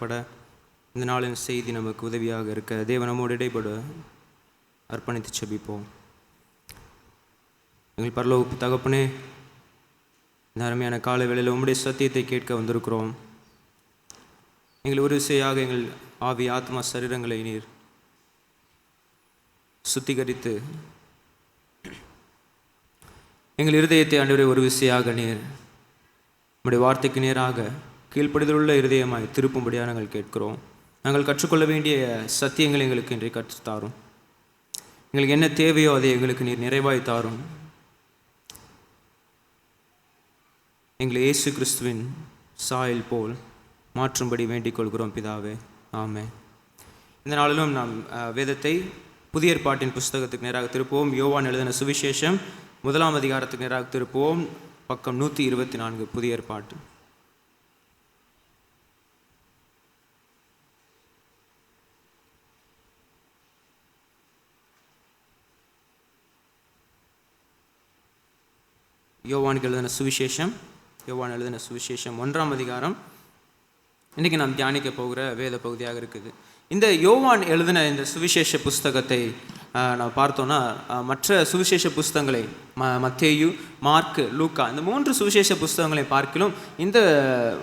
பட இந்த நாளின் செய்தி நமக்கு உதவியாக இருக்க தேவன் நம்மோடு இடைப்பட அர்ப்பணித்து செபிப்போம். எங்கள் பரலோக தகப்பனே, இந்த அருமையான காலை வேளையில் உம்முடைய சத்தியத்தை கேட்க வந்திருக்கிறோம். எங்கள் ஒரு விசையாக எங்கள் ஆவி ஆத்மா சரீரங்களை நீர் சுத்திகரித்து எங்கள் இருதயத்தை ஆண்டவரே ஒரு விசையாக நீர் நம்முடைய வார்த்தைக்கு நேராக கீழ்ப்படிதலுள்ள இருதயமாய் திருப்பும்படியாக நாங்கள் கேட்கிறோம். நாங்கள் கற்றுக்கொள்ள வேண்டிய சத்தியங்களை எங்களுக்கு இன்றைய கற்றுத்தாரும். எங்களுக்கு என்ன தேவையோ அதை எங்களுக்கு நீர் நிறைவாய் தாரும். எங்களை இயேசு கிறிஸ்துவின் சாயல் போல் மாற்றும்படி வேண்டிக் கொள்கிறோம் பிதாவே, ஆமென். இந்த நாளிலும் நாம் வேதத்தை புதிய ஏற்பாட்டின் புஸ்தகத்துக்கு நேராக திருப்புவோம். யோவான் எழுதின சுவிசேஷம் 1ஆம் அதிகாரத்துக்கு நேராக திருப்புவோம். பக்கம் 124 புதிய ஏற்பாட்டு. யோவான் எழுதின சுவிசேஷம் 1ஆம் அதிகாரம் இன்றைக்கி நாம் தியானிக்க போகிற வேத பகுதியாக இருக்குது. இந்த யோவான் எழுதின இந்த சுவிசேஷ புஸ்தகத்தை நான் பார்த்தோன்னா மற்ற சுவிசேஷ புஸ்தகங்களை மத்தேயு, மார்க்கு, லூக்கா இந்த 3 சுவிசேஷ புஸ்தகங்களை பார்க்கிலும் இந்த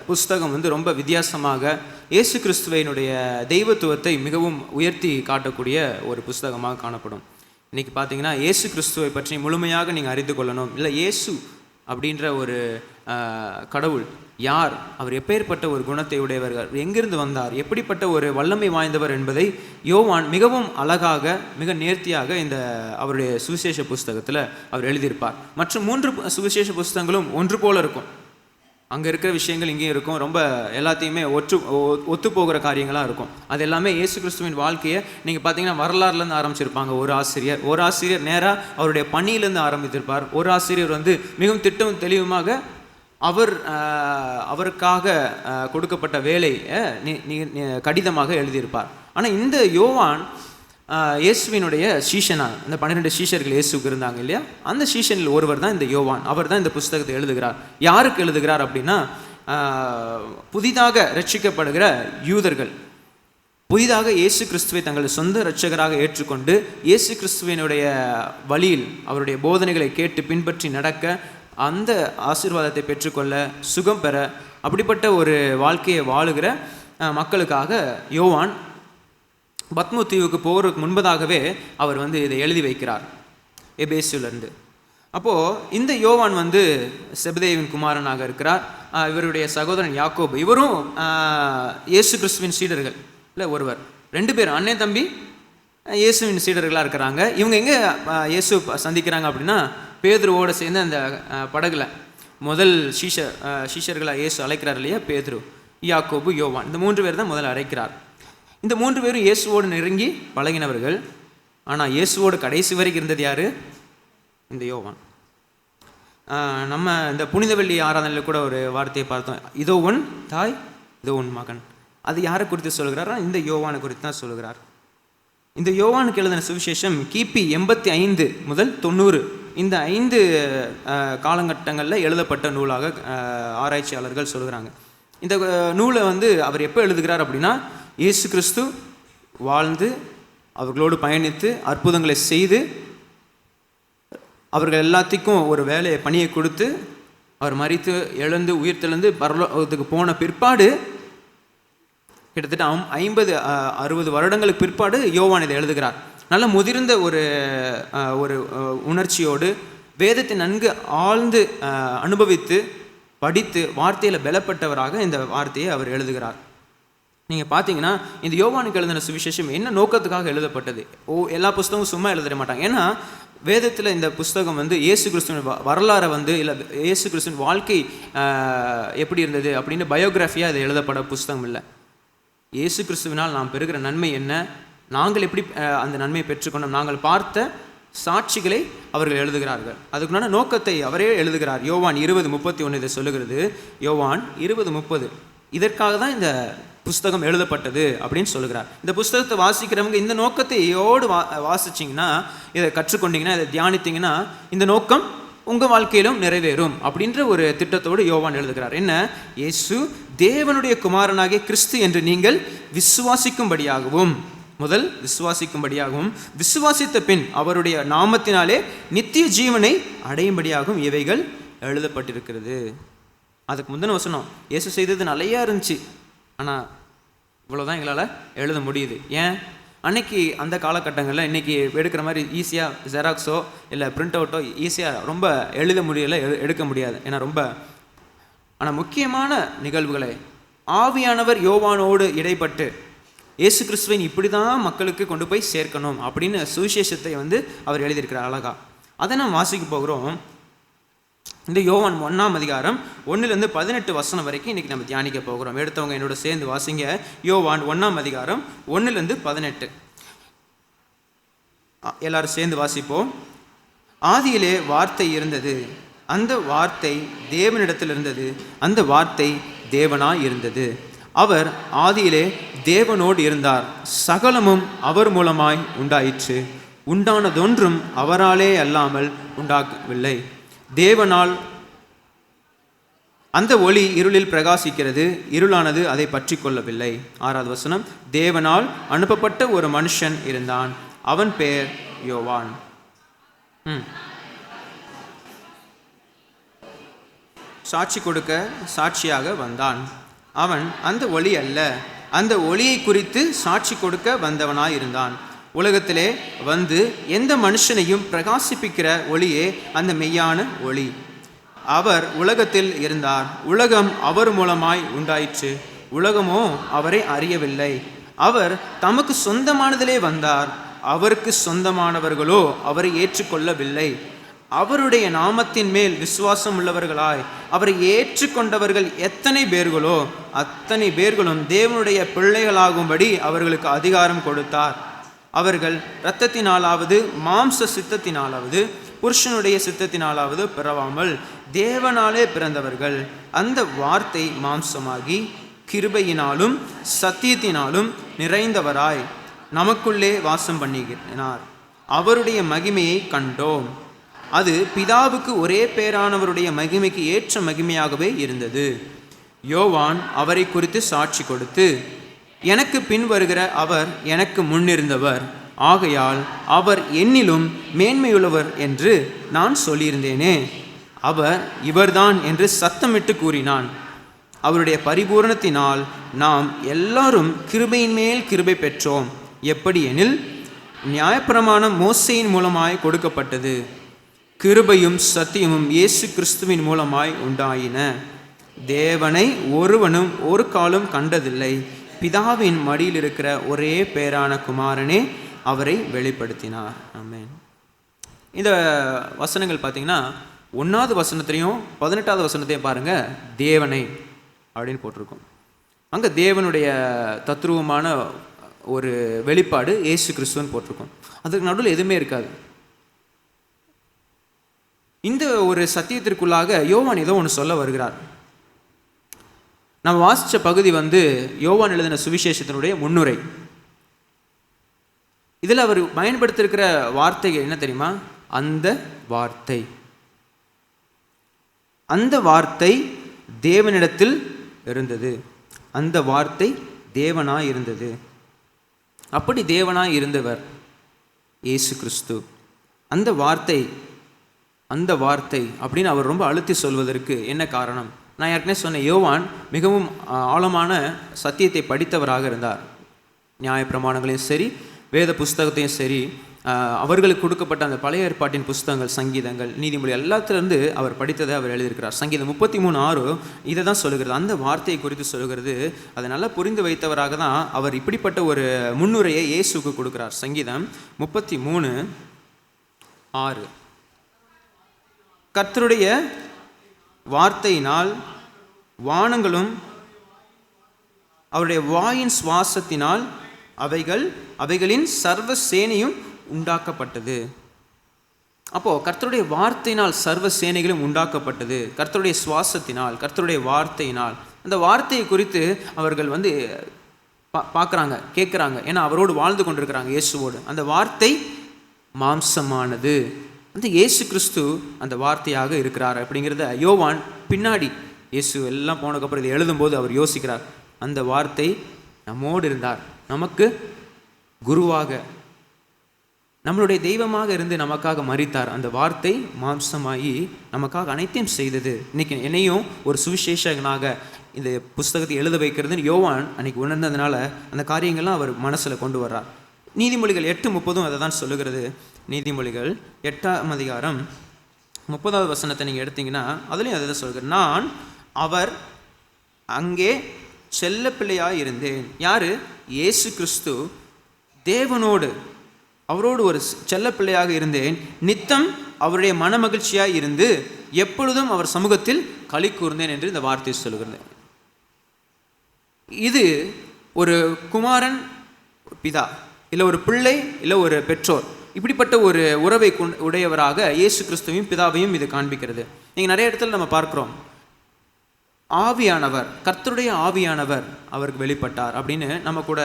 புஸ்தகம் ரொம்ப வித்தியாசமாக இயேசு கிறிஸ்துவினுடைய தெய்வத்துவத்தை மிகவும் உயர்த்தி காட்டக்கூடிய ஒரு புஸ்தகமாக காணப்படும். இன்றைக்கி பார்த்தீங்கன்னா இயேசு கிறிஸ்துவை பற்றி முழுமையாக நீங்கள் அறிந்து கொள்ளணும், இல்லை இயேசு அப்படின்ற ஒரு கடவுள் யார், அவர் எப்பேற்பட்ட ஒரு குணத்தை உடையவர்கள், எங்கிருந்து வந்தார், எப்படிப்பட்ட ஒரு வல்லமை வாய்ந்தவர் என்பதை யோவான் மிகவும் அழகாக மிக நேர்த்தியாக இந்த அவருடைய சுவிசேஷ புஸ்தகத்தில் அவர் எழுதியிருப்பார். மற்றும் 3 சுவிசேஷ புஸ்தகங்களும் ஒன்று போல இருக்கும். அங்கே இருக்கிற விஷயங்கள் இங்கேயும் இருக்கும். ரொம்ப எல்லாத்தையுமே ஒத்து போகிற காரியங்களாக இருக்கும். அது எல்லாமே இயேசு கிறிஸ்துவின் வாழ்க்கையை நீங்கள் பார்த்தீங்கன்னா வரலாறுலேருந்து ஆரம்பிச்சிருப்பாங்க. ஒரு ஆசிரியர் நேராக அவருடைய பணியிலேருந்து ஆரம்பித்திருப்பார். ஒரு ஆசிரியர் மிகவும் திட்டம் தெளிவுமாக அவருக்காக கொடுக்கப்பட்ட வேலையை கடிதமாக எழுதியிருப்பார். ஆனால் இந்த யோவான் இயேசுவினுடைய சீஷனா, இந்த 12 சீஷர்கள் இயேசுக்கு இருந்தாங்க இல்லையா, அந்த சீஷனில் ஒருவர் தான் இந்த யோவான். அவர் தான் இந்த புஸ்தகத்தை எழுதுகிறார். யாருக்கு எழுதுகிறார் அப்படின்னா, புதிதாக ரட்சிக்கப்படுகிற யூதர்கள் புதிதாக இயேசு கிறிஸ்துவை தங்கள் சொந்த இரட்சகராக ஏற்றுக்கொண்டு இயேசு கிறிஸ்துவினுடைய வழியில் அவருடைய போதனைகளை கேட்டு பின்பற்றி நடக்க, அந்த ஆசீர்வாதத்தை பெற்றுக்கொள்ள, சுகம் பெற, அப்படிப்பட்ட ஒரு வாழ்க்கையை வாழுகிற மக்களுக்காக யோவான் பத்மு தீவுக்கு போகிறதுக்கு முன்பதாகவே அவர் இதை எழுதி வைக்கிறார் எபேசுலேருந்து. அப்போது இந்த யோவான் செபதேவின் குமாரனாக இருக்கிறார். இவருடைய சகோதரன் யாக்கோபு, இவரும் இயேசு கிறிஸ்துவின் சீடர்கள் இல்லை ஒருவர். 2 பேர் அண்ணன் தம்பி இயேசுவின் சீடர்களாக இருக்கிறாங்க. இவங்க எங்கே இயேசு சந்திக்கிறாங்க அப்படின்னா, பேதுருவோடு சேர்ந்து அந்த படகுல முதல் சீஷர்களாக இயேசு அழைக்கிறார் இல்லையா, பேதுரு, யாக்கோபு, யோவான், இந்த 3 பேர் தான் முதல்ல அழைக்கிறார். இந்த 3 பேரும் இயேசுவோடு நெருங்கி பழகினவர்கள். ஆனால் இயேசுவோடு கடைசி வரைக்கும் இருந்தது யார்? இந்த யோவான். நம்ம இந்த புனித வெள்ளி ஆராதனையில் கூட ஒரு வார்த்தையை பார்த்தோம், இதோ உன் தாய், இதோ உன் மகன். அது யாரை குறித்து சொல்கிறாரா? இந்த யோவானை குறித்து தான் சொல்கிறார். இந்த யோவானுக்கு எழுதின சுவிசேஷம் கிபி 85 முதல் 90 இந்த 5 காலகட்டங்களில் எழுதப்பட்ட நூலாக ஆராய்ச்சியாளர்கள் சொல்கிறாங்க. இந்த நூலை அவர் எப்போ எழுதுகிறார் அப்படின்னா, இயேசு கிறிஸ்து வாழ்ந்து அவர்களோடு பயணித்து அற்புதங்களை செய்து அவர்கள் எல்லாத்துக்கும் ஒரு வேலையை பணியை கொடுத்து அவர் மரித்து எழுந்து உயிர்த்தெழுந்து பரலோகத்துக்கு போன பிற்பாடு கிட்டத்தட்ட 50-60 வருடங்களுக்கு பிற்பாடு யோவான் இதை எழுதுகிறார். நல்ல முதிர்ந்த ஒரு உணர்ச்சியோடு வேதத்தை நன்கு ஆழ்ந்து அனுபவித்து படித்து வார்த்தையில் பலப்பட்டவராக இந்த வார்த்தையை அவர் எழுதுகிறார். நீங்கள் பார்த்தீங்கன்னா இந்த யோவானுக்கு எழுதின சுவிசேஷம் என்ன நோக்கத்துக்காக எழுதப்பட்டது? எல்லா புஸ்தகமும் சும்மா எழுதிட மாட்டாங்க. ஏன்னா வேதத்தில் இந்த புஸ்தகம் இயேசு கிறிஸ்துவின் வரலாறை இல்லை இயேசு கிறிஸ்துவின் வாழ்க்கை எப்படி இருந்தது அப்படின்னு பயோகிராஃபியாக அது எழுதப்பட புஸ்தகம் இல்லை. இயேசு கிறிஸ்துவினால் நாம் பெறுகிற நன்மை என்ன, நாங்கள் எப்படி அந்த நன்மையை பெற்றுக்கொண்டோம், நாங்கள் பார்த்த சாட்சிகளை அவர்கள் எழுதுகிறார்கள். அதுக்குண்டான நோக்கத்தை அவரே எழுதுகிறார். யோவான் 20:31 இதை சொல்லுகிறது. யோவான் 20:30 இதற்காக தான் இந்த புஸ்தகம் எழுதப்பட்டது அப்படின்னு சொல்லுகிறார். இந்த புஸ்தகத்தை வாசிக்கிறவங்க இந்த நோக்கத்தையோடு வாசிச்சிங்கன்னா, இதை கற்றுக்கொண்டீங்கன்னா, இதை தியானித்தீங்கன்னா இந்த நோக்கம் உங்கள் வாழ்க்கையிலும் நிறைவேறும் அப்படின்ற ஒரு திட்டத்தோடு யோவான் எழுதுகிறார். என்ன? இயேசு தேவனுடைய குமாரனாகிய கிறிஸ்து என்று நீங்கள் விசுவாசிக்கும்படியாகவும், முதல் விசுவாசிக்கும்படியாகவும், விசுவாசித்த பின் அவருடைய நாமத்தினாலே நித்திய ஜீவனை அடையும்படியாகவும் இவைகள் எழுதப்பட்டிருக்கிறது. அதுக்கு முந்தின வசனம் இயேசு செய்தது நிறையா இருந்துச்சு, ஆனால் இவ்வளோதான் எங்களால் எழுத முடியுது. ஏன்? அன்னைக்கு அந்த காலகட்டங்களில் இன்றைக்கி எடுக்கிற மாதிரி ஈஸியாக ஜெராக்ஸோ இல்லை பிரிண்ட் அவுட்டோ ஈஸியாக ரொம்ப எழுத முடியலை, எடுக்க முடியாது. ஏன்னா ரொம்ப, ஆனால் முக்கியமான நிகழ்வுகளை ஆவியானவர் யோவானோடு இடைப்பட்டு இயேசு கிறிஸ்துவை இப்படி தான் மக்களுக்கு கொண்டு போய் சேர்க்கணும் அப்படின்னு சுவிசேஷத்தை அவர் எழுதியிருக்கிறார் அழகா. அதை நாம் வாசிக்க போகிறோம். இந்த யோவான் 1ஆம் அதிகாரம் 1லேருந்து 18 வசனம் வரைக்கும் இன்றைக்கி நம்ம தியானிக்க போகிறோம். எடுத்தவங்க என்னோட சேர்ந்து வாசிங்க. யோவான் 1ஆம் அதிகாரம் 1லேருந்து 18 எல்லாரும் சேர்ந்து வாசிப்போம். ஆதியிலே வார்த்தை இருந்தது, அந்த வார்த்தை தேவனிடத்தில் இருந்தது, அந்த வார்த்தை தேவனாய் இருந்தது. அவர் ஆதியிலே தேவனோடு இருந்தார். சகலமும் அவர் மூலமாய் உண்டாயிற்று. உண்டானதொன்றும் அவராலே அல்லாமல் உண்டாகவில்லை. தேவனால் அந்த ஒளி இருளில் பிரகாசிக்கிறது, இருளானது அதை பற்றி கொள்ளவில்லை. 6வது வசனம், தேவனால் அனுப்பப்பட்ட ஒரு மனுஷன் இருந்தான், அவன் பெயர் யோவான். சாட்சி கொடுக்க சாட்சியாக வந்தான். அவன் அந்த ஒளி அல்ல, அந்த ஒளியை குறித்து சாட்சி கொடுக்க வந்தவனாய் இருந்தான். உலகத்திலே வந்து எந்த மனுஷனையும் பிரகாசிப்பிக்கிற ஒளியே அந்த மெய்யான ஒளி. அவர் உலகத்தில் இருந்தார், உலகம் அவர் மூலமாய் உண்டாயிற்று, உலகமோ அவரை அறியவில்லை. அவர் தமக்கு சொந்தமானதிலே வந்தார், அவருக்கு சொந்தமானவர்களோ அவரை ஏற்றுக்கொள்ளவில்லை. அவருடைய நாமத்தின் மேல் விசுவாசம் உள்ளவர்களாய் அவரை ஏற்றுக்கொண்டவர்கள் எத்தனை பேர்களோ அத்தனை பேர்களும் தேவனுடைய பிள்ளைகளாகும்படி அவர்களுக்கு அதிகாரம் கொடுத்தார். அவர்கள் இரத்தத்தினாலாவது மாம்ச சித்தத்தினாலாவது புருஷனுடைய சித்தத்தினாலாவது பிறவாமல் தேவனாலே பிறந்தவர்கள். அந்த வார்த்தை மாம்சமாகி கிருபையினாலும் சத்தியத்தினாலும் நிறைந்தவராய் நமக்குள்ளே வாசம் பண்ணுகிறார். அவருடைய மகிமையை கண்டோம். அது பிதாவுக்கு ஒரே பேரானவருடைய மகிமைக்கு ஏற்ற மகிமையாகவே இருந்தது. யோவான் அவரை குறித்து சாட்சி கொடுத்து, எனக்கு பின் வருகிற அவர் எனக்கு முன்னிருந்தவர், ஆகையால் அவர் என்னிலும் மேன்மையுள்ளவர் என்று நான் சொல்லியிருந்தேனே. அவர் இவர்தான் என்று சத்தமிட்டு கூறினான். அவருடைய பரிபூரணத்தினால் நாம் எல்லாரும் கிருபையின் மேல் கிருபை பெற்றோம். எப்படி எனில், நியாயப்பிரமாணம் மோசேயின் மூலமாய் கொடுக்கப்பட்டது, கிருபையும் சத்தியமும் இயேசு கிறிஸ்துவின் மூலமாய் உண்டாயின. தேவனை ஒருவனும் ஒரு காலம் கண்டதில்லை, பிதாவின் மடியில் இருக்கிற ஒரே பேரான குமாரனே அவரை வெளிப்படுத்தினார். ஆமென். இந்த வசனங்கள் பார்த்தீங்கன்னா 1வது வசனத்திலையும் 18வது வசனத்தையும் பாருங்கள், தேவனை அப்படின்னு போட்டிருக்கோம். அங்கே தேவனுடைய தத்ரூபமான ஒரு வெளிப்பாடு இயேசு கிறிஸ்துவன்னு போட்டிருக்கோம். அதுக்கு நடுவில் எதுவுமே இருக்காது. இந்த ஒரு சத்தியத்திற்குள்ளாக யோவான் ஏதோ ஒன்று சொல்ல வருகிறார். நம்ம வாசித்த பகுதி யோவான் எழுதின சுவிசேஷத்தினுடைய முன்னுரை. இதில் அவர் பயன்படுத்தியிருக்கிற வார்த்தை என்ன தெரியுமா? அந்த வார்த்தை. அந்த வார்த்தை தேவனிடத்தில் இருந்தது, அந்த வார்த்தை தேவனாய் இருந்தது. அப்படி தேவனாய் இருந்தவர் இயேசு கிறிஸ்து. அந்த வார்த்தை அப்படின்னு அவர் ரொம்ப அழுத்தி சொல்வதற்கு என்ன காரணம்? நான் ஏற்கனவே சொன்ன, யோவான் மிகவும் ஆழமான சத்தியத்தை படித்தவராக இருந்தார். நியாயப்பிரமாணங்களையும் சரி, வேத புஸ்தகத்தையும் சரி, அவர்களுக்கு கொடுக்கப்பட்ட அந்த பழைய ஏற்பாட்டின் புஸ்தகங்கள், சங்கீதங்கள், நீதிமொழி எல்லாத்திலிருந்து அவர் படித்ததை அவர் எழுதியிருக்கிறார். சங்கீதம் 33:6 இதை தான் சொல்லுகிறது, அந்த வார்த்தையை குறித்து சொல்லுகிறது. அதை நல்லா புரிந்து வைத்தவராக தான் அவர் இப்படிப்பட்ட ஒரு முன்னுரையை இயேசுக்கு கொடுக்கிறார். சங்கீதம் 33:6, கர்த்தருடைய வார்த்தையினால் வானங்களும் அவருடைய வாயின் சுவாசத்தினால் அவைகளின் சர்வ சேனையும் உண்டாக்கப்பட்டது. அப்போது கர்த்தருடைய வார்த்தையினால் சர்வ சேனைகளும் உண்டாக்கப்பட்டது. கர்த்தருடைய சுவாசத்தினால், கர்த்தருடைய வார்த்தையினால். அந்த வார்த்தையை குறித்து அவர்கள் பார்க்குறாங்க, கேட்குறாங்க. ஏன்னா அவரோடு வாழ்ந்து கொண்டிருக்கிறாங்க, இயேசுவோடு. அந்த வார்த்தை மாம்சமானது, அந்த இயேசு கிறிஸ்து அந்த வார்த்தையாக இருக்கிறார் அப்படிங்கிறத யோவான் பின்னாடி இயேசு எல்லாம் போனதுக்கப்புறம் இதை எழுதும்போது அவர் யோசிக்கிறார். அந்த வார்த்தை நம்மோடு இருந்தார், நமக்கு குருவாக, நம்மளுடைய தெய்வமாக இருந்து நமக்காக மரித்தார். அந்த வார்த்தை மாம்சமாகி நமக்காக அனைத்தையும் செய்தது. இன்னைக்கு என்னையும் ஒரு சுவிசேஷகனாக இந்த புஸ்தகத்தை எழுத வைக்கிறதுன்னு யோவான் அன்னைக்கு உணர்ந்ததுனால அந்த காரியங்கள்லாம் அவர் மனசில் கொண்டு வர்றார். நீதிமொழிகள் 8:30 அதை தான் சொல்லுகிறது. நீதிமொழிகள் 8ஆம் அதிகாரம் 30வது வசனத்தை நீங்கள் எடுத்தீங்கன்னா அதுலேயும் அதை தான் சொல்கிறார். நான் அவர் அங்கே செல்ல பிள்ளையாக இருந்தேன். யார்? இயேசு கிறிஸ்து தேவனோடு அவரோடு ஒரு செல்ல பிள்ளையாக இருந்தேன். நித்தம் அவருடைய மனமகிழ்ச்சியாக இருந்து எப்பொழுதும் அவர் சமூகத்தில் களி கூர்ந்தேன் என்று இந்த வார்த்தை சொல்லுகிறது. இது ஒரு குமாரன் பிதா, இல்லை ஒரு பிள்ளை, இல்லை ஒரு பெற்றோர், இப்படிப்பட்ட ஒரு உறவை உடையவராக இயேசு கிறிஸ்துவையும் பிதாவையும் இது காண்பிக்கிறது. நீங்கள் நிறைய இடத்துல நம்ம பார்க்குறோம், ஆவியானவர், கர்த்தருடைய ஆவியானவர் அவருக்கு வெளிப்பட்டார் அப்படின்னு நம்ம கூட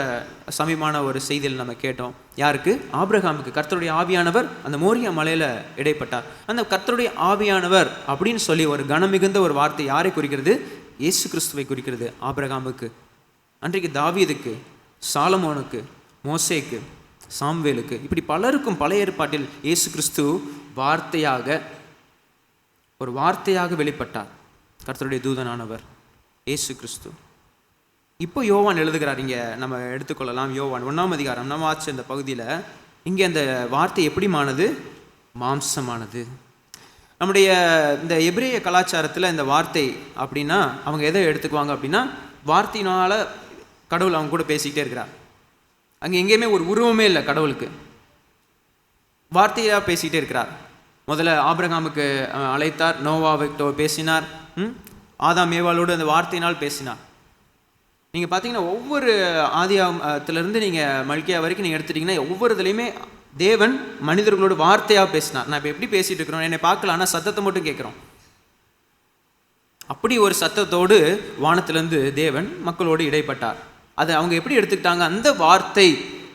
சமீபமான ஒரு செய்தியில் நம்ம கேட்டோம். யாருக்கு? ஆபிரகாமுக்கு கர்த்தருடைய ஆவியானவர் அந்த மோரியா மலையில் இடைப்பட்டார். அந்த கர்த்தருடைய ஆவியானவர் அப்படின்னு சொல்லி ஒரு கனமிகுந்த ஒரு வார்த்தை யாரை குறிக்கிறது? இயேசு கிறிஸ்துவை குறிக்கிறது. ஆபிரகாமுக்கு, அன்றைக்கு தாவீதுக்கு, சாலமோனுக்கு, மோசேக்கு, சாம்வேலுக்கு, இப்படி பலருக்கும் பழைய ஏற்பாட்டில் இயேசு கிறிஸ்து ஒரு வார்த்தையாக வெளிப்பட்டார். கர்த்தருடைய தூதனானவர் இயேசு கிறிஸ்து. இப்போ யோவான் எழுதுகிறார். இங்கே நம்ம எடுத்துக்கொள்ளலாம். யோவான் 1ஆம் அதிகாரம் நம்ம ஆச்சு அந்த பகுதியில் இங்கே அந்த வார்த்தை எப்படிமானது? மாம்சமானது. நம்முடைய இந்த எபிரேய கலாச்சாரத்தில் இந்த வார்த்தை அப்படின்னா அவங்க எதை எடுத்துக்குவாங்க அப்படின்னா, வார்த்தையினால் கடவுள் அவங்க கூட பேசிக்கிட்டே இருக்கிறார். அங்கே எங்கேயுமே ஒரு உருவமே இல்லை கடவுளுக்கு, வார்த்தையாக பேசிக்கிட்டே இருக்கிறார். முதல்ல ஆபிரகாமுக்கு அழைத்தார், நோவாவிட்ட பேசினார், ஆதாம் ஏவாளோடு அந்த வார்த்தையினால் பேசினார். நீங்கள் பார்த்தீங்கன்னா ஒவ்வொரு ஆதியாகமத்திலிருந்து நீங்கள் மல்கியா வரைக்கும் நீங்கள் எடுத்துட்டிங்கன்னா ஒவ்வொரு இதுலையுமே தேவன் மனிதர்களோடு வார்த்தையாக பேசினார். நான் இப்போ எப்படி பேசிகிட்டு இருக்கிறோம், என்னை பார்க்கல, ஆனால் சத்தத்தை மட்டும் கேட்குறோம். அப்படி ஒரு சத்தத்தோடு வானத்திலிருந்து தேவன் மக்களோடு இடைப்பட்டார். அதை அவங்க எப்படி எடுத்துக்கிட்டாங்க? அந்த வார்த்தை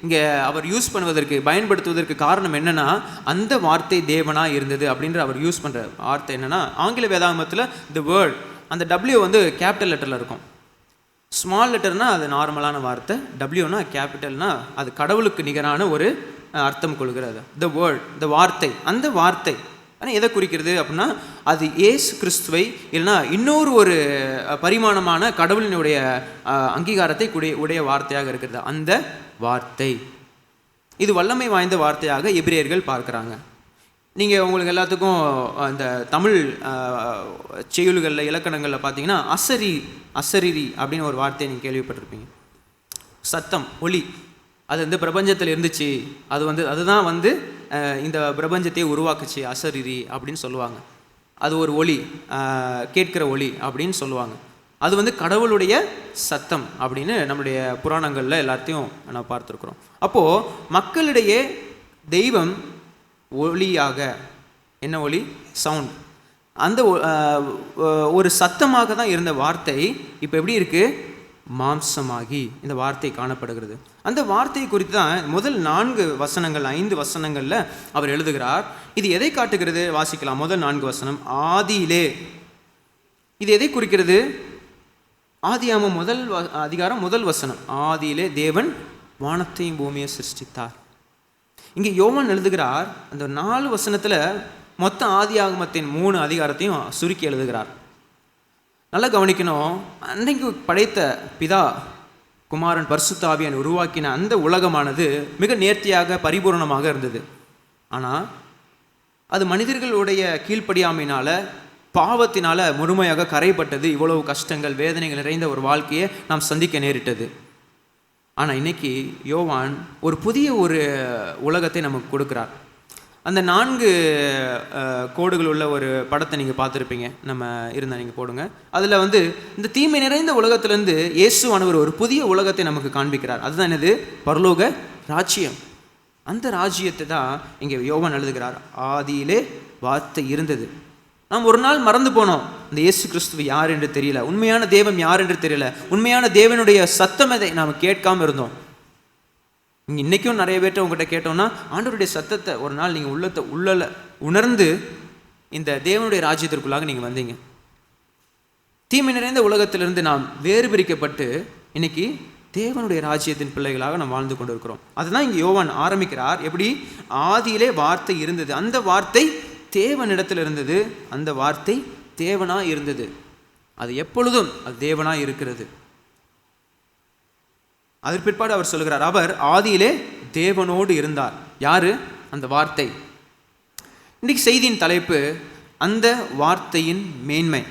இங்கே அவர் யூஸ் பண்ணுவதற்கு பயன்படுத்துவதற்கு காரணம் என்னென்னா, அந்த வார்த்தை தேவனாக இருந்தது அப்படின்ற அவர் யூஸ் பண்ணுற வார்த்தை என்னென்னா, ஆங்கில வேதாகமத்தில் தி வேர்ட், அந்த டபிள்யூ வந்து கேபிட்டல் லெட்டரில் இருக்கும். ஸ்மால் லெட்டர்னால் அது நார்மலான வார்த்தை, டபிள்யூனா கேபிட்டல்னா அது கடவுளுக்கு நிகரான ஒரு அர்த்தம் கொள்கிறது. த வேர்ட், த வார்த்தை, அந்த வார்த்தை ஆனால் எதை குறிக்கிறது அப்படின்னா, அது இயேசு கிறிஸ்துவை இல்லைனா இன்னொரு ஒரு பரிமாணமான கடவுளினுடைய அங்கீகாரத்தை உடைய வார்த்தையாக இருக்கிறது. அந்த வார்த்தை இது வல்லமை வாய்ந்த வார்த்தையாக எபிரேயர்கள் பார்க்குறாங்க. நீங்கள் உங்களுக்கு எல்லாத்துக்கும் அந்த தமிழ் செய்யுள்களில் இலக்கணங்களில் பார்த்தீங்கன்னா அசரீரி அப்படின்னு ஒரு வார்த்தையை நீங்கள் கேள்விப்பட்டிருப்பீங்க. சத்தம், ஒலி, அது இந்த பிரபஞ்சத்தில் இருந்துச்சு, அதுதான் இந்த பிரபஞ்சத்தை உருவாக்குச்சு, அசரீரி அப்படின்னு சொல்லுவாங்க. அது ஒரு ஒலி, கேட்கிற ஒலி அப்படின்னு சொல்லுவாங்க. அது கடவுளுடைய சத்தம் அப்படின்னு நம்முடைய புராணங்களில் எல்லாத்தையும் நான் பார்த்துருக்குறோம். அப்போது மக்களிடையே தெய்வம் ஒலியாக, என்ன ஒலி? சவுண்ட். அந்த ஒரு சத்தமாக தான் இருந்த வார்த்தை இப்போ எப்படி இருக்குது? மாம்சமாகி இந்த வார்த்தை காணப்படுகிறது. அந்த வார்த்தையை குறித்து தான் முதல் 4 வசனங்கள் 5 வசனங்களில் அவர் எழுதுகிறார். இது எதை காட்டுகிறது? வாசிக்கலாம். முதல் 4 வசனம், ஆதியிலே. இது எதை குறிக்கிறது? ஆதியாகமம் முதல் அதிகாரம் முதல் வசனம், ஆதியிலே தேவன் வானத்தையும் பூமியை சிருஷ்டித்தார். இங்கே யோவான் எழுதுகிறார், அந்த 4 வசனத்தில் மொத்த ஆதியாகமத்தின் 3 அதிகாரத்தையும் சுருக்கி எழுதுகிறார். நல்லா கவனிக்கணும். அன்றைக்கு படைத்த பிதா, குமாரன், பரிசுத்த ஆவியான் உருவாக்கின அந்த உலகமானது மிக நேர்த்தியாக பரிபூர்ணமாக இருந்தது. ஆனால் அது மனிதர்களுடைய கீழ்ப்படியாமையினால், பாவத்தினால் முழுமையாக கரைப்பட்டது. இவ்வளவு கஷ்டங்கள், வேதனைகள் நிறைந்த ஒரு வாழ்க்கையை நாம் சந்திக்க நேரிட்டது. ஆனால் இன்னைக்கு யோவான் ஒரு புதிய ஒரு உலகத்தை நமக்கு கொடுக்குறார். அந்த 4 கோடுகள் உள்ள ஒரு படத்தை நீங்கள் பார்த்துருப்பீங்க, நம்ம இருந்தால் நீங்கள் போடுங்க. அதில் இந்த தீமை நிறைந்த உலகத்திலேருந்து இயேசுவானவர் ஒரு புதிய உலகத்தை நமக்கு காண்பிக்கிறார். அதுதான் என்னது? பரலோக ராஜ்யம். அந்த ராஜ்யத்தை தான் இங்கே யோவான் எழுதுகிறார். ஆதியிலே வார்த்தை இருந்தது. நாம் ஒரு நாள் மறந்து போனோம், இந்த இயேசு கிறிஸ்துவ யார் என்று தெரியல, உண்மையான தேவன் யார் என்று தெரியல, உண்மையான தேவனுடைய சத்தம் அதை நாம் கேட்காமல் இருந்தோம். இன்றைக்கும் நிறைய பேர்ட்ட உங்கள்கிட்ட கேட்டோம்னா, ஆண்டவருடைய சத்தத்தை ஒரு நாள் நீங்கள் உள்ளத்தை உணர்ந்து இந்த தேவனுடைய ராஜ்யத்திற்குள்ளாக நீங்கள் வந்தீங்க. தீமை நிறைந்த உலகத்திலிருந்து நாம் வேறு பிரிக்கப்பட்டு இன்னைக்கு தேவனுடைய ராஜ்யத்தின் பிள்ளைகளாக நாம் வாழ்ந்து கொண்டு இருக்கிறோம். அதுதான் இங்கே யோவான் ஆரம்பிக்கிறார். எப்படி? ஆதியிலே வார்த்தை இருந்தது, அந்த வார்த்தை தேவனிடத்தில் இருந்தது, அந்த வார்த்தை தேவனாய் இருந்தது. அது எப்பொழுதும் அது தேவனாய் இருக்கிறது. அதற்கு பிற்பாடு அவர் சொல்கிறார், அவர் ஆதியிலே தேவனோடு இருந்தார். யாரு? அந்த வார்த்தை. இன்றைக்கு செய்தியின் தலைப்பு அந்த வார்த்தையின் மேன்மை,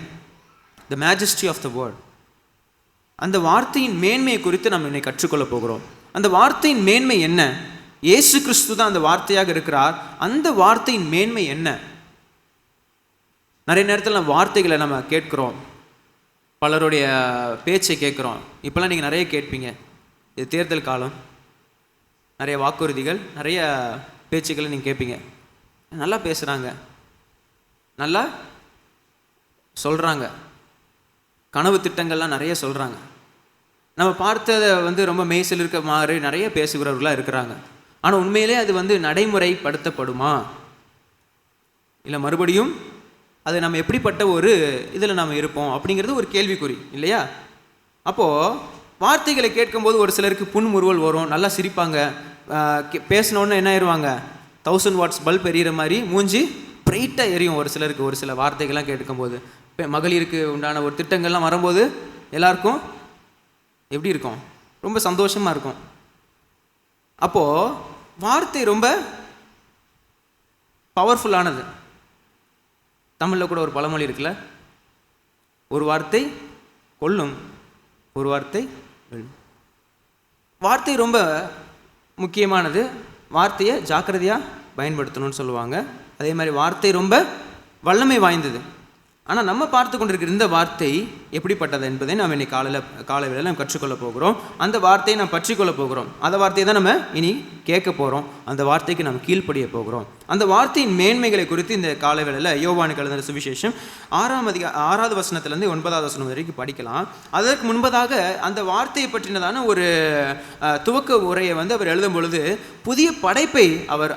த மேஜஸ்டி ஆஃப் த வேர்ட். அந்த வார்த்தையின் மேன்மையை குறித்து நம்ம இன்னைக்கு கற்றுக்கொள்ள போகிறோம். அந்த வார்த்தையின் மேன்மை என்ன? இயேசு கிறிஸ்து தான் அந்த வார்த்தையாக இருக்கிறார். அந்த வார்த்தையின் மேன்மை என்ன? நிறைய நேரத்தில் நம்ம வார்த்தைகளை நம்ம கேட்கிறோம், பலருடைய பேச்சை கேட்குறோம். இப்போல்லாம் நீங்கள் நிறைய கேட்பீங்க. இது தேர்தல் காலம், நிறைய வாக்குறுதிகள், நிறைய பேச்சுக்களை நீங்கள் கேட்பீங்க. நல்லா பேசுகிறாங்க, நல்லா சொல்கிறாங்க, கனவு திட்டங்கள்லாம் நிறைய சொல்கிறாங்க. நம்ம பார்த்ததை ரொம்ப மெய்சில் இருக்க மாதிரி நிறைய பேசுகிறவர்களாக இருக்கிறாங்க. ஆனால் உண்மையிலே அது நடைமுறைப்படுத்தப்படுமா? இல்லை மறுபடியும் அது நம்ம எப்படிப்பட்ட ஒரு இதில் நம்ம இருப்போம் அப்படிங்கிறது ஒரு கேள்விக்குறி இல்லையா? அப்போது வார்த்தைகளை கேட்கும்போது ஒரு சிலருக்கு புன்முறுவல் வரும், நல்லா சிரிப்பாங்க. பேசினோன்னு என்ன ஆயிடுவாங்க, 1000 வாட்ஸ் பல்ப் எரியிற மாதிரி மூஞ்சி பிரைட்டாக எரியும் ஒரு சிலருக்கு. ஒரு சில வார்த்தைகள்லாம் கேட்கும்போது, மகளிருக்கு உண்டான ஒரு திட்டங்கள்லாம் வரும்போது எல்லாருக்கும் எப்படி இருக்கும்? ரொம்ப சந்தோஷமாக இருக்கும். அப்போது வார்த்தை ரொம்ப பவர்ஃபுல்லானது. தமிழில் கூட ஒரு பழமொழி இருக்குல்ல, ஒரு வார்த்தை கொல்லும், ஒரு வார்த்தை வெல்லும். வார்த்தை ரொம்ப முக்கியமானது. வார்த்தையை ஜாக்கிரதையாக பயன்படுத்தணும்னு சொல்லுவாங்க. அதே மாதிரி வார்த்தை ரொம்ப வல்லமை வாய்ந்தது. ஆனால் நம்ம பார்த்து கொண்டிருக்கிற இந்த வார்த்தை எப்படிப்பட்டது என்பதை நாம் இன்னைக்கு காலை வேளையில் நம்ம கற்றுக்கொள்ள போகிறோம். அந்த வார்த்தையை நாம் பற்றிக்கொள்ள போகிறோம். அந்த வார்த்தையை தான் நம்ம இனி கேட்க போகிறோம். அந்த வார்த்தைக்கு நாம் கீழ்ப்படிய போகிறோம். அந்த வார்த்தையின் மேன்மைகளை குறித்து இந்த காலை வேளையில் யோவானுக்கு எழுதின சுவிசேஷம் 6வது வசனத்திலிருந்து 9வது வசனம் வரைக்கும் படிக்கலாம். அதற்கு முன்பதாக அந்த வார்த்தையை பற்றினதான ஒரு துவக்க உரையை அவர் எழுதும் பொழுது புதிய படைப்பை அவர்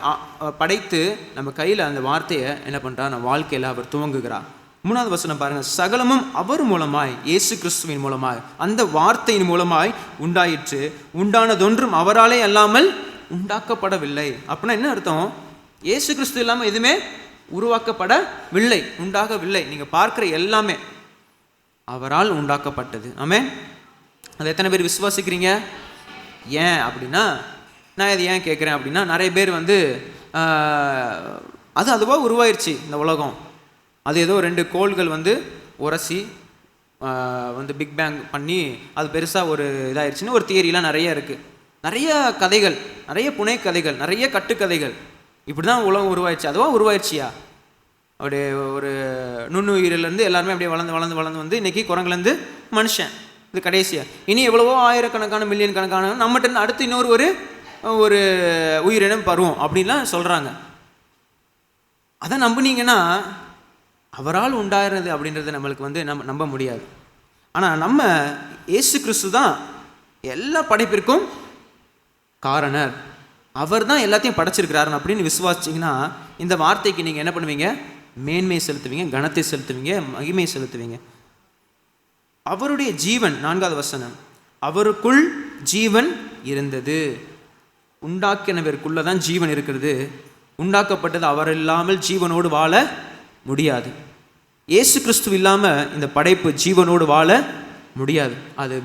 படைத்து நம்ம கையில் அந்த வார்த்தையை என்ன பண்ணுறார், நம்ம வாழ்க்கையில் அவர் துவங்குகிறார். 3வது வசனம் பாருங்க, சகலமும் அவர் மூலமாய், இயேசு கிறிஸ்துவின் மூலமாய், அந்த வார்த்தையின் மூலமாய் உண்டாயிற்று, உண்டானதொன்றும் அவராலே அல்லாமல் உண்டாக்கப்படவில்லை. அப்படின்னா என்ன அர்த்தம்? இயேசு கிறிஸ்து இல்லாமல் எதுவுமே உருவாக்கப்படவில்லை, உண்டாகவில்லை. நீங்கள் பார்க்குற எல்லாமே அவரால் உண்டாக்கப்பட்டது. ஆமென். அது எத்தனை பேர் விசுவாசிக்கிறீங்க? ஏன் அப்படின்னா, நான் இது ஏன் கேட்குறேன் அப்படின்னா, நிறைய பேர் அது அதுவாக உருவாயிருச்சு இந்த உலகம். அது ஏதோ 2 கோள்கள் உரசி பிக் பேங் பண்ணி அது பெருசாக ஒரு இதாகிடுச்சுன்னு ஒரு தியரிலாம் நிறைய இருக்குது. நிறைய கதைகள், நிறைய புனை கதைகள், நிறைய கட்டுக்கதைகள். இப்படி தான் உலகம் உருவாயிடுச்சு. அதுவாக உருவாயிடுச்சியா? அப்படியே ஒரு நுண்ணுயிரிலேருந்து எல்லாருமே அப்படியே வளர்ந்து இன்றைக்கி குரங்குலேருந்து மனுஷன், இது கடைசியாக. இனி எவ்வளவோ ஆயிரக்கணக்கான மில்லியன் கணக்கான நம்மகிட்ட அடுத்து இன்னொரு ஒரு உயிரினம் பருவம் அப்படின்லாம் சொல்கிறாங்க. அதை நம்பினீங்கன்னா அவரால் உண்டாகிறது அப்படின்றது நம்மளுக்கு நம்ம நம்ப முடியாது. ஆனால் நம்ம இயேசு கிறிஸ்து தான் எல்லா படைப்பிற்கும் காரணர், அவர் தான் எல்லாத்தையும் படைச்சிருக்கிறாரு அப்படின்னு விசுவாசிச்சிங்கன்னா இந்த வார்த்தைக்கு நீங்கள் என்ன பண்ணுவீங்க? மேன்மை செலுத்துவீங்க, கனத்தை செலுத்துவீங்க, மகிமை செலுத்துவீங்க. அவருடைய ஜீவன், 4வது வசனம், அவருக்குள் ஜீவன் இருந்தது. உண்டாக்கினவருக்குள்ள தான் ஜீவன் இருக்கிறது. உண்டாக்கப்பட்டது அவர் இல்லாமல் ஜீவனோடு வாழ முடியாது. இயேசு கிறிஸ்து இல்லாமல் இந்த படைப்பு ஜீவனோடு வாழ முடியாது. அது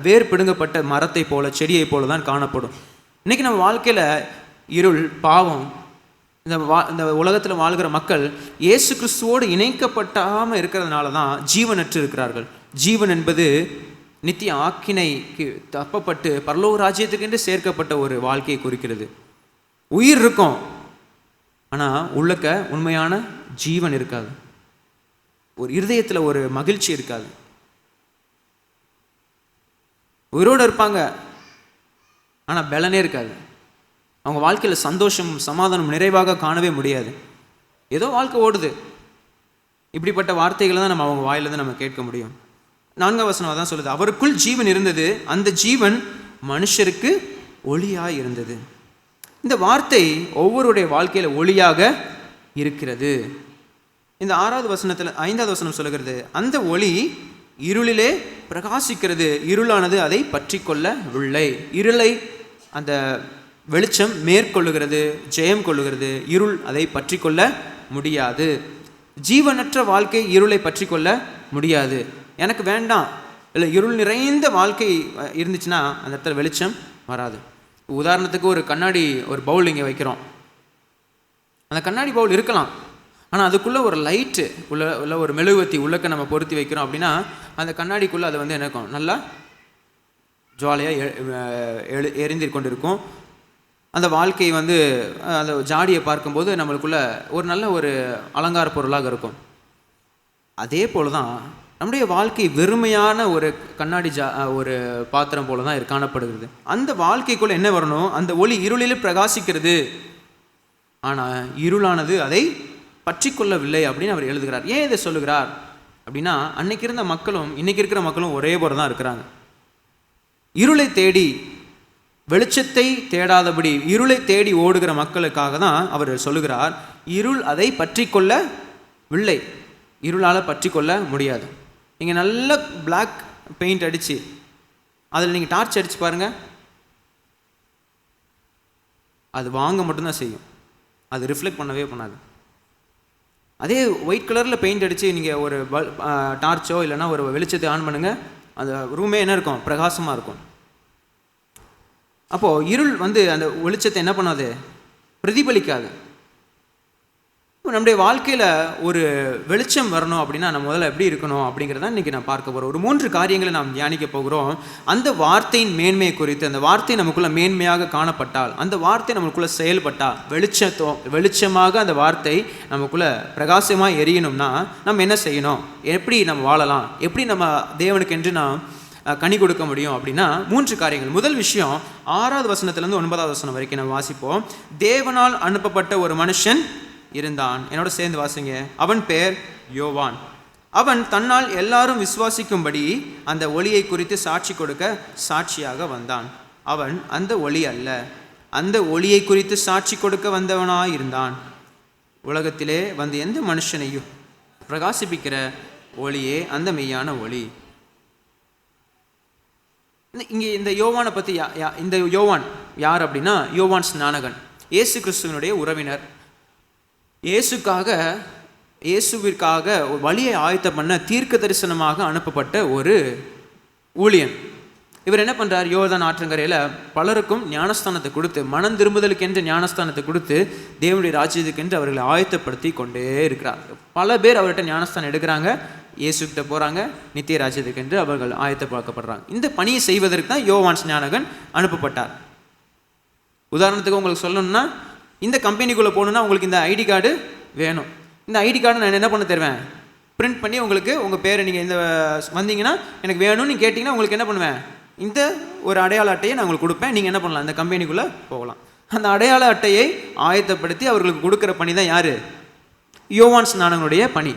வேர் பிடுங்கப்பட்ட மரத்தை போல, செடியை போல தான் காணப்படும். இன்றைக்கி நம்ம வாழ்க்கையில் இருள், பாவம், இந்த உலகத்தில் வாழ்கிற மக்கள் இயேசு கிறிஸ்துவோடு இணைக்கப்பட்டாமல் இருக்கிறதுனால தான் ஜீவனற்று இருக்கிறார்கள். ஜீவன் என்பது நித்திய ஆக்கினைக்கு தப்பப்பட்டு பரலோக ராஜ்யத்துக்கென்று சேர்க்கப்பட்ட ஒரு வாழ்க்கையை குறிக்கிறது. உயிர் இருக்கும், ஆனால் உள்ளக்க உண்மையான ஜீவன் இருக்காது. ஒரு இருதயத்தில் ஒரு மகிழ்ச்சி இருக்காது. உயிரோடு இருப்பாங்க, ஆனால் பலனே இருக்காது. அவங்க வாழ்க்கையில் சந்தோஷம், சமாதானம் நிறைவாக காணவே முடியாது. ஏதோ வாழ்க்கை ஓடுது. இப்படிப்பட்ட வார்த்தைகளை தான் நம்ம அவங்க வாயிலிருந்து நம்ம கேட்க முடியும். 4வது வசனம் தான் சொல்லுது, அவருக்குள் ஜீவன் இருந்தது, அந்த ஜீவன் மனுஷருக்கு ஒளியாய் இருந்தது. இந்த வார்த்தை ஒவ்வொருடைய வாழ்க்கையில் ஒளியாக இருக்கிறது. இந்த 5வது வசனம் சொல்லுகிறது, அந்த ஒளி இருளிலே பிரகாசிக்கிறது, இருளானது அதை பற்றி கொள்ளவில்லை. இருளை அந்த வெளிச்சம் மேற்கொள்ளுகிறது, ஜெயம் கொள்ளுகிறது. இருள் அதை பற்றி கொள்ள முடியாது. ஜீவனற்ற வாழ்க்கை இருளை பற்றி கொள்ள முடியாது. எனக்கு வேண்டாம் இல்லை, இருள் நிறைந்த வாழ்க்கை இருந்துச்சுன்னா அந்த இடத்துல வெளிச்சம் வராது. உதாரணத்துக்கு ஒரு கண்ணாடி ஒரு பவுல் இங்கே வைக்கிறோம். அந்த கண்ணாடி பவுல் இருக்கலாம், ஆனால் அதுக்குள்ளே ஒரு லைட்டு உள்ள ஒரு மெழுகுவத்தி உள்ளக்க நம்ம பொருத்தி வைக்கிறோம் அப்படின்னா அந்த கண்ணாடிக்குள்ளே அது என்ன இருக்கும், நல்லா ஜுவாலையாக எரிந்து கொண்டிருக்கும். அந்த வாழ்க்கை அந்த ஜாடியை பார்க்கும்போது நம்மளுக்குள்ள ஒரு நல்ல ஒரு அலங்கார பொருளாக இருக்கும். அதே போல தான் நம்முடைய வாழ்க்கை வெறுமையான ஒரு கண்ணாடி ஒரு பாத்திரம் போல தான் காணப்படுகிறது. அந்த வாழ்க்கைக்குள்ளே என்ன வரணும், அந்த ஒளி இருளில் பிரகாசிக்கிறது, ஆனால் இருளானது அதை பற்றி கொள்ளவில்லை அப்படின்னு அவர் எழுதுகிறார். ஏன் இதை சொல்லுகிறார் அப்படின்னா, அன்னைக்கு இருந்த மக்களும் இன்னைக்கு இருக்கிற மக்களும் ஒரே போல தான் இருக்கிறாங்க. இருளை தேடி வெளிச்சத்தை தேடாதபடி இருளை தேடி ஓடுகிற மக்களுக்காக தான் அவர் சொல்லுகிறார், இருள் அதை பற்றி கொள்ளவில்லை, இருளால் பற்றி கொள்ள முடியாது. நீங்கள் நல்ல பிளாக் பெயிண்ட் அடித்து அதில் நீங்கள் டார்ச் அடித்து பாருங்கள், அது வாங்க மட்டும்தான் செய்யும், அது ரிஃப்ளெக்ட் பண்ணவே பண்ணாது. அதே ஒயிட் கலரில் பெயிண்ட் அடித்து நீங்கள் ஒரு டார்ச்சோ இல்லைனா ஒரு வெளிச்சத்தை ஆன் பண்ணுங்கள், அந்த ரூமே என்ன இருக்கும், பிரகாசமாக இருக்கும். அப்போது இருள் அந்த வெளிச்சத்தை என்ன பண்ணாது, பிரதிபலிக்காது. நம்முடைய வாழ்க்கையில் ஒரு வெளிச்சம் வரணும் அப்படின்னா நம்ம முதல்ல எப்படி இருக்கணும் அப்படிங்கிறத இன்றைக்கி நான் பார்க்க போகிறோம். ஒரு 3 காரியங்களை நாம் தியானிக்க போகிறோம். அந்த வார்த்தையின் மேன்மையை குறித்து, அந்த வார்த்தை நமக்குள்ளே மேன்மையாக காணப்பட்டால், அந்த வார்த்தை நமக்குள்ளே செயல்பட்டால், வெளிச்சமாக அந்த வார்த்தை நமக்குள்ளே பிரகாசமாக எரியணும்னா நம்ம என்ன செய்யணும், எப்படி நம்ம வாழலாம், எப்படி நம்ம தேவனுக்கென்று நாம் கனி கொடுக்க முடியும் அப்படின்னா 3 காரியங்கள். முதல் விஷயம் 6வது வசனத்திலிருந்து 9வது வசனம் வரைக்கும் நம்ம வாசிப்போம். தேவனால் அனுப்பப்பட்ட ஒரு மனுஷன் இருந்தான். என்னோட சேர்ந்து வாசிங்க. அவன் பேர் யோவான். அவன் தன்னால் எல்லாரும் விசுவாசிக்கும்படி அந்த ஒளியை குறித்து சாட்சி கொடுக்க சாட்சியாக வந்தான். அவன் அந்த ஒளி அல்ல, அந்த ஒளியை குறித்து சாட்சி கொடுக்க வந்தவனாய் இருந்தான். உலகத்திலே எந்த மனுஷனையும் பிரகாசிப்பிக்கிற ஒளியே அந்த மெய்யான ஒளி. இங்கே இந்த யோவானை பற்றி இந்த யோவான் யார் அப்படின்னா, யோவான் ஸ்நானகன், இயேசு கிறிஸ்துவனுடைய உறவினர். இயேசுவிற்காக ஒரு வழியை ஆயத்தம் பண்ண தீர்க்க தரிசனமாக அனுப்பப்பட்ட ஒரு ஊழியன். இவர் என்ன பண்ணுறார், யோர்தான் ஆற்றங்கரையில் பலருக்கும் ஞானஸ்தானத்தை கொடுத்து, மனம் திரும்புதலுக்கென்று ஞானஸ்தானத்தை கொடுத்து, தேவனுடைய ராஜ்யத்துக்கென்று அவர்களை ஆயத்தப்படுத்தி கொண்டே இருக்கிறார். பல பேர் அவர்கிட்ட ஞானஸ்தானம் எடுக்கிறாங்க, இயேசுக்கிட்ட போகிறாங்க, நித்திய ராஜ்யத்துக்கென்று அவர்கள் ஆயத்தப்படுத்தப்படுறாங்க. இந்த பணியை செய்வதற்கு தான் யோவான் ஸ்நானகன் அனுப்பப்பட்டார். உதாரணத்துக்கு உங்களுக்கு சொல்லணும்னா, இந்த கம்பெனிக்குள்ளே போகணுன்னா உங்களுக்கு இந்த ஐடி கார்டு வேணும். இந்த ஐடி கார்டை நான் என்ன பண்ண தருவேன், பிரிண்ட் பண்ணி உங்களுக்கு உங்கள் பேரை நீங்கள் இந்த வந்தீங்கன்னா எனக்கு வேணும்னு நீங்கள் கேட்டிங்கன்னா உங்களுக்கு என்ன பண்ணுவேன், இந்த ஒரு அடையாள அட்டையை நான் உங்களுக்கு கொடுப்பேன். நீங்கள் என்ன பண்ணலாம், இந்த கம்பெனிக்குள்ளே போகலாம். அந்த அடையாள அட்டையை ஆயத்தப்படுத்தி அவர்களுக்கு கொடுக்குற பணி தான் யார், யோவான் ஸ்நானகனுடைய பணி.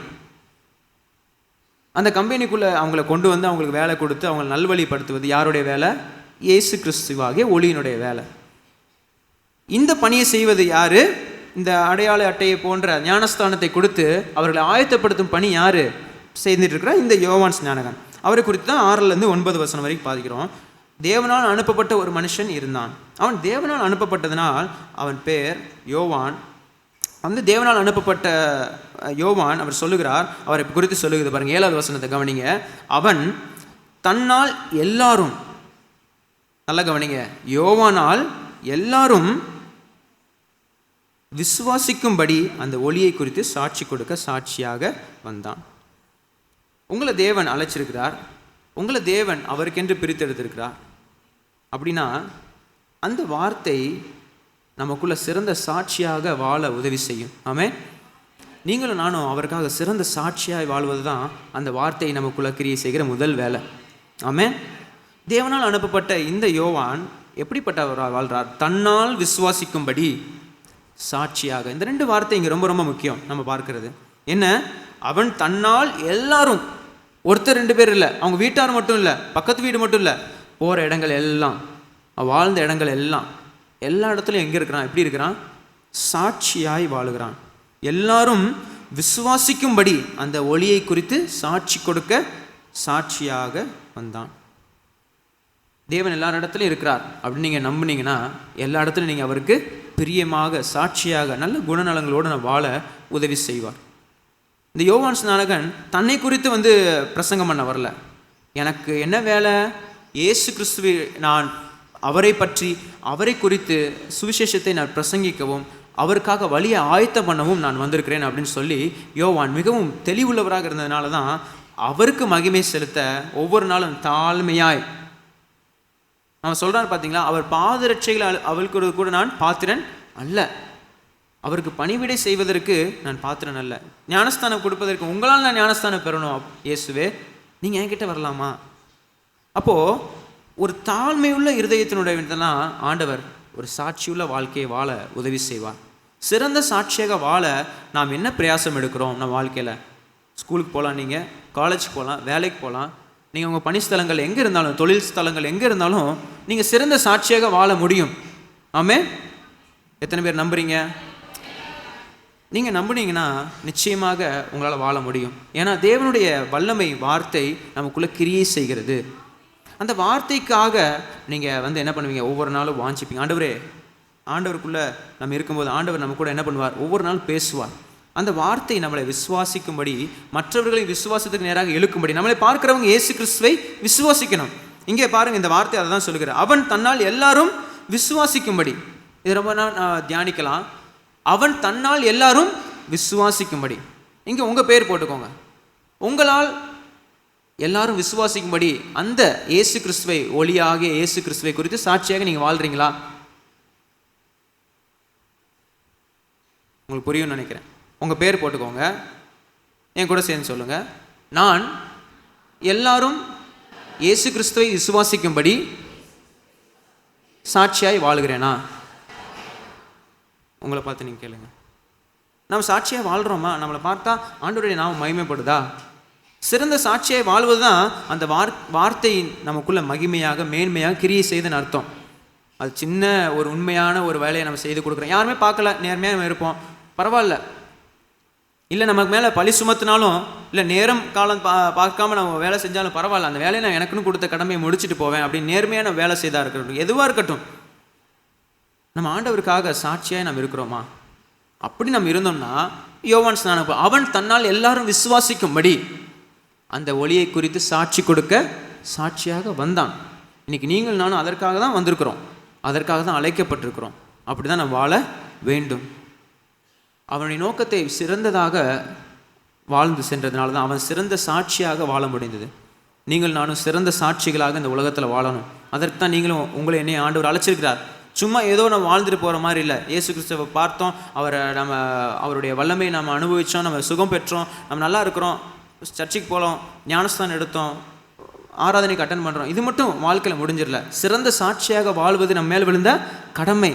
அந்த கம்பெனிக்குள்ளே அவங்கள கொண்டு அவங்களுக்கு வேலை கொடுத்து அவங்களை நல்வழிப்படுத்துவது யாருடைய வேலை, இயேசு கிறிஸ்துவாகிய ஒளியினுடைய வேலை. இந்த பணியை செய்வது யார், இந்த அடையாள அட்டையை போன்ற ஞானஸ்தானத்தை கொடுத்து அவர்களை ஆயத்தப்படுத்தும் பணி யார் செய்துட்டு இருக்கிறார், இந்த யோவான் ஸ்நானகன். அவரை குறித்து தான் 6லேருந்து 9 வசனம் வரைக்கும் பார்க்கிறோம். தேவனால் அனுப்பப்பட்ட ஒரு மனுஷன் இருந்தான். அவன் தேவனால் அனுப்பப்பட்டதனால் அவன் பேர் யோவான். அந்த தேவனால் அனுப்பப்பட்ட யோவான் அவர் சொல்லுகிறார், அவரை குறித்து சொல்லுகிறது பாருங்கள், 7வது வசனத்தை கவனிங்க. அவன் தன்னால் எல்லாரும், நல்லா கவனிங்க, யோவானால் எல்லாரும் விசுவாசிக்கும்படி அந்த ஒளியை குறித்து சாட்சி கொடுக்க சாட்சியாக வந்தான். உங்களை தேவன் அழைச்சிருக்கிறார், உங்களை தேவன் அவருக்கென்று பிரித்தெடுத்திருக்கிறார் அப்படின்னா அந்த வார்த்தை நமக்குள்ள சிறந்த சாட்சியாக வாழ உதவி செய்யும். ஆமென். நீங்களும் நானும் அவருக்காக சிறந்த சாட்சியாக வாழ்வது தான் அந்த வார்த்தையை நமக்குள்ள கிரியை செய்கிற முதல் வேலை. ஆமென். தேவனால் அனுப்பப்பட்ட இந்த யோவான் எப்படிப்பட்டவராக வாழ்றார், தன்னால் விசுவாசிக்கும்படி சாட்சியாக. இந்த 2 வார்த்தை இங்கே ரொம்ப ரொம்ப முக்கியம். நம்ம பார்க்கிறது என்ன, அவன் தன்னால் எல்லாரும், ஒருத்தர் 2 பேர் இல்லை, அவங்க வீட்டார் மட்டும் இல்லை, பக்கத்து வீடு மட்டும் இல்லை, போகிற இடங்கள் எல்லாம் வாழ்ந்த இடங்கள் எல்லாம் எல்லா இடத்துலையும் எங்கே இருக்கிறான்? எப்படி இருக்கிறான்? சாட்சியாய் வாழுகிறான். எல்லாரும் விசுவாசிக்கும்படி அந்த ஒளியை குறித்து சாட்சி கொடுக்க சாட்சியாக வந்தான். தேவன் எல்லா இடத்துலையும் இருக்கிறார் அப்படின்னு நீங்கள் நம்புனீங்கன்னா எல்லா இடத்துலையும் நீங்கள் அவருக்கு பிரியமாக சாட்சியாக நல்ல குணநலங்களோடு வாழ உதவி செய்வார். இந்த யோவான் ஸ்நானகன் தன்னை குறித்து பிரசங்கம் பண்ண வரல. எனக்கு என்ன வேலை? இயேசு கிறிஸ்துவை நான் அவரை பற்றி அவரை குறித்து சுவிசேஷத்தை நான் பிரசங்கிக்கவும் அவருக்காக வழியை ஆயத்தம் பண்ணவும் நான் வந்திருக்கிறேன் அப்படின்னு சொல்லி யோவான் மிகவும் தெளிவுள்ளவராக இருந்ததுனால தான் அவருக்கு மகிமை செலுத்த ஒவ்வொரு நாளும் தாழ்மையாய் நம்ம சொல்கிறார். பார்த்தீங்களா, அவர் பாதரட்சைகளை அவருக்கு கூட நான் பாத்திரன் அல்ல, அவருக்கு பணிவிடை செய்வதற்கு நான் பாத்திரன் அல்ல, ஞானஸ்தானம் கொடுப்பதற்கு உங்களால் நான் ஞானஸ்தானம் பெறணும். இயேசுவே, நீங்கள் என்கிட்ட வரலாமா? அப்போது ஒரு தாழ்மையுள்ள இருதயத்தினுடைய ஆண்டவர் ஒரு சாட்சியுள்ள வாழ்க்கையை வாழ உதவி செய்வார். சிறந்த சாட்சியாக வாழ நாம் என்ன பிரயாசம் எடுக்கிறோம்? நம்ம வாழ்க்கையில் ஸ்கூலுக்கு போகலாம், நீங்கள் காலேஜுக்கு போகலாம், வேலைக்கு போகலாம், நீங்கள் உங்கள் பணிஸ்தலங்கள் எங்கே இருந்தாலும், தொழில் ஸ்தலங்கள் எங்கே இருந்தாலும் நீங்கள் சிறந்த சாட்சியாக வாழ முடியும். ஆமென். எத்தனை பேர் நம்புறீங்க? நீங்கள் நம்புனீங்கன்னா நிச்சயமாக உங்களால் வாழ முடியும். ஏன்னா தேவனுடைய வல்லமை வார்த்தை நமக்குள்ளே கிரியை செய்கிறது. அந்த வார்த்தைக்காக நீங்கள் என்ன பண்ணுவீங்க? ஒவ்வொரு நாளும் வாஞ்சிப்பீங்க. ஆண்டவருக்குள்ளே நம்ம இருக்கும்போது ஆண்டவர் நம்ம கூட என்ன பண்ணுவார்? ஒவ்வொரு நாளும் பேசுவார். அந்த வார்த்தை நம்மளை விசுவாசிக்கும்படி, மற்றவர்களை விசுவாசத்துக்கு நேராக இழுக்கும்படி, நம்மளை பார்க்கிறவங்க இயேசு கிறிஸ்துவை விசுவாசிக்கணும். இங்கே பாருங்கள், இந்த வார்த்தை அதை தான் சொல்லுகிறார். அவன் தன்னால் எல்லாரும் விசுவாசிக்கும்படி. இது ரொம்ப நாள் தியானிக்கலாம். அவன் தன்னால் எல்லாரும் விசுவாசிக்கும்படி. இங்கே உங்கள் பேர் போட்டுக்கோங்க. உங்களால் எல்லாரும் விசுவாசிக்கும்படி அந்த இயேசு கிறிஸ்துவை, ஒளியாகிய இயேசு கிறிஸ்துவை குறித்து சாட்சியாக நீங்கள் வாழ்றீங்களா? உங்களுக்கு புரியும்னு நினைக்கிறேன். உங்கள் பேர் போட்டுக்கோங்க, என் கூட சேர்ந்து சொல்லுங்கள். நான் எல்லாரும் இயேசு கிறிஸ்துவை விசுவாசிக்கும்படி சாட்சியாய் வாழுகிறேனா? உங்களை பார்த்து நீங்கள் கேளுங்க. நம்ம சாட்சியாக வாழ்கிறோமா? நம்மளை பார்த்தா ஆண்டவருடைய நாமம் மகிமைப்படுதா? சிறந்த சாட்சியாய் வாழ்வது தான் அந்த வார்த்தையின் நமக்குள்ள மகிமையாக மேன்மையாக கிரியை செய்துன்னு அர்த்தம். அது சின்ன ஒரு உண்மையான ஒரு வேலையை நம்ம செய்து கொடுக்குறோம். யாருமே பார்க்கல, நேர்மையாக நம்ம இருப்போம், பரவாயில்ல. இல்லை நமக்கு மேலே பழி சுமத்தினாலும், இல்லை நேரம் காலம் பார்க்காம நம்ம வேலை செஞ்சாலும் பரவாயில்ல, அந்த வேலையை நான் எனக்குன்னு கொடுத்த கடமையை முடிச்சுட்டு போவேன் அப்படின்னு நேர்மையான வேலை செய்தா இருக்கட்டும், எதுவாக இருக்கட்டும், நம்ம ஆண்டவருக்காக சாட்சியாக நம்ம இருக்கிறோமா? அப்படி நம்ம இருந்தோம்னா யோவான் ஸ்நானகன் அவன் தன்னால் எல்லாரும் விசுவாசிக்கும்படி அந்த ஒளியை குறித்து சாட்சி கொடுக்க சாட்சியாக வந்தான். இன்னைக்கு நீங்கள் நானும் அதற்காக தான் வந்திருக்கிறோம், அதற்காக தான் அழைக்கப்பட்டிருக்கிறோம். அப்படி தான் நம்ம வாழ வேண்டும். அவனுடைய நோக்கத்தை சிறந்ததாக வாழ்ந்து சென்றதுனால தான் அவன் சிறந்த சாட்சியாக வாழ முடிந்தது. நீங்கள் நானும் சிறந்த சாட்சிகளாக இந்த உலகத்தில் வாழணும். அதற்கு தான் நீங்களும் உங்களை என்னை ஆண்டவர் அழைச்சிருக்கிறார். சும்மா ஏதோ நம்ம வாழ்ந்துட்டு போகிற மாதிரி இல்லை. இயேசு கிறிஸ்துவை பார்த்தோம், அவருடைய வல்லமையை நம்ம அனுபவித்தோம், நம்ம சுகம் பெற்றோம், நம்ம நல்லா இருக்கிறோம், சர்ச்சுக்கு போகிறோம், ஞானஸ்தானம் எடுத்தோம், ஆராதனைக்கு அட்டன் பண்ணுறோம், இது மட்டும் வாழ்க்கையில் முடிஞ்சிடல. சிறந்த சாட்சியாக வாழ்வது நம்ம மேல் விழுந்த கடமை.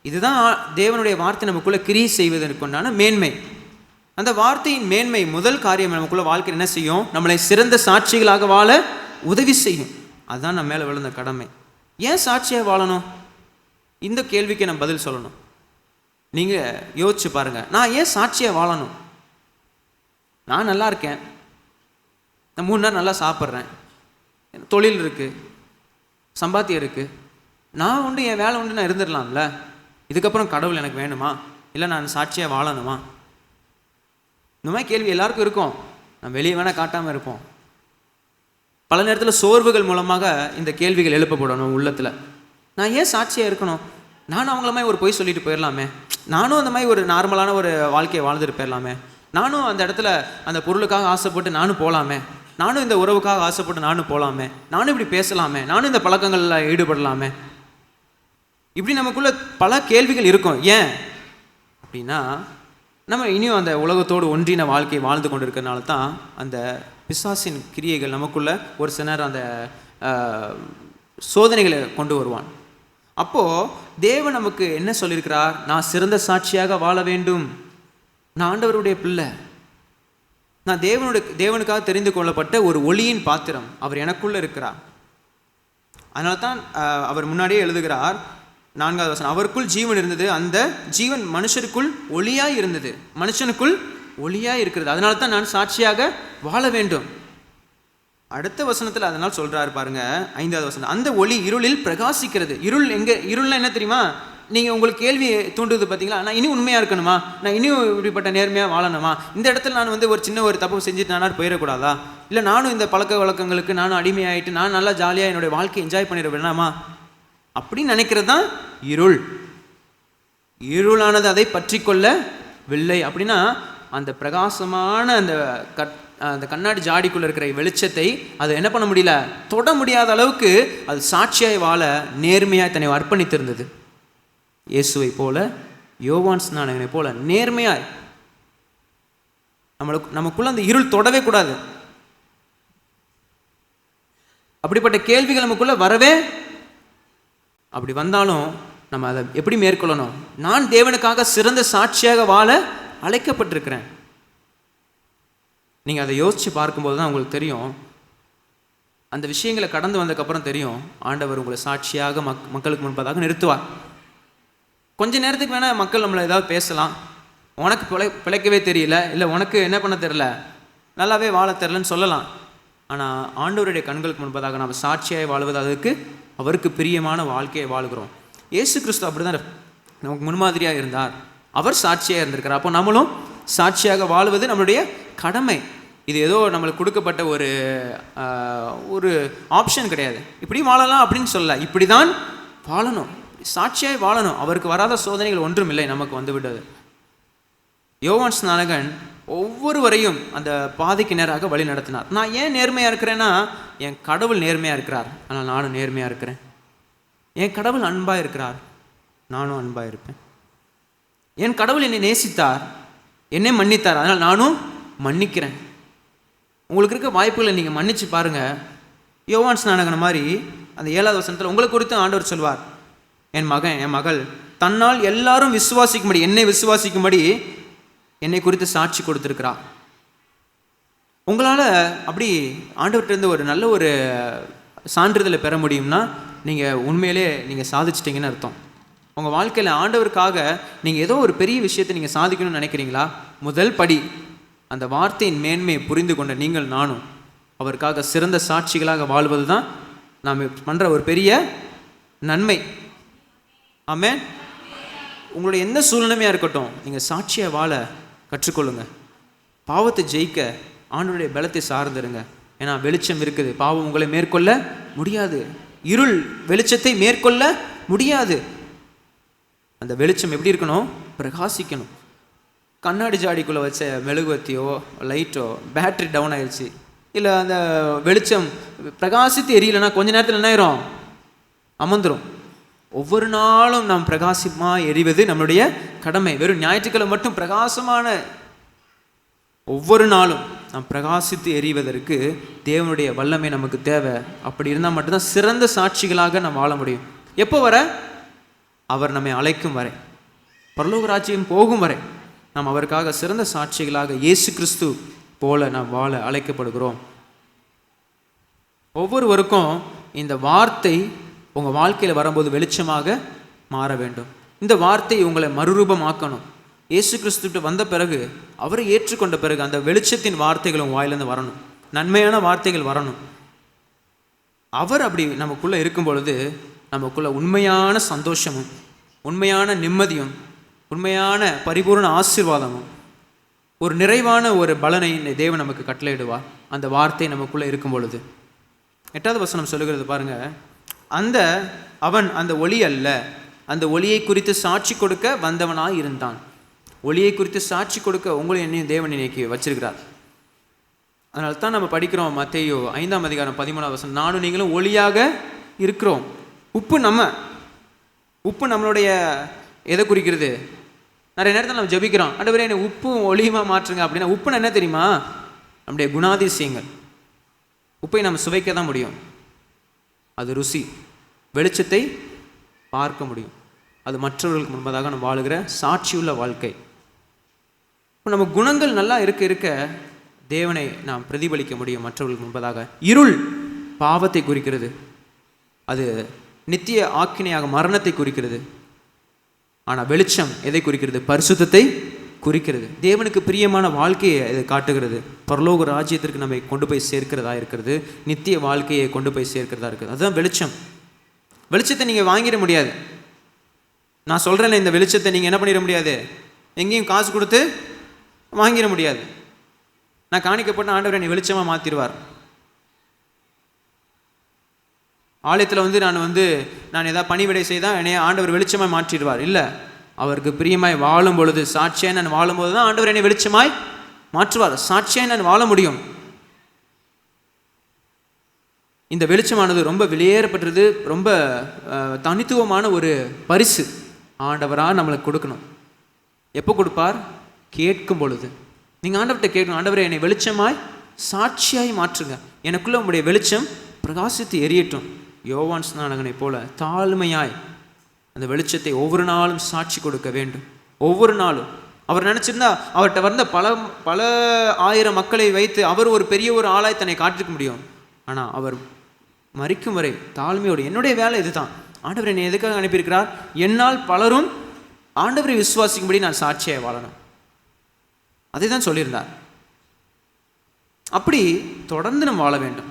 இதுதான் தேவனுடைய வார்த்தை நமக்குள்ளே கிரியை செய்வதற்குண்டான மேன்மை. அந்த வார்த்தையின் மேன்மை முதல் காரியம் நமக்குள்ள வாழ்க்கையில் என்ன செய்யும்? நம்மளை சிறந்த சாட்சிகளாக வாழ உதவி செய்யும். அதுதான் நம்ம மேலே விழுந்த கடமை. ஏன் சாட்சியாக வாழணும்? இந்த கேள்விக்கு நம்ம பதில் சொல்லணும். நீங்கள் யோசிச்சு பாருங்கள், நான் ஏன் சாட்சியாக வாழணும்? நான் நல்லா இருக்கேன், நான் 3 நாள் நல்லா சாப்பிட்றேன், தொழில் இருக்குது, சம்பாத்தியம் இருக்குது, நான் உண்டு என் வேலை உண்டு நான் இருந்துடலாம்ல. இதுக்கப்புறம் கடவுள் எனக்கு வேணுமா? இல்லை நான் சாட்சியாக வாழணுமா? இந்த மாதிரி கேள்வி எல்லாருக்கும் இருக்கும். நம்ம வெளியே வேணால் காட்டாமல் இருப்போம். பல நேரத்தில் சோர்வுகள் மூலமாக இந்த கேள்விகள் எழுப்பப்படணும் உள்ளத்தில். நான் ஏன் சாட்சியாக இருக்கணும்? நானும் அவங்கள மாதிரி ஒரு பொய் சொல்லிட்டு போயிடலாமே, நானும் அந்த மாதிரி ஒரு நார்மலான ஒரு வாழ்க்கையை வாழ்ந்துட்டு போயிடலாமே, நானும் அந்த இடத்துல அந்த பொருளுக்காக ஆசைப்பட்டு நானும் போகலாமே, நானும் இந்த உறவுக்காக ஆசைப்பட்டு நானும் போகலாமே, நானும் இப்படி பேசலாமே, நானும் இந்த பழக்கங்களில் ஈடுபடலாமே. இப்படி நமக்குள்ள பல கேள்விகள் இருக்கும். ஏன் அப்படின்னா நம்ம இனியும் அந்த உலகத்தோடு ஒன்றின வாழ்க்கை வாழ்ந்து கொண்டு இருக்கிறனால தான் அந்த பிசாசின் கிரியைகள் நமக்குள்ள ஒரு சிலர் அந்த சோதனைகளை கொண்டு வருவான். அப்போது தேவன் நமக்கு என்ன சொல்லியிருக்கிறார்? நான் சிறந்த சாட்சியாக வாழ வேண்டும், நான் ஆண்டவருடைய பிள்ளை, நான் தேவனுக்காக தெரிந்து கொள்ளப்பட்ட ஒரு ஒளியின் பாத்திரம், அவர் எனக்குள்ளே இருக்கிறார். அதனால தான் அவர் முன்னாடியே எழுதுகிறார் 4வது வசனம், அவருக்குள் ஜீவன் இருந்தது, அந்த ஜீவன் மனுஷருக்குள் ஒளியாய் இருந்தது, மனுஷனுக்குள் ஒளியாய் இருக்கிறது, அதனால தான் நான் சாட்சியாக வாழ வேண்டும். அடுத்த வசனத்தில் அதனால் சொல்றாரு பாருங்க, 5வது வசனம், அந்த ஒளி இருளில் பிரகாசிக்கிறது. இருள் இருள்னா என்ன தெரியுமா? நீங்கள் உங்களுக்கு கேள்வி தூண்டுது பார்த்தீங்களா, நான் இனி உண்மையாக இருக்கணுமா, நான் இனியும் இப்படிப்பட்ட நேர்மையாக வாழணுமா, இந்த இடத்துல நான் ஒரு சின்ன ஒரு தப்பு செஞ்சுட்டு நானார் போயிடக்கூடாதா, இல்லை நானும் இந்த பழக்க வழக்கங்களுக்கு நானும் அடிமையாயிட்டு நான் நல்லா ஜாலியாக என்னுடைய வாழ்க்கையை என்ஜாய் பண்ணிட வேணாமா அப்படின்னு நினைக்கிறது தான் இருள். இருளானது அதை பற்றி கொள்ளவில்லை. அப்படின்னா அந்த பிரகாசமான அந்த கண்ணாடி ஜாடிக்குள்ளே இருக்கிற வெளிச்சத்தை அதை என்ன பண்ண முடியல, தொட முடியாத அளவுக்கு அது சாட்சியாய் வாழ நேர்மையாக தன்னை அர்ப்பணித்திருந்தது. இயேசுவை போல, யோவான் ஸ்நானகனை போல நேர்மையாய் நமக்குள்ள அந்த இருள் தொடவே கூடாது. அப்படிப்பட்ட கேள்விகள் நமக்குள்ள வரவே, அப்படி வந்தாலும் நம்ம அதை எப்படி மேற்கொள்ளணும்? நான் தேவனுக்காக சிறந்த சாட்சியாக வாழ அழைக்கப்பட்டிருக்கிறேன். நீங்கள் அதை யோசித்து பார்க்கும்போது தான் உங்களுக்கு தெரியும், அந்த விஷயங்களை கடந்து வந்ததுக்கப்புறம் தெரியும், ஆண்டவர் உங்களை சாட்சியாக மக்களுக்கு முன்பதாக நிறுத்துவார். கொஞ்ச நேரத்துக்கு வேணால் மக்கள் நம்மளை ஏதாவது பேசலாம், உனக்கு பிழைக்கவே தெரியல, இல்லை உனக்கு என்ன பண்ண தெரில, நல்லாவே வாழ தெரிலன்னு சொல்லலாம். ஆனால் ஆண்டவருடைய கண்களுக்கு முன்பதாக நாம் சாட்சியாக வாழ்வது, அதுக்கு அவருக்கு பிரியமான வாழ்க்கையை வாழ்கிறோம். இயேசு கிறிஸ்து அப்படி தான் நமக்கு முன்மாதிரியாக இருந்தார், அவர் சாட்சியாக இருந்திருக்கிறார். அப்போ நம்மளும் சாட்சியாக வாழ்வது நம்மளுடைய கடமை. இது ஏதோ நம்மளுக்கு கொடுக்கப்பட்ட ஒரு ஆப்ஷன் கிடையாது. இப்படி வாழலாம் அப்படின்னு சொல்ல, இப்படி தான் வாழணும், சாட்சியாய் வாழணும். அவருக்கு வராத சோதனைகள் ஒன்றும் இல்லை நமக்கு வந்து விட்டது. யோவான் ஸ்நானகன் ஒவ்வொருவரையும் அந்த பாதைக்கு நேராக வழி நடத்தினார். நான் ஏன் நேர்மையாக இருக்கிறேன்னா, என் கடவுள் நேர்மையாக இருக்கிறார், ஆனால் நானும் நேர்மையாக இருக்கிறேன். என் கடவுள் அன்பாக இருக்கிறார், நானும் அன்பாக இருப்பேன். என் கடவுள் என்னை நேசித்தார், என்னை மன்னித்தார், அதனால் நானும் மன்னிக்கிறேன். உங்களுக்கு இருக்க வாய்ப்புகளை நீங்கள் மன்னிச்சு பாருங்கள். யோவான் ஸ்நானகன் மாதிரி அந்த 7வது வசனத்தில் உங்களை குறித்து ஆண்டவர் சொல்வார், என் மகன் என் மகள் தன்னால் எல்லாரும் விசுவாசிக்கும்படி, என்னை விசுவாசிக்கும்படி என்னை குறித்து சாட்சி கொடுத்துருக்கிறா. உங்களால் அப்படி ஆண்டவர்கிட்ட ஒரு நல்ல ஒரு சான்றிதழை பெற முடியும்னா நீங்கள் உண்மையிலே நீங்கள் சாதிச்சிட்டிங்கன்னு அர்த்தம். உங்கள் வாழ்க்கையில் ஆண்டவருக்காக நீங்கள் ஏதோ ஒரு பெரிய விஷயத்தை நீங்கள் சாதிக்கணும்னு நினைக்கிறீங்களா? முதல் படி அந்த வார்த்தையின் மேன்மையை புரிந்து கொண்ட நீங்கள் நானும் அவருக்காக சிறந்த சாட்சிகளாக வாழ்வது தான் நாம் பண்ணுற ஒரு பெரிய நன்மை. ஆமென். உங்களுடைய எந்த சூழ்நிலையாக இருக்கட்டும், நீங்கள் சாட்சியாக வாழ கற்றுக்கொள்ளுங்க. பாவத்தை ஜெயிக்க ஆண்டவருடைய பலத்தை சார்ந்துருங்க. ஏன்னா வெளிச்சம் இருக்குது, பாவம் உங்களை மேற்கொள்ள முடியாது, இருள் வெளிச்சத்தை மேற்கொள்ள முடியாது. அந்த வெளிச்சம் எப்படி இருக்கணும்? பிரகாசிக்கணும். கண்ணாடி ஜாடிக்குள்ளே வச்ச மெழுகுவத்தியோ லைட்டோ பேட்ரி டவுன் ஆயிடுச்சு, இல்லை அந்த வெளிச்சம் பிரகாசித்து எரியலைன்னா கொஞ்ச நேரத்தில் என்ன ஆயிரும்? அமர்ந்துடும். ஒவ்வொரு நாளும் நாம் பிரகாசமாக எரிவது நம்மளுடைய கடமை. வெறும் ஞாயிற்றுக்கிழமை மட்டும் பிரகாசமான, ஒவ்வொரு நாளும் நாம் பிரகாசித்து எரிவதற்கு தேவனுடைய வல்லமை நமக்கு தேவை. அப்படி இருந்தால் மட்டும்தான் சிறந்த சாட்சிகளாக நாம் வாழ முடியும். எப்போ வர? அவர் நம்மை அழைக்கும் வரை, பரலோக ராஜ்யம் போகும் வரை நாம் அவருக்காக சிறந்த சாட்சிகளாக இயேசு கிறிஸ்து போல நாம் வாழ அழைக்கப்படுகிறோம். ஒவ்வொருவருக்கும் இந்த வார்த்தை உங்கள் வாழ்க்கையில் வரும்போது வெளிச்சமாக மாற வேண்டும். இந்த வார்த்தை உங்களை மறுரூபமாக்கணும். இயேசு கிறிஸ்துவிட்டு வந்த பிறகு, அவரை ஏற்றுக்கொண்ட பிறகு அந்த வெளிச்சத்தின் வார்த்தைகள் உங்கள் வாயிலிருந்து வரணும், நன்மையான வார்த்தைகள் வரணும். அவர் அப்படி நமக்குள்ளே இருக்கும் பொழுது நமக்குள்ள உண்மையான சந்தோஷமும் உண்மையான நிம்மதியும் உண்மையான பரிபூர்ண ஆசீர்வாதமும் ஒரு நிறைவான ஒரு பலனை தேவன் நமக்கு கட்டளையிடுவார், அந்த வார்த்தை நமக்குள்ளே இருக்கும் பொழுது. 8வது வசனம் சொல்லுகிறது பாருங்க, அவன் அந்த ஒளி அல்ல, அந்த ஒளியை குறித்து சாட்சி கொடுக்க வந்தவனாய் இருந்தான். ஒளியை குறித்து சாட்சி கொடுக்க உங்களை என்னையும் தேவன் இன்னைக்கு வச்சிருக்கிறார். அதனால தான் நம்ம படிக்கிறோம் மத்தேயு 5ஆம் அதிகாரம் 13வது வசனம், நானும் நீங்களும் ஒளியாக இருக்கிறோம். உப்பு நம்மளுடைய எதை குறிக்கிறது? நிறைய நேரத்தில் நம்ம ஜபிக்கிறோம், ஆண்டவரே என்னை உப்பும் ஒளியுமா மாற்றுங்க அப்படின்னா, உப்புன்னு என்ன தெரியுமா? நம்முடைய குணாதிசயங்கள். உப்பை நம்ம சுவைக்க தான் முடியும், அது ருசி. வெளிச்சத்தை பார்க்க முடியும், அது மற்றவர்களுக்கு முன்பதாக நம்ம வாழுகிற சாட்சியுள்ள வாழ்க்கை. இப்போ நம்ம குணங்கள் நல்லா இருக்க தேவனை நாம் பிரதிபலிக்க முடியும் மற்றவர்களுக்கு முன்பதாக. இருள் பாவத்தை குறிக்கிறது, அது நித்திய ஆக்கினையாக மரணத்தை குறிக்கிறது. ஆனால் வெளிச்சம் எதை குறிக்கிறது? பரிசுத்தத்தை குறிக்கிறது. தேவனுக்கு பிரியமான வாழ்க்கையை இது காட்டுகிறது. பரலோக ராஜ்யத்திற்கு நம்மை கொண்டு போய் சேர்க்கிறதா இருக்கிறது, நித்திய வாழ்க்கையை கொண்டு போய் சேர்க்கிறதா இருக்குது. அதுதான் வெளிச்சம். வெளிச்சத்தை நீங்கள் வாங்கிட முடியாது. நான் சொல்கிறேன், இந்த வெளிச்சத்தை நீங்கள் என்ன பண்ணிட முடியாது, எங்கேயும் காசு கொடுத்து வாங்கிட முடியாது. நான் காணிக்கப்பட்ட ஆண்டவர் என்னை வெளிச்சமாக மாற்றிடுவார். ஆலயத்தில் நான் ஏதாவது பணிவிடை செய்தால் என்னை ஆண்டவர் வெளிச்சமாக மாற்றிடுவார். இல்லை, அவருக்கு பிரியமாய் வாழும் பொழுது, சாட்சியாய் நான் வாழும்போது தான் ஆண்டவர் என்னை வெளிச்சமாய் மாற்றுவார். சாட்சியாய் நான் வாழ முடியும். இந்த வெளிச்சமானது ரொம்ப வெளியேறப்பட்டது, ரொம்ப தனித்துவமான ஒரு பரிசு ஆண்டவராக நம்மளுக்கு கொடுக்கணும். எப்போ கொடுப்பார்? கேட்கும் பொழுது. நீங்கள் ஆண்டவர்கிட்ட கேட்கணும், ஆண்டவரை என்னை வெளிச்சமாய் சாட்சியாய் மாற்றுங்க, எனக்குள்ள உங்களுடைய வெளிச்சம் பிரகாசித்து எரியட்டும். யோவான் ஸ்நானகனை போல தாழ்மையாய் அந்த வெளிச்சத்தை ஒவ்வொரு நாளும் சாட்சி கொடுக்க வேண்டும். ஒவ்வொரு நாளும் அவர் நினச்சிருந்தா அவர்கிட்ட வந்த பல ஆயிரம் மக்களை வைத்து அவர் ஒரு பெரிய ஒரு ஆளாய் தன்னை காட்டிக்க முடியும். ஆனால் அவர் மரிக்கும் வரை தாழ்மையோடு, என்னுடைய வேலை இதுதான், ஆண்டவர் என்னை எதுக்காக அனுப்பியிருக்கிறார், என்னால் பலரும் ஆண்டவரை விசுவாசிக்கும்படி நான் சாட்சியாக வாழணும், அதை தான் சொல்லியிருந்தார். அப்படி தொடர்ந்து நம்ம வாழ வேண்டும்.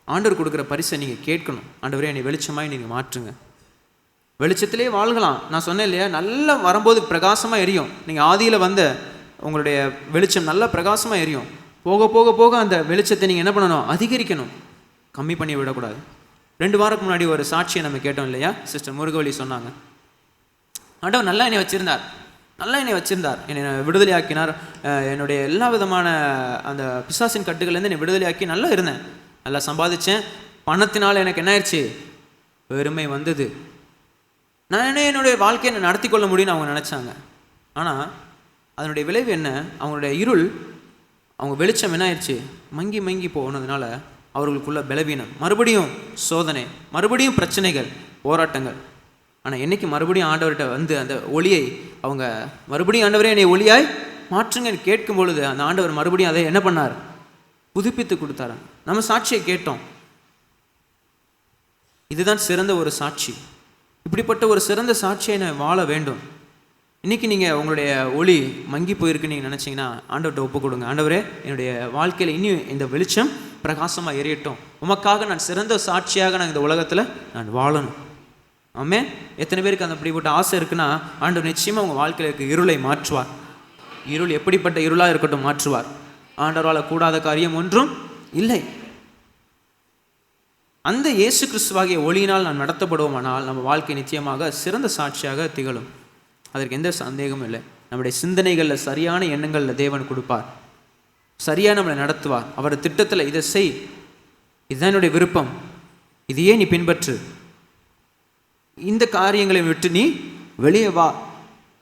ஆண்டவர் கொடுக்குற பரிசை நீங்கள் கேட்கணும். ஆண்டவரே என்னை வெளிச்சமாய் நீங்கள் மாற்றுங்க. வெளிச்சத்திலே வாழ்கலாம். நான் சொன்னேன் இல்லையா, நல்லா வரும்போது பிரகாசமாக எரியும். நீங்கள் ஆதியில் வந்த உங்களுடைய வெளிச்சம் நல்லா பிரகாசமாக எரியும். போக போக போக அந்த வெளிச்சத்தை நீங்கள் என்ன பண்ணணும்? அதிகரிக்கணும், கம்மி பண்ணி விடக்கூடாது. 2 வாரத்துக்கு முன்னாடி ஒரு சாட்சியை நம்ம கேட்டோம் இல்லையா, சிஸ்டர் முருகவழி சொன்னாங்க, ஆண்டவர் நல்லா என்னை வச்சுருந்தார், என்னை விடுதலையாக்கினார், என்னுடைய எல்லா விதமான அந்த பிசாசின் கட்டுகள்லேருந்து என்னை விடுதலையாக்கி நல்லா இருந்தேன், நல்லா சம்பாதிச்சேன். பணத்தினால் எனக்கு என்ன ஆயிடுச்சு? பெருமை வந்தது. நான் என்னுடைய வாழ்க்கையை நடத்தி கொள்ள முடியும்னு அவங்க நினச்சாங்க. ஆனால் அதனுடைய விளைவு என்ன? அவங்களுடைய இருள், அவங்க வெளிச்சம் என்ன ஆயிடுச்சு? மங்கி மங்கி போனதுனால அவர்களுக்குள்ள பலவீனம், மறுபடியும் சோதனை, மறுபடியும் பிரச்சனைகள், போராட்டங்கள். ஆனால் என்னைக்கு மறுபடியும் ஆண்டவர்கிட்ட வந்து அந்த ஒளியை அவங்க மறுபடியும் ஆண்டவரே என்னை ஒளியாய் மாற்றுங்கன்னு கேட்கும் பொழுது அந்த ஆண்டவர் மறுபடியும் அதை என்ன பண்ணார்? புதுப்பித்து கொடுத்தாரு. நம்ம சாட்சியை கேட்டோம். இதுதான் சிறந்த ஒரு சாட்சி. இப்படிப்பட்ட ஒரு சிறந்த சாட்சியை நான் வாழ வேண்டும். இன்றைக்கி நீங்கள் உங்களுடைய ஒளி மங்கி போயிருக்குன்னு நீங்கள் நினச்சிங்கன்னா ஆண்டவர்கிட்ட ஒப்பு கொடுங்க. ஆண்டவரே, என்னுடைய வாழ்க்கையில் இன்னும் இந்த வெளிச்சம் பிரகாசமாக எரியட்டும், உமக்காக நான் சிறந்த சாட்சியாக நான் இந்த உலகத்தில் நான் வாழணும். ஆமென். எத்தனை பேருக்கு அந்த அப்படிப்பட்ட ஆசை இருக்குன்னா ஆண்டவர் நிச்சயமாக உங்கள் வாழ்க்கையில் இருக்க இருளை மாற்றுவார். இருள் எப்படிப்பட்ட இருளாக இருக்கட்டும் மாற்றுவார். ஆண்டவரால் கூடாத காரியம் ஒன்றும் இல்லை. அந்த இயேசு கிறிஸ்துவாகிய ஒளியினால் நாம் நடத்தப்படுவோமானால் நம்ம வாழ்க்கை நிச்சயமாக சிறந்த சாட்சியாக திகழும். அதற்கு எந்த சந்தேகமும் இல்லை. நம்முடைய சிந்தனைகளில் சரியான எண்ணங்களில் தேவன் கொடுப்பார், சரியாக நம்மளை நடத்துவார். அவர் திட்டத்தில் இதை செய், இதுதான் என்னுடைய விருப்பம், இதையே நீ பின்பற்று, இந்த காரியங்களை விட்டு நீ வெளியே வா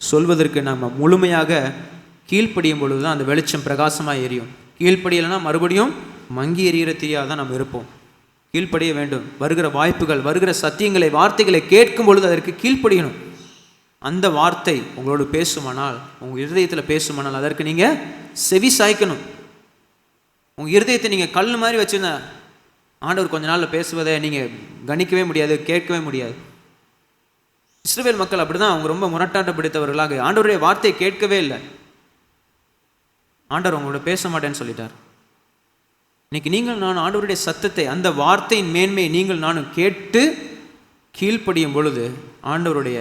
சொல்வதற்கு நம்ம முழுமையாக கீழ்ப்படியும் பொழுது தான் அந்த வெளிச்சம் பிரகாசமாக எரியும். கீழ்ப்படியலைன்னா மறுபடியும் மங்கி எறிகிற தீயாக தான் நம்ம இருப்போம். கீழ்ப்படிய வேண்டும். வருகிற வாய்ப்புகள், வருகிற சத்தியங்களை, வார்த்தைகளை கேட்கும் பொழுது அதற்கு கீழ்ப்படியணும். அந்த வார்த்தை உங்களோடு பேசுமானால், உங்கள் இருதயத்தில் பேசுமானால் அதற்கு நீங்கள் செவி சாய்க்கணும். உங்கள் இருதயத்தை நீங்கள் கல் மாதிரி வச்சுருந்த ஆண்டவர் கொஞ்ச நாளில் பேசுவதை நீங்கள் கணிக்கவே முடியாது, கேட்கவே முடியாது. இஸ்ரவேல் மக்கள் அப்படி தான், அவங்க ரொம்ப முரட்டாட்டம் பிடித்தவர்களாக ஆண்டவருடைய வார்த்தையை கேட்கவே இல்லை. ஆண்டவர் உங்களோட பேச மாட்டேன்னு சொல்லிட்டார். இன்னைக்கு நீங்கள் நான் ஆண்டவருடைய சத்தத்தை, அந்த வார்த்தையின் மேன்மையை நீங்கள் நானும் கேட்டு கீழ்ப்படியும் பொழுது ஆண்டவருடைய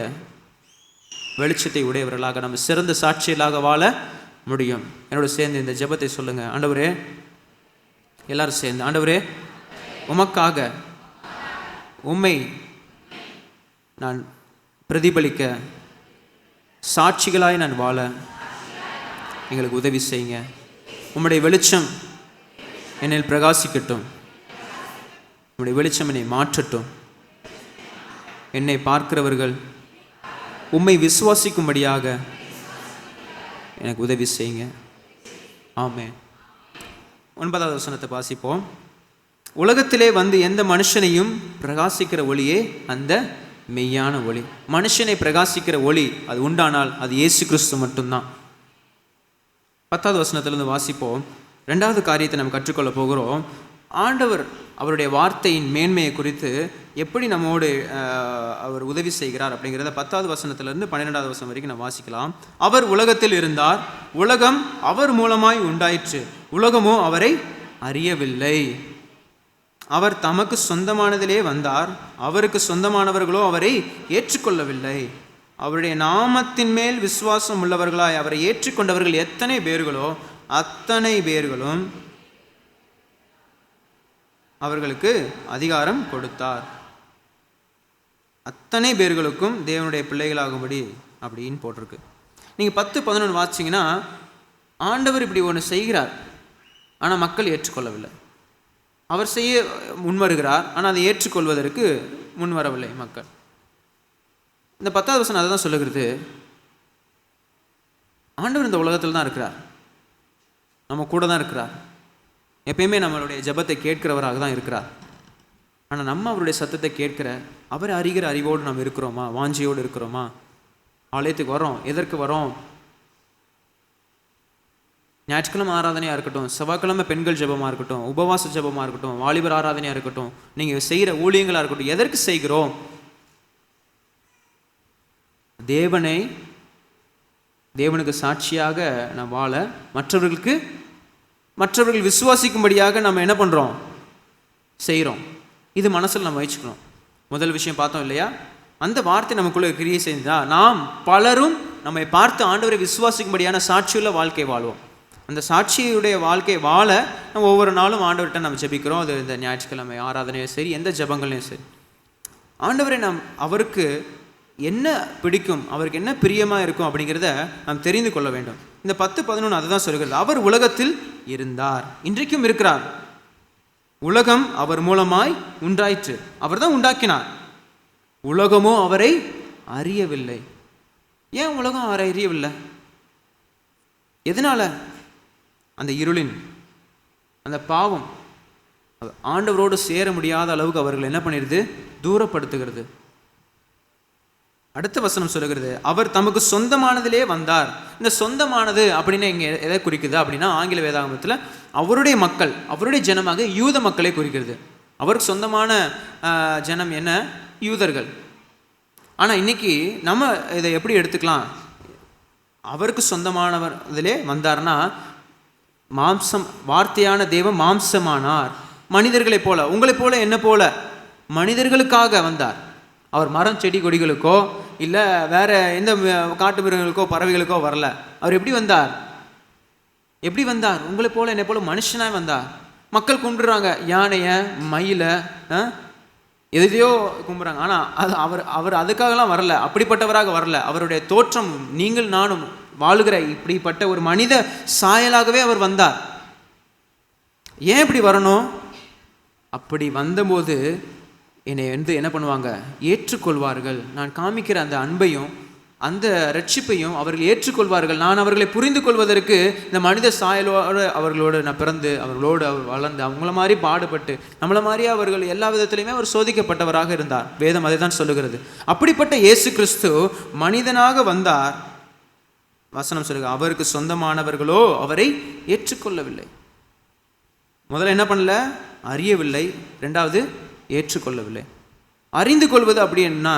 வெளிச்சத்தை உடையவர்களாக நம்ம சிறந்த சாட்சியலாக வாழ முடியும். என்னோட சேர்ந்து இந்த ஜெபத்தை சொல்லுங்க. ஆண்டவரே, எல்லாரும் சேர்ந்து, ஆண்டவரே, உமக்காக உம்மை நான் பிரதிபலிக்க, சாட்சிகளாய் நான் வாழ எங்களுக்கு உதவி செய்யுங்க. உம்முடைய வெளிச்சம் என்னில் பிரகாசிக்கட்டும். உம்முடைய வெளிச்சம் என்னை மாற்றட்டும். என்னை பார்க்கிறவர்கள் உம்மை விசுவாசிக்கும்படியாக எனக்கு உதவி செய்யுங்க. ஆமென். 9வது வசனத்தை வாசிப்போம். உலகத்திலே வந்து எந்த மனுஷனையும் பிரகாசிக்கிற ஒளியே அந்த மெய்யான ஒளி. மனுஷனை பிரகாசிக்கிற ஒளி அது உண்டானால் அது இயேசு கிறிஸ்து மட்டும்தான். 10வது வசனத்திலிருந்து வாசிப்போம். 2வது காரியத்தை நம்ம கற்றுக்கொள்ள போகிறோம். ஆண்டவர் அவருடைய வார்த்தையின் மேன்மையை குறித்து எப்படி நம்மோடு அவர் உதவி செய்கிறார் அப்படிங்கிறத 10வது வசனத்திலிருந்து 12வது வசனம் வரைக்கும் நம்ம வாசிக்கலாம். அவர் உலகத்தில் இருந்தார், உலகம் அவர் மூலமாய் உண்டாயிற்று, உலகமோ அவரை அறியவில்லை. அவர் தமக்கு சொந்தமானதிலே வந்தார், அவருக்கு சொந்தமானவர்களோ அவரை ஏற்றுக்கொள்ளவில்லை. அவருடைய நாமத்தின் மேல் விசுவாசம் உள்ளவர்களாய் அவரை ஏற்றுக்கொண்டவர்கள் எத்தனை பேர்களோ அத்தனை பேர்களும் அவர்களுக்கு அதிகாரம் கொடுத்தார். அத்தனை பேர்களுக்கும் தேவனுடைய பிள்ளைகளாகும்படி அப்படின்னு போட்டிருக்கு. நீங்கள் 10-11 வாசிச்சிங்கன்னா ஆண்டவர் இப்படி ஒன்று செய்கிறார், ஆனால் மக்கள் ஏற்றுக்கொள்ளவில்லை. அவர் செய்ய முன்வருகிறார், ஆனால் அதை ஏற்றுக்கொள்வதற்கு முன்வரவில்லை மக்கள். இந்த 10வது வசனம் அதை தான் சொல்லுகிறது. ஆண்டவர் இந்த உலகத்தில் தான் இருக்கிறார், நம்ம கூட தான் இருக்கிறார், எப்பயுமே நம்மளுடைய ஜெபத்தை கேட்கிறவராக தான் இருக்கிறார். ஆனால் நம்ம அவருடைய சத்தத்தை கேட்கிற, அவர் அறிகிற அறிவோடு நம்ம இருக்கிறோமா? வாஞ்சியோடு இருக்கிறோமா? ஆலயத்துக்கு வரோம், எதற்கு வரோம்? ஞாயிற்றுக்கிழமை ஆராதனையாக இருக்கட்டும், செவ்வாய்க்கிழமை பெண்கள் ஜெபமாக இருக்கட்டும், உபவாச ஜெபமாக இருக்கட்டும், வாலிபர் ஆராதனையாக இருக்கட்டும், நீங்கள் செய்கிற ஊழியங்களாக இருக்கட்டும், எதற்கு செய்கிறோம்? தேவனுக்கு சாட்சியாக நாம் வாழ, மற்றவர்கள் விசுவாசிக்கும்படியாக நம்ம என்ன பண்ணுறோம்? செய்கிறோம். இது மனசில் நம்ம வச்சுக்கணும். முதல் விஷயம் பார்த்தோம் இல்லையா? அந்த வார்த்தை நமக்குள்ளே கிரியை செஞ்சால் நாம் பலரும் நம்மை பார்த்து ஆண்டவரை விசுவாசிக்கும்படியான சாட்சியுள்ள வாழ்க்கை வாழ்வோம். அந்த சாட்சியுடைய வாழ்க்கை வாழ நம்ம ஒவ்வொரு நாளும் ஆண்டவர்கிட்ட நம்ம ஜெபிக்கிறோம். அது இந்த ஞாயிற்றுக்கிழமை ஆராதனையும் சரி, எந்த ஜெபங்களையும் சரி, ஆண்டவரை நாம் அவருக்கு என்ன பிடிக்கும், அவருக்கு என்ன பிரியமாக இருக்கும் அப்படிங்கிறத நாம் தெரிந்து கொள்ள வேண்டும். இந்த 10-11 அதை தான் சொல்கிறது. அவர் உலகத்தில் இருந்தார், இன்றைக்கும் இருக்கிறார். உலகம் அவர் மூலமாய் உண்டாயிற்று, அவர் தான் உண்டாக்கினார். உலகமோ அவரை அறியவில்லை. ஏன் உலகம் அவரை அறியவில்லை? எதனால? அந்த இருளின், அந்த பாவம் ஆண்டவரோடு சேர முடியாத அளவுக்கு அவர்கள் என்ன பண்ணிடுது? தூரப்படுத்துகிறது. அடுத்த வசனம் சொல்லுகிறது, அவர் தமக்கு சொந்தமானதிலே வந்தார். இந்த சொந்தமானது அப்படின்னு இங்கே எதை குறிக்குது அப்படின்னா, ஆங்கில வேதாகமத்தில் அவருடைய மக்கள், அவருடைய ஜனமாக யூத மக்களை குறிக்கிறது. அவருக்கு சொந்தமான ஜனம் என்ன? யூதர்கள். ஆனால் இன்னைக்கு நம்ம இதை எப்படி எடுத்துக்கலாம்? அவருக்கு சொந்தமானவர் இதிலே வந்தார்னா, மாம்சம், வார்த்தையான தேவன் மாம்சமானார், மனிதர்களைப் போல, உங்களைப் போல, என்ன போல மனிதர்களுக்காக வந்தார். அவர் மரம் செடி கொடிகளுக்கோ இல்லை வேற எந்த காட்டு மிருகங்களுக்கோ பறவைகளுக்கோ வரல. அவர் எப்படி வந்தார்? உங்களை போல என்னை போல மனுஷனாக வந்தார். மக்கள் கும்பிடுறாங்க, யானையை, மயிலை, எதையோ கும்பிட்றாங்க. ஆனால் அவர் அதுக்காகலாம் வரல, அப்படிப்பட்டவராக வரல. அவருடைய தோற்றம் நீங்கள் நானும் வாழுகிற இப்படிப்பட்ட ஒரு மனித சாயலாகவே அவர் வந்தார். ஏன் இப்படி வரணும்? அப்படி வந்தபோது என்னை என்ன பண்ணுவாங்க? ஏற்றுக்கொள்வார்கள். நான் காமிக்கிற அந்த அன்பையும் அந்த ரட்சிப்பையும் அவர்கள் ஏற்றுக்கொள்வார்கள். நான் அவர்களை புரிந்து கொள்வதற்கு இந்த மனித சாயலோடு அவர்களோடு நான் பிறந்து, அவர்களோடு அவர் வளர்ந்து, அவங்கள மாதிரி பாடுபட்டு, நம்மளை மாதிரியே அவர்கள் எல்லா விதத்திலையுமே அவர் சோதிக்கப்பட்டவராக இருந்தார். வேதம் அதை தான் சொல்லுகிறது. அப்படிப்பட்ட இயேசு கிறிஸ்து மனிதனாக வந்தார். வசனம் சொல்லுங்க, அவருக்கு சொந்தமானவர்களோ அவரை ஏற்றுக்கொள்ளவில்லை. முதல்ல என்ன பண்ணல? அறியவில்லை. ரெண்டாவது, ஏற்றுக்கொள்ளவில்லை. அறிந்து கொள்வது அப்படின்னா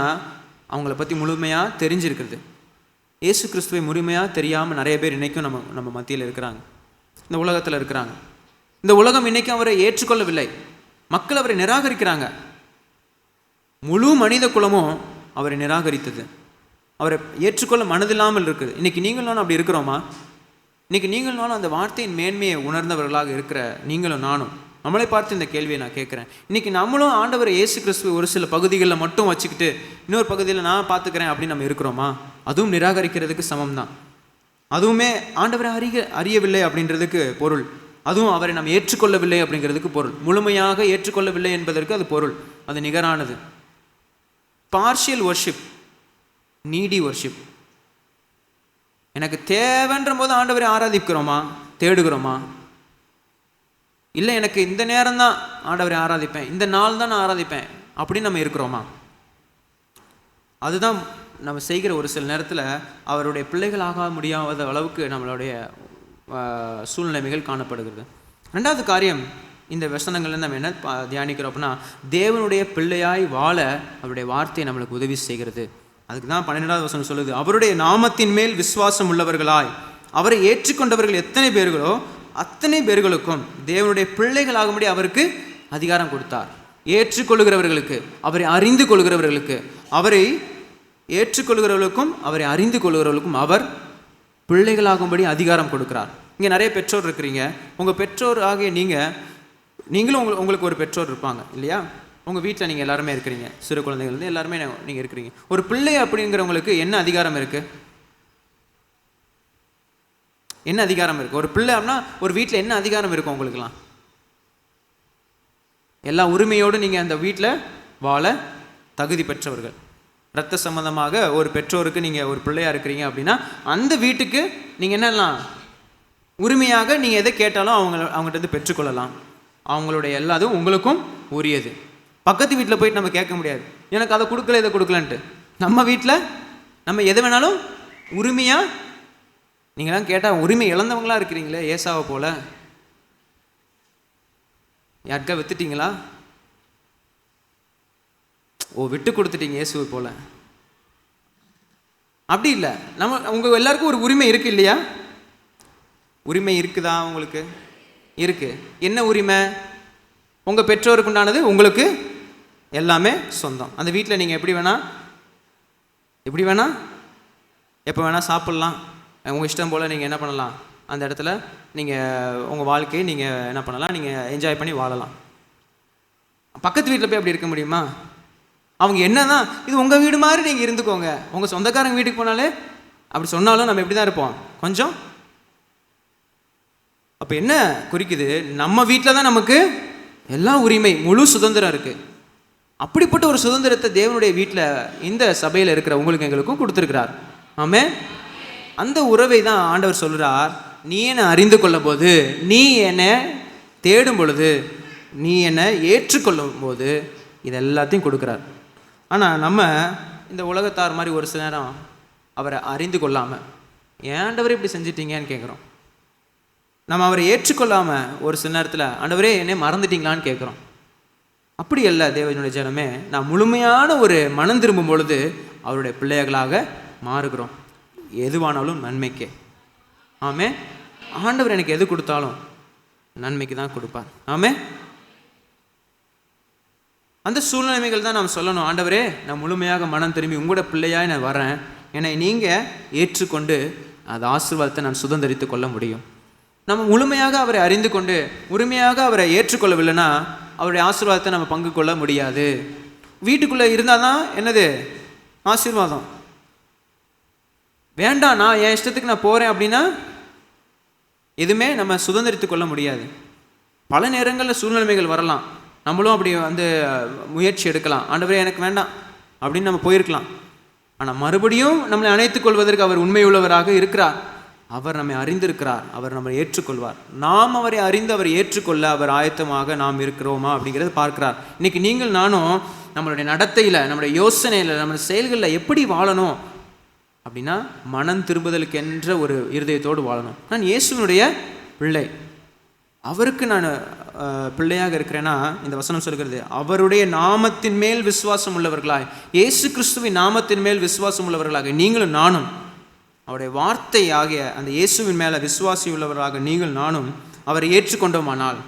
அவங்கள பற்றி முழுமையாக தெரிஞ்சிருக்கிறது. இயேசு கிறிஸ்துவை முழுமையாக தெரியாமல் நிறைய பேர் இன்றைக்கும் நம்ம மத்தியில் இருக்கிறாங்க, இந்த உலகத்தில் இருக்கிறாங்க. இந்த உலகம் இன்றைக்கும் அவரை ஏற்றுக்கொள்ளவில்லை. மக்கள் அவரை நிராகரிக்கிறாங்க. முழு மனித குலமும் அவரை நிராகரித்தது. அவரை ஏற்றுக்கொள்ள மனதில்லாமல் இருக்குது. இன்றைக்கி நீங்களும் அப்படி இருக்கிறோமா? இன்றைக்கி நீங்களும் அந்த வார்த்தையின் மேன்மையை உணர்ந்தவர்களாக இருக்கிற நீங்களும் நானும் நம்மளை பார்த்து இந்த கேள்வியை நான் கேட்குறேன். இன்றைக்கி நம்மளும் ஆண்டவர் இயேசு கிறிஸ்துவை ஒரு சில பகுதிகளில் மட்டும் வச்சுக்கிட்டு இன்னொரு பகுதியில் நான் பார்த்துக்கிறேன் அப்படின்னு நம்ம இருக்கிறோமா? அதுவும் நிராகரிக்கிறதுக்கு சமம் தான். அதுவுமே ஆண்டவரை அறியவில்லை அப்படின்றதுக்கு பொருள். அதுவும் அவரை நாம் ஏற்றுக்கொள்ளவில்லை அப்படிங்கிறதுக்கு பொருள். முழுமையாக ஏற்றுக்கொள்ளவில்லை என்பதற்கு அது பொருள். அது நிகரானது. Partial worship, needy worship. எனக்கு தேவைன்ற போது ஆண்டவரை ஆராதிக்கிறோமா, தேடுகிறோமா? இல்லை எனக்கு இந்த நேரம் தான் ஆண்டவரை ஆராதிப்பேன், இந்த நாள் தான் நான் ஆராதிப்பேன் அப்படின்னு நம்ம இருக்கிறோமா? அதுதான் நம்ம செய்கிற ஒரு சில நேரத்தில் அவருடைய பிள்ளைகள் ஆக முடியாத அளவுக்கு நம்மளுடைய சூழ்நிலைமைகள் காணப்படுகிறது. ரெண்டாவது காரியம், இந்த வசனங்கள்ல நம்ம என்ன தியானிக்கிறோம் அப்படின்னா, தேவனுடைய பிள்ளையாய் வாழ அவருடைய வார்த்தை நம்மளுக்கு உதவி செய்கிறது. அதுக்கு தான் 12வது வசனம் சொல்லுது, அவருடைய நாமத்தின் மேல் விசுவாசம் உள்ளவர்களாய் அவரை ஏற்றுக்கொண்டவர்கள் எத்தனை பேர்களோ அத்தனை பேர்களுக்கும் தேவனுடைய பிள்ளைகளாகும்படி அவருக்கு அதிகாரம் கொடுத்தார். ஏற்றுக்கொள்கிறவர்களுக்கு, அவரை அறிந்து கொள்கிறவர்களுக்கு, அவரை ஏற்றுக்கொள்கிறவர்களுக்கும் அவரை அறிந்து கொள்கிறவர்களுக்கும் அவர் பிள்ளைகளாகும்படி அதிகாரம் கொடுக்கிறார். இங்கே நிறைய பெற்றோர் இருக்கிறீங்க. உங்கள் பெற்றோர் ஆகிய நீங்களும் உங்களுக்கு ஒரு பெற்றோர் இருப்பாங்க இல்லையா? உங்கள் வீட்டில் நீங்கள் எல்லாருமே இருக்கிறீங்க, சிறு குழந்தைகள் எல்லாருமே நீங்கள் இருக்கிறீங்க. ஒரு பிள்ளை அப்படிங்கிறவங்களுக்கு என்ன அதிகாரம் இருக்குது? என்ன அதிகாரம் இருக்குது? ஒரு பிள்ளை அப்படின்னா ஒரு வீட்டில் என்ன அதிகாரம் இருக்கும் உங்களுக்குலாம்? எல்லா உரிமையோடு நீங்கள் அந்த வீட்டில் வாழ தகுதி பெற்றவர்கள். இரத்த சம்பந்தமாக ஒரு பெற்றோருக்கு நீங்கள் ஒரு பிள்ளையாக இருக்கிறீங்க அப்படின்னா அந்த வீட்டுக்கு நீங்கள் என்னெல்லாம் உரிமையாக நீங்கள் எதை கேட்டாலும் அவங்ககிட்ட பெற்றுக்கொள்ளலாம். அவங்களுடைய எல்லாதும் உங்களுக்கும் உரியது. பக்கத்து வீட்டில் போயிட்டு நம்ம கேட்க முடியாது, எனக்கு அதை கொடுக்கல இதை கொடுக்கலன்ட்டு. நம்ம வீட்டில் நம்ம எது வேணாலும் உரிமையாக, நீங்களாம் கேட்டால் உரிமை இழந்தவங்களா இருக்கிறீங்களே ஏசாவை போல. யாருக்கா வித்துட்டீங்களா? விட்டு கொடுத்துட்டீங்க இயேசுவை போல. அப்படி இல்லை, உங்கள் எல்லாருக்கும் ஒரு உரிமை இருக்கு இல்லையா? உரிமை இருக்குதா உங்களுக்கு? இருக்கு. என்ன உரிமை? உங்கள் பெற்றோருக்கு உண்டானது உங்களுக்கு எல்லாமே சொந்தம். அந்த வீட்டில் நீங்கள் எப்படி வேணா எப்போ வேணால் சாப்பிட்லாம். உங்கள் இஷ்டம் போல் நீங்கள் என்ன பண்ணலாம், அந்த இடத்துல நீங்கள் உங்கள் வாழ்க்கையை நீங்கள் என்ன பண்ணலாம், நீங்கள் என்ஜாய் பண்ணி வாழலாம். பக்கத்து வீட்டில் போய் அப்படி இருக்க முடியுமா? அவங்க என்னதான் இது உங்கள் வீடு மாதிரி நீங்கள் இருந்துக்கோங்க, உங்கள் சொந்தக்காரங்க வீட்டுக்கு போனாலே அப்படி சொன்னாலும் நம்ம எப்படி தான் இருப்போம் கொஞ்சம். அப்போ என்ன குறிக்குது? நம்ம வீட்டில் தான் நமக்கு எல்லா உரிமை, முழு சுதந்திரம் இருக்குது. அப்படிப்பட்ட ஒரு சுதந்திரத்தை தேவனுடைய வீட்டில் இந்த சபையில் இருக்கிற உங்களுக்கு எங்களுக்கும் கொடுத்துருக்கிறார். ஆமே. அந்த உறவை தான் ஆண்டவர் சொல்கிறார், நீ என்னை அறிந்து கொள்ளும் போது, நீ என்னை தேடும் பொழுது, நீ என்னை ஏற்றுக்கொள்ளும் போது இது எல்லாத்தையும் கொடுக்குறார். ஆனால் நம்ம இந்த உலகத்தார் மாதிரி ஒரு சில நேரம் அவரை அறிந்து கொள்ளாமல், ஏன்டவரே இப்படி செஞ்சிட்டீங்கன்னு கேட்குறோம். நம்ம அவரை ஏற்றுக்கொள்ளாமல் ஒரு சில நேரத்தில் ஆண்டவரே என்னை மறந்துட்டீங்களான்னு கேட்குறோம். அப்படி அல்ல தேவனுடைய ஜனமே, நான் முழுமையான ஒரு மனம் திரும்பும் பொழுது அவருடைய பிள்ளைகளாக மாறுகிறோம். எதுவானாலும் நன்மைக்கே. ஆமே. ஆண்டவர் எனக்கு எது கொடுத்தாலும் நன்மைக்கு தான் கொடுப்பார். ஆமே. அந்த சூழ்நிலைகள் தான் நாம் சொல்லணும், ஆண்டவரே நான் முழுமையாக மனம் திரும்பி உங்களோட பிள்ளையாக நான் வரேன், என்னை நீங்கள் ஏற்றுக்கொண்டு அந்த ஆசீர்வாதத்தை நான் சுதந்திரித்து கொள்ள முடியும். நம்ம முழுமையாக அவரை அறிந்து கொண்டு உரிமையாக அவரை ஏற்றுக்கொள்ளவில்லைன்னா அவருடைய ஆசீர்வாதத்தை நம்ம பங்கு கொள்ள முடியாது. வீட்டுக்குள்ளே இருந்தால் தான் என்னது ஆசீர்வாதம். வேண்டாம் நான் என் இஷ்டத்துக்கு நான் போகிறேன் அப்படின்னா எதுவுமே நம்ம சுதந்திரித்து கொள்ள முடியாது. பல நேரங்களில் சூழ்நிலைகள் வரலாம், நம்மளும் அப்படி முயற்சி எடுக்கலாம், ஆண்டவரே எனக்கு வேண்டாம் அப்படின்னு நம்ம போயிருக்கலாம். ஆனால் மறுபடியும் நம்மளை அணைத்துக் கொள்வதற்கு அவர் உண்மையுள்ளவராக இருக்கிறார். அவர் நம்மை அறிந்திருக்கிறார், அவர் நம்மை ஏற்றுக்கொள்வார். நாம் அவரை அறிந்து அவரை ஏற்றுக்கொள்ள அவர் ஆயத்தமாக நாம் இருக்கிறோமா அப்படிங்கிறத பார்க்கிறார். இன்னைக்கு நீங்கள் நானும் நம்மளுடைய நடத்தையில், நம்மளுடைய யோசனையில், நம்மளுடைய செயல்களில் எப்படி வாழணும் அப்படின்னா மனம் திரும்புதலுக்கு என்ற ஒரு இருதயத்தோடு வாழணும். நான் இயேசுவினுடைய பிள்ளை, அவருக்கு நான் பிள்ளையாக இருக்கிறேன்னா இந்த வசனம் சொல்கிறது, அவருடைய நாமத்தின் மேல் விசுவாசம் உள்ளவர்களாய், இயேசு கிறிஸ்துவின் நாமத்தின் மேல் விசுவாசம் உள்ளவர்களாக நீங்களும் நானும், அவருடைய வார்த்தை ஆகிய அந்த இயேசுவின் மேலே விசுவாசி உள்ளவர்களாக நீங்கள் நானும் அவரை ஏற்றுக்கொண்டோமானால்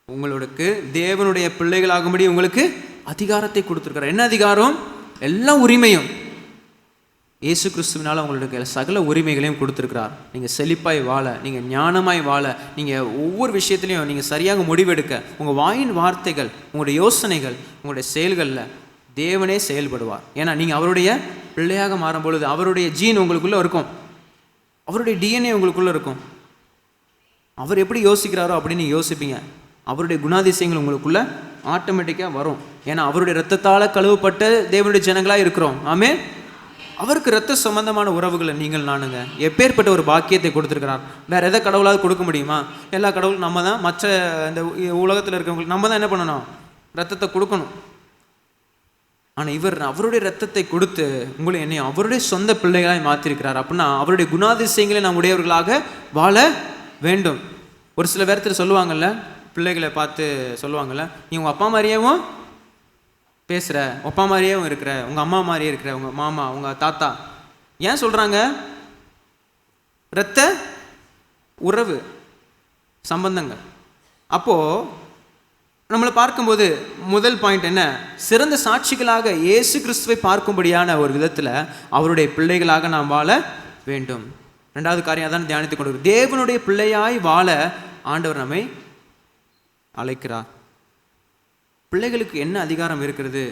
உங்களுக்கு தேவனுடைய பிள்ளைகளாகும்படி உங்களுக்கு அதிகாரத்தை கொடுத்துருக்கிறார். என்ன அதிகாரம்? எல்லா உரிமையும் இயேசு கிறிஸ்துவினால் உங்களுக்கு சகல உரிமைகளையும் கொடுத்துருக்கிறார். நீங்கள் செழிப்பாய் வாழ, நீங்கள் ஞானமாய் வாழ, நீங்கள் ஒவ்வொரு விஷயத்துலையும் நீங்கள் சரியாக முடிவெடுக்க, உங்கள் வாயின் வார்த்தைகள், உங்களுடைய யோசனைகள், உங்களுடைய செயல்களில் தேவனே செயல்படுவார். ஏன்னா நீங்கள் அவருடைய பிள்ளையாக மாறும் பொழுது அவருடைய ஜீன் உங்களுக்குள்ளே இருக்கும், அவருடைய டிஎன்ஏ உங்களுக்குள்ளே இருக்கும். அவர் எப்படி யோசிக்கிறாரோ அப்படின்னு யோசிப்பீங்க. அவருடைய குணாதிசயங்கள் உங்களுக்குள்ளே ஆட்டோமேட்டிக்காக வரும். ஏன்னா அவருடைய இரத்தத்தால் கழுவப்பட்ட தேவனுடைய ஜனங்களாக இருக்கிறோம். ஆமே. அவருக்கு இரத்த சம்பந்தமான உறவுகளை நீங்கள் நானுங்க எப்பேற்பட்ட ஒரு பாக்கியத்தை கொடுத்துருக்கிறார். வேறு எதை கடவுளாவது கொடுக்க முடியுமா? எல்லா கடவுளும் நம்ம தான், மற்ற இந்த உலகத்தில் இருக்கிறவங்களுக்கு நம்ம தான் என்ன பண்ணணும்? ரத்தத்தை கொடுக்கணும். ஆனால் இவர் அவருடைய ரத்தத்தை கொடுத்து உங்களை என்னையும் அவருடைய சொந்த பிள்ளைகளாய் மாற்றிருக்கிறார். அப்படின்னா அவருடைய குணாதிசயங்களை நாம் உடையவர்களாக வாழ வேண்டும். ஒரு சில பேர்த்துல சொல்லுவாங்கல்ல, பிள்ளைகளை பார்த்து சொல்லுவாங்கல்ல, நீ உங்கள் அப்பா மாதிரியேவும் பேசுகிற, அப்பா மாதிரியும் இருக்கிற, உங்கள் அம்மா மாதிரியே இருக்கிற, உங்கள் மாமா, உங்கள் தாத்தா. ஏன் சொல்கிறாங்க? இரத்த உறவு சம்பந்தங்கள். அப்போது நம்மளை பார்க்கும்போது முதல் பாயிண்ட் என்ன? சிறந்த சாட்சிகளாக இயேசு கிறிஸ்துவை பார்க்கும்படியான ஒரு விதத்தில் அவருடைய பிள்ளைகளாக நாம் வாழ வேண்டும். ரெண்டாவது காரியம் அதான் தியானித்துக் கொண்டு, தேவனுடைய பிள்ளையாய் வாழ ஆண்டவர் நம்மை அழைக்கிறார். பிள்ளைகளுக்கு என்ன அதிகாரம் இருக்கிறது?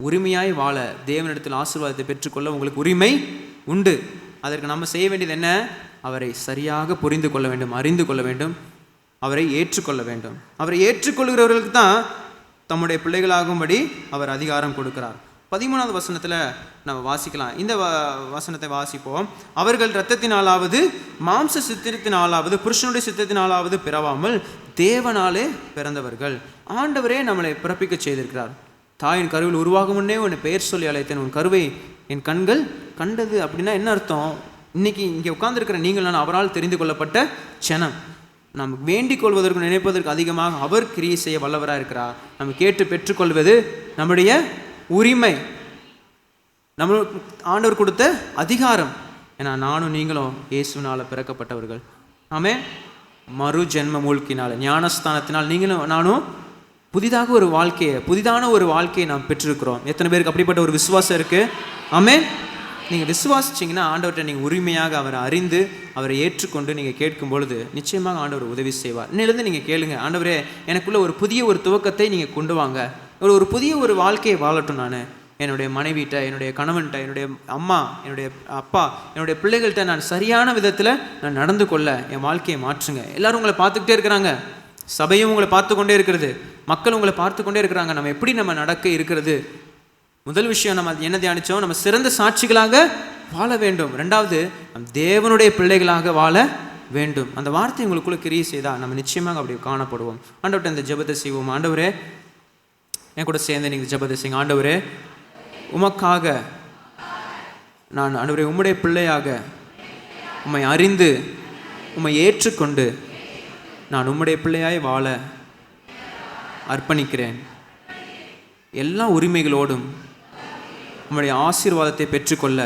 உரிமையாய் வாழ, தேவனிடத்தில் ஆசீர்வாதத்தை பெற்றுக்கொள்ள உங்களுக்கு உரிமை உண்டு. அதற்கு நம்ம செய்ய வேண்டியது என்ன? அவரை சரியாக புரிந்து கொள்ள வேண்டும், அறிந்து கொள்ள வேண்டும், அவரை ஏற்றுக்கொள்ள வேண்டும். அவரை ஏற்றுக்கொள்கிறவர்களுக்கு தான் தம்முடைய பிள்ளைகளாகும்படி அவர் அதிகாரம் கொடுக்கிறார். 13வது வசனத்தில் நம்ம வாசிக்கலாம். இந்த வசனத்தை வாசிப்போம். அவர்கள் இரத்தத்தினாலாவது மாம்ச சித்திரத்தினாலாவது புருஷனுடைய சித்தத்தினாலாவது பிறவாமல் தேவனாலே பிறந்தவர்கள். ஆண்டவரே நம்மளை பிறப்பிக்க செய்திருக்கிறார். தாயின் கருவில் உருவாகும் முன்னே உன்னை பெயர் சொல்லி அழைத்தேன், உன் கருவை என் கண்கள் கண்டது. அப்படின்னா என்ன அர்த்தம்? இன்னைக்கு இங்கே உட்கார்ந்துருக்கிற நீங்கள் நான் அவரால் தெரிந்து கொள்ளப்பட்ட க்ஷணம். நாம் வேண்டிக் கொள்வதற்கு நினைப்பதற்கு அதிகமாக அவர் கிரியை செய்ய வல்லவராக இருக்கிறார். நம்ம கேட்டு பெற்றுக்கொள்வது நம்முடைய உரிமை, நம்ம ஆண்டவர் கொடுத்த அதிகாரம். ஏன்னா நானும் நீங்களும் இயேசுவினால் பிறக்கப்பட்டவர்கள். ஆமே, மறு ஜென்ம மூழ்கினால், ஞானஸ்தானத்தினால் நீங்களும் நானும் புதிதாக ஒரு வாழ்க்கையை, புதிதான ஒரு வாழ்க்கையை நாம் பெற்றிருக்கிறோம். எத்தனை பேருக்கு அப்படிப்பட்ட ஒரு விசுவாசம் இருக்குது? ஆமே, நீங்கள் விசுவாசிச்சிங்கன்னா ஆண்டவர்கிட்ட நீங்கள் உரிமையாக அவரை அறிந்து அவரை ஏற்றுக்கொண்டு நீங்கள் கேட்கும் பொழுது நிச்சயமாக ஆண்டவர் உதவி செய்வார். இன்னிலிருந்து நீங்கள் கேளுங்க, ஆண்டவரே எனக்குள்ள ஒரு புதிய ஒரு துவக்கத்தை நீங்கள் கொண்டு வாங்க, ஒரு புதிய ஒரு வாழ்க்கையை வாழட்டும். நான் என்னுடைய மனைவிட்ட, என்னுடைய கணவன்கிட்ட, என்னுடைய அம்மா, என்னுடைய அப்பா, என்னுடைய பிள்ளைகள்கிட்ட நான் சரியான விதத்தில் நான் நடந்து கொள்ள என் வாழ்க்கையை மாற்றுங்க. எல்லாரும் உங்களை பார்த்துக்கிட்டே இருக்கிறாங்க, சபையும் உங்களை பார்த்து கொண்டே இருக்கிறது, மக்கள் உங்களை பார்த்து கொண்டே இருக்கிறாங்க. நம்ம எப்படி நம்ம நடக்க இருக்கிறது? முதல் விஷயம் நம்ம என்ன தியானித்தோம்? நம்ம சிறந்த சாட்சிகளாக வாழ வேண்டும். ரெண்டாவது, நம் தேவனுடைய பிள்ளைகளாக வாழ வேண்டும். அந்த வார்த்தை உங்களுக்குள்ள கிரியை செய்தால் நம்ம நிச்சயமாக அப்படி காணப்படுவோம். ஆண்டவர்கிட்ட இந்த ஜெபத்தை செய்வோம். ஆண்டவரே, என் கூட சேர்ந்து நீங்கள் ஜெபத்தை செய்யுங்க. ஆண்டவரே, உமக்காக நான் ஆண்டவரே உம்முடைய பிள்ளையாக உம்மை அறிந்து உம்மை ஏற்றுக்கொண்டு நான் உம்முடைய பிள்ளையாய் வாழ அர்ப்பணிக்கிறேன். எல்லா உரிமைகளோடும் உம்முடைய ஆசீர்வாதத்தை பெற்றுக்கொள்ள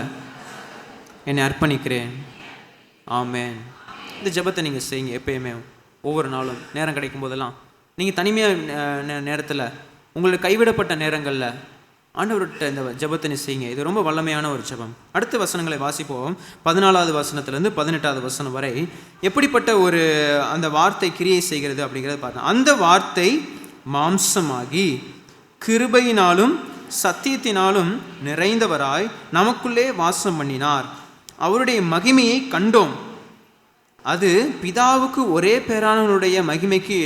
என்னை அர்ப்பணிக்கிறேன். ஆமென். இந்த ஜெபத்தை நீங்கள் செய்யுங்க. எப்பயுமே ஒவ்வொரு நாளும் நேரம் கிடைக்கும் போதெல்லாம், நீங்கள் தனிமையாக நேரத்தில், உங்களுக்கு கைவிடப்பட்ட நேரங்களில் ஆண்டவர்கிட்ட இந்த ஜெபத்தை செய்யுங்க. இது ரொம்ப வல்லமையான ஒரு ஜெபம். அடுத்த வசனங்களை வாசிப்போம். 14வது வசனத்திலிருந்து 18வது வசனம் வரை எப்படிப்பட்ட ஒரு அந்த வார்த்தை கிரியை செய்கிறது அப்படிங்கிறத பார்த்தோம். அந்த வார்த்தை மாம்சமாகி கிருபையினாலும் சத்தியத்தினாலும் நிறைந்தவராய் நமக்குள்ளே வாசம் பண்ணினார். அவருடைய மகிமையை கண்டோம். அது பிதாவுக்கு ஒரே பேரானவருடைய மகிமைக்கு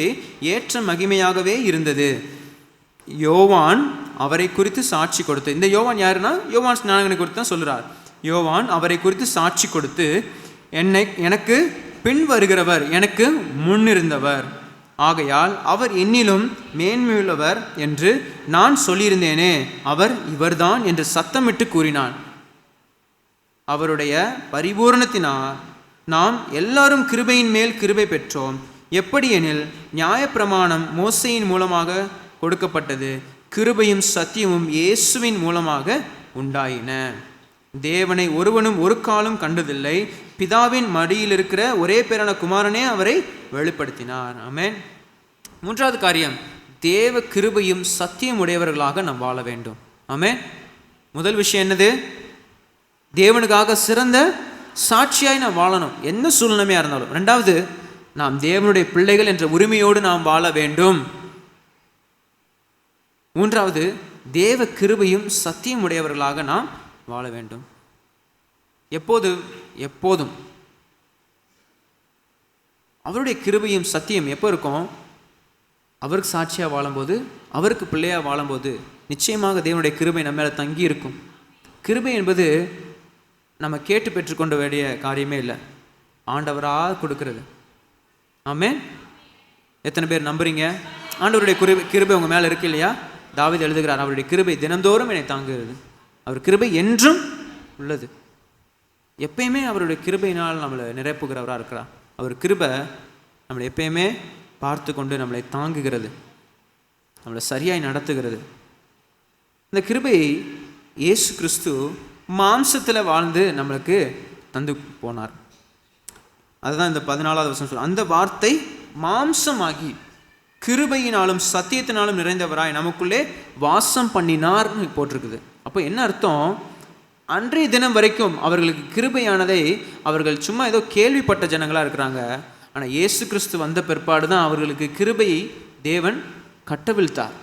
ஏற்ற மகிமையாகவே இருந்தது. யோவான் அவரை குறித்து சாட்சி கொடுத்து, இந்த யோவான் யாருன்னா யோவான் ஸ்நானகனை குறித்து தான் சொல்கிறார். யோவான் அவரை குறித்து சாட்சி கொடுத்து, எனக்கு பின் வருகிறவர் எனக்கு முன்னிருந்தவர், ஆகையால் அவர் என்னிலும் மேன்மையுள்ளவர் என்று நான் சொல்லியிருந்தேனே, அவர் இவர்தான் என்று சத்தமிட்டு கூறினான். அவருடைய பரிபூரணத்தினால் நாம் எல்லாரும் கிருபையின் மேல் கிருபை பெற்றோம். எப்படி எனில் நியாயப்பிரமாணம் மோசையின் மூலமாக கொடுக்கப்பட்டது, கிருபையும் சத்தியமும் இயேசுவின் மூலமாக உண்டாயின. தேவனை ஒருவனும் ஒரு காலம் கண்டதில்லை, பிதாவின் மடியில் இருக்கிற ஒரே பேரான குமாரனே அவரை வெளிப்படுத்தினார். ஆமென். மூன்றாவது காரியம், தேவ கிருபையும் சத்தியம் உடையவர்களாக நாம் வாழ வேண்டும். ஆமென். முதல் விஷயம் என்னது? தேவனுக்காக சிறந்த சாட்சியாய் நாம் வாழணும், என்ன சூழ்நிலையாக இருந்தாலும். ரெண்டாவது, நாம் தேவனுடைய பிள்ளைகள் என்ற உரிமையோடு நாம் வாழ வேண்டும். மூன்றாவது, தேவ கிருபையும் சத்தியம் உடையவர்களாக நாம் வாழ வேண்டும். எப்போதும் அவருடைய கிருபையும் சத்தியம் எப்போ இருக்கும்? அவருக்கு சாட்சியாக வாழும்போது, அவருக்கு பிள்ளையாக வாழும்போது நிச்சயமாக தேவனுடைய கிருபை நம்ம மேலே தங்கி இருக்கும். கிருபை என்பது நம்ம கேட்டு பெற்றுக்கொண்ட வேண்டிய காரியமே இல்லை, ஆண்டவராக கொடுக்கிறது. ஆமென். எத்தனை பேர் நம்புறீங்க? ஆண்டவருடைய கிருபை உங்கள் மேலே இருக்கு இல்லையா? தாவீது எழுதுகிறார், அவருடைய கிருபை தினந்தோறும் என்னை தாங்குகிறது. அவர் கிருபை என்றும் உள்ளது. எப்பயுமே அவருடைய கிருபையினால் நம்மளை நிரப்புகிறவராக இருக்கிறார். அவர் கிருபை நம்மளை எப்பயுமே பார்த்து கொண்டு நம்மளை தாங்குகிறது, நம்மளை சரியாய் நடத்துகிறது. இந்த கிருபையை இயேசு கிறிஸ்து மாம்சத்தில் வாழ்ந்து நம்மளுக்கு தந்து போனார். அதுதான் இந்த 14வது வசனம் சொல்ல, அந்த வார்த்தை மாம்சமாகி கிருபையினாலும் சத்தியத்தினாலும் நிறைந்தவராய் நமக்குள்ளே வாசம் பண்ணினார்னு போட்டிருக்குது. அப்போ என்ன அர்த்தம்? அன்றைய தினம் வரைக்கும் அவர்களுக்கு கிருபையானதை அவர்கள் சும்மா ஏதோ கேள்விப்பட்ட ஜனங்களாக இருக்கிறாங்க. ஆனால் இயேசு கிறிஸ்து வந்த பிற்பாடு தான் அவர்களுக்கு கிருபையை தேவன் கட்டவிழ்த்தார்.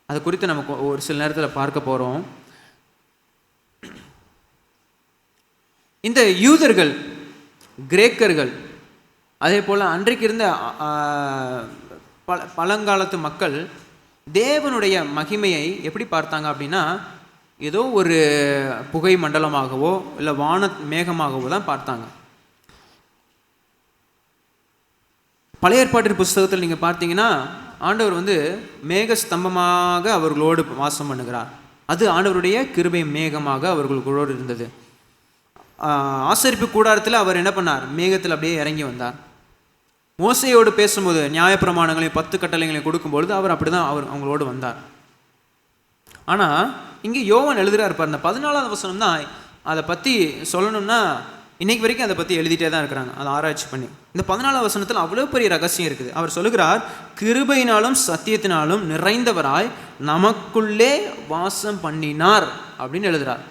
அது குறித்து நமக்கு ஒரு சில நேரத்தில் பார்க்க போகிறோம். இந்த யூதர்கள், கிரேக்கர்கள், அதே போல் அன்றைக்கு இருந்த பழங்காலத்து மக்கள் தேவனுடைய மகிமையை எப்படி பார்த்தாங்க அப்படின்னா, ஏதோ ஒரு புகை மண்டலமாகவோ இல்லை வான மேகமாகவோ தான் பார்த்தாங்க. பழைய ஏற்பாட்டு புஸ்தகத்தில் நீங்கள் பார்த்தீங்கன்னா ஆண்டவர் மேக ஸ்தம்பமாக அவர்களோடு வாசம் பண்ணுகிறார். அது ஆண்டவருடைய கிருபை மேகமாக அவர்களோடு இருந்தது. ஆசரிப்பு கூடாரத்தில் அவர் என்ன பண்ணார்? மேகத்தில் அப்படியே இறங்கி வந்தார். மோசையோடு பேசும்போது நியாயப்பிரமாணங்களையும் 10 கட்டளைகளையும் கொடுக்கும்பொழுது அவர் அப்படி தான் அவங்களோடு வந்தார். ஆனால் இங்கே யோவான் எழுதுகிறார் பாருங்க, 14வது வசனம் தான் அதை பற்றி சொல்லணும்னா இன்னைக்கு வரைக்கும் அதை பற்றி எழுதிட்டே தான் இருக்கிறாங்க, அதை ஆராய்ச்சி பண்ணி. இந்த 14வது வசனத்தில் அவ்வளோ பெரிய ரகசியம் இருக்குது. அவர் சொல்லுகிறார், கிருபையினாலும் சத்தியத்தினாலும் நிறைந்தவராய் நமக்குள்ளே வாசம் பண்ணினார் அப்படின்னு எழுதுகிறார்.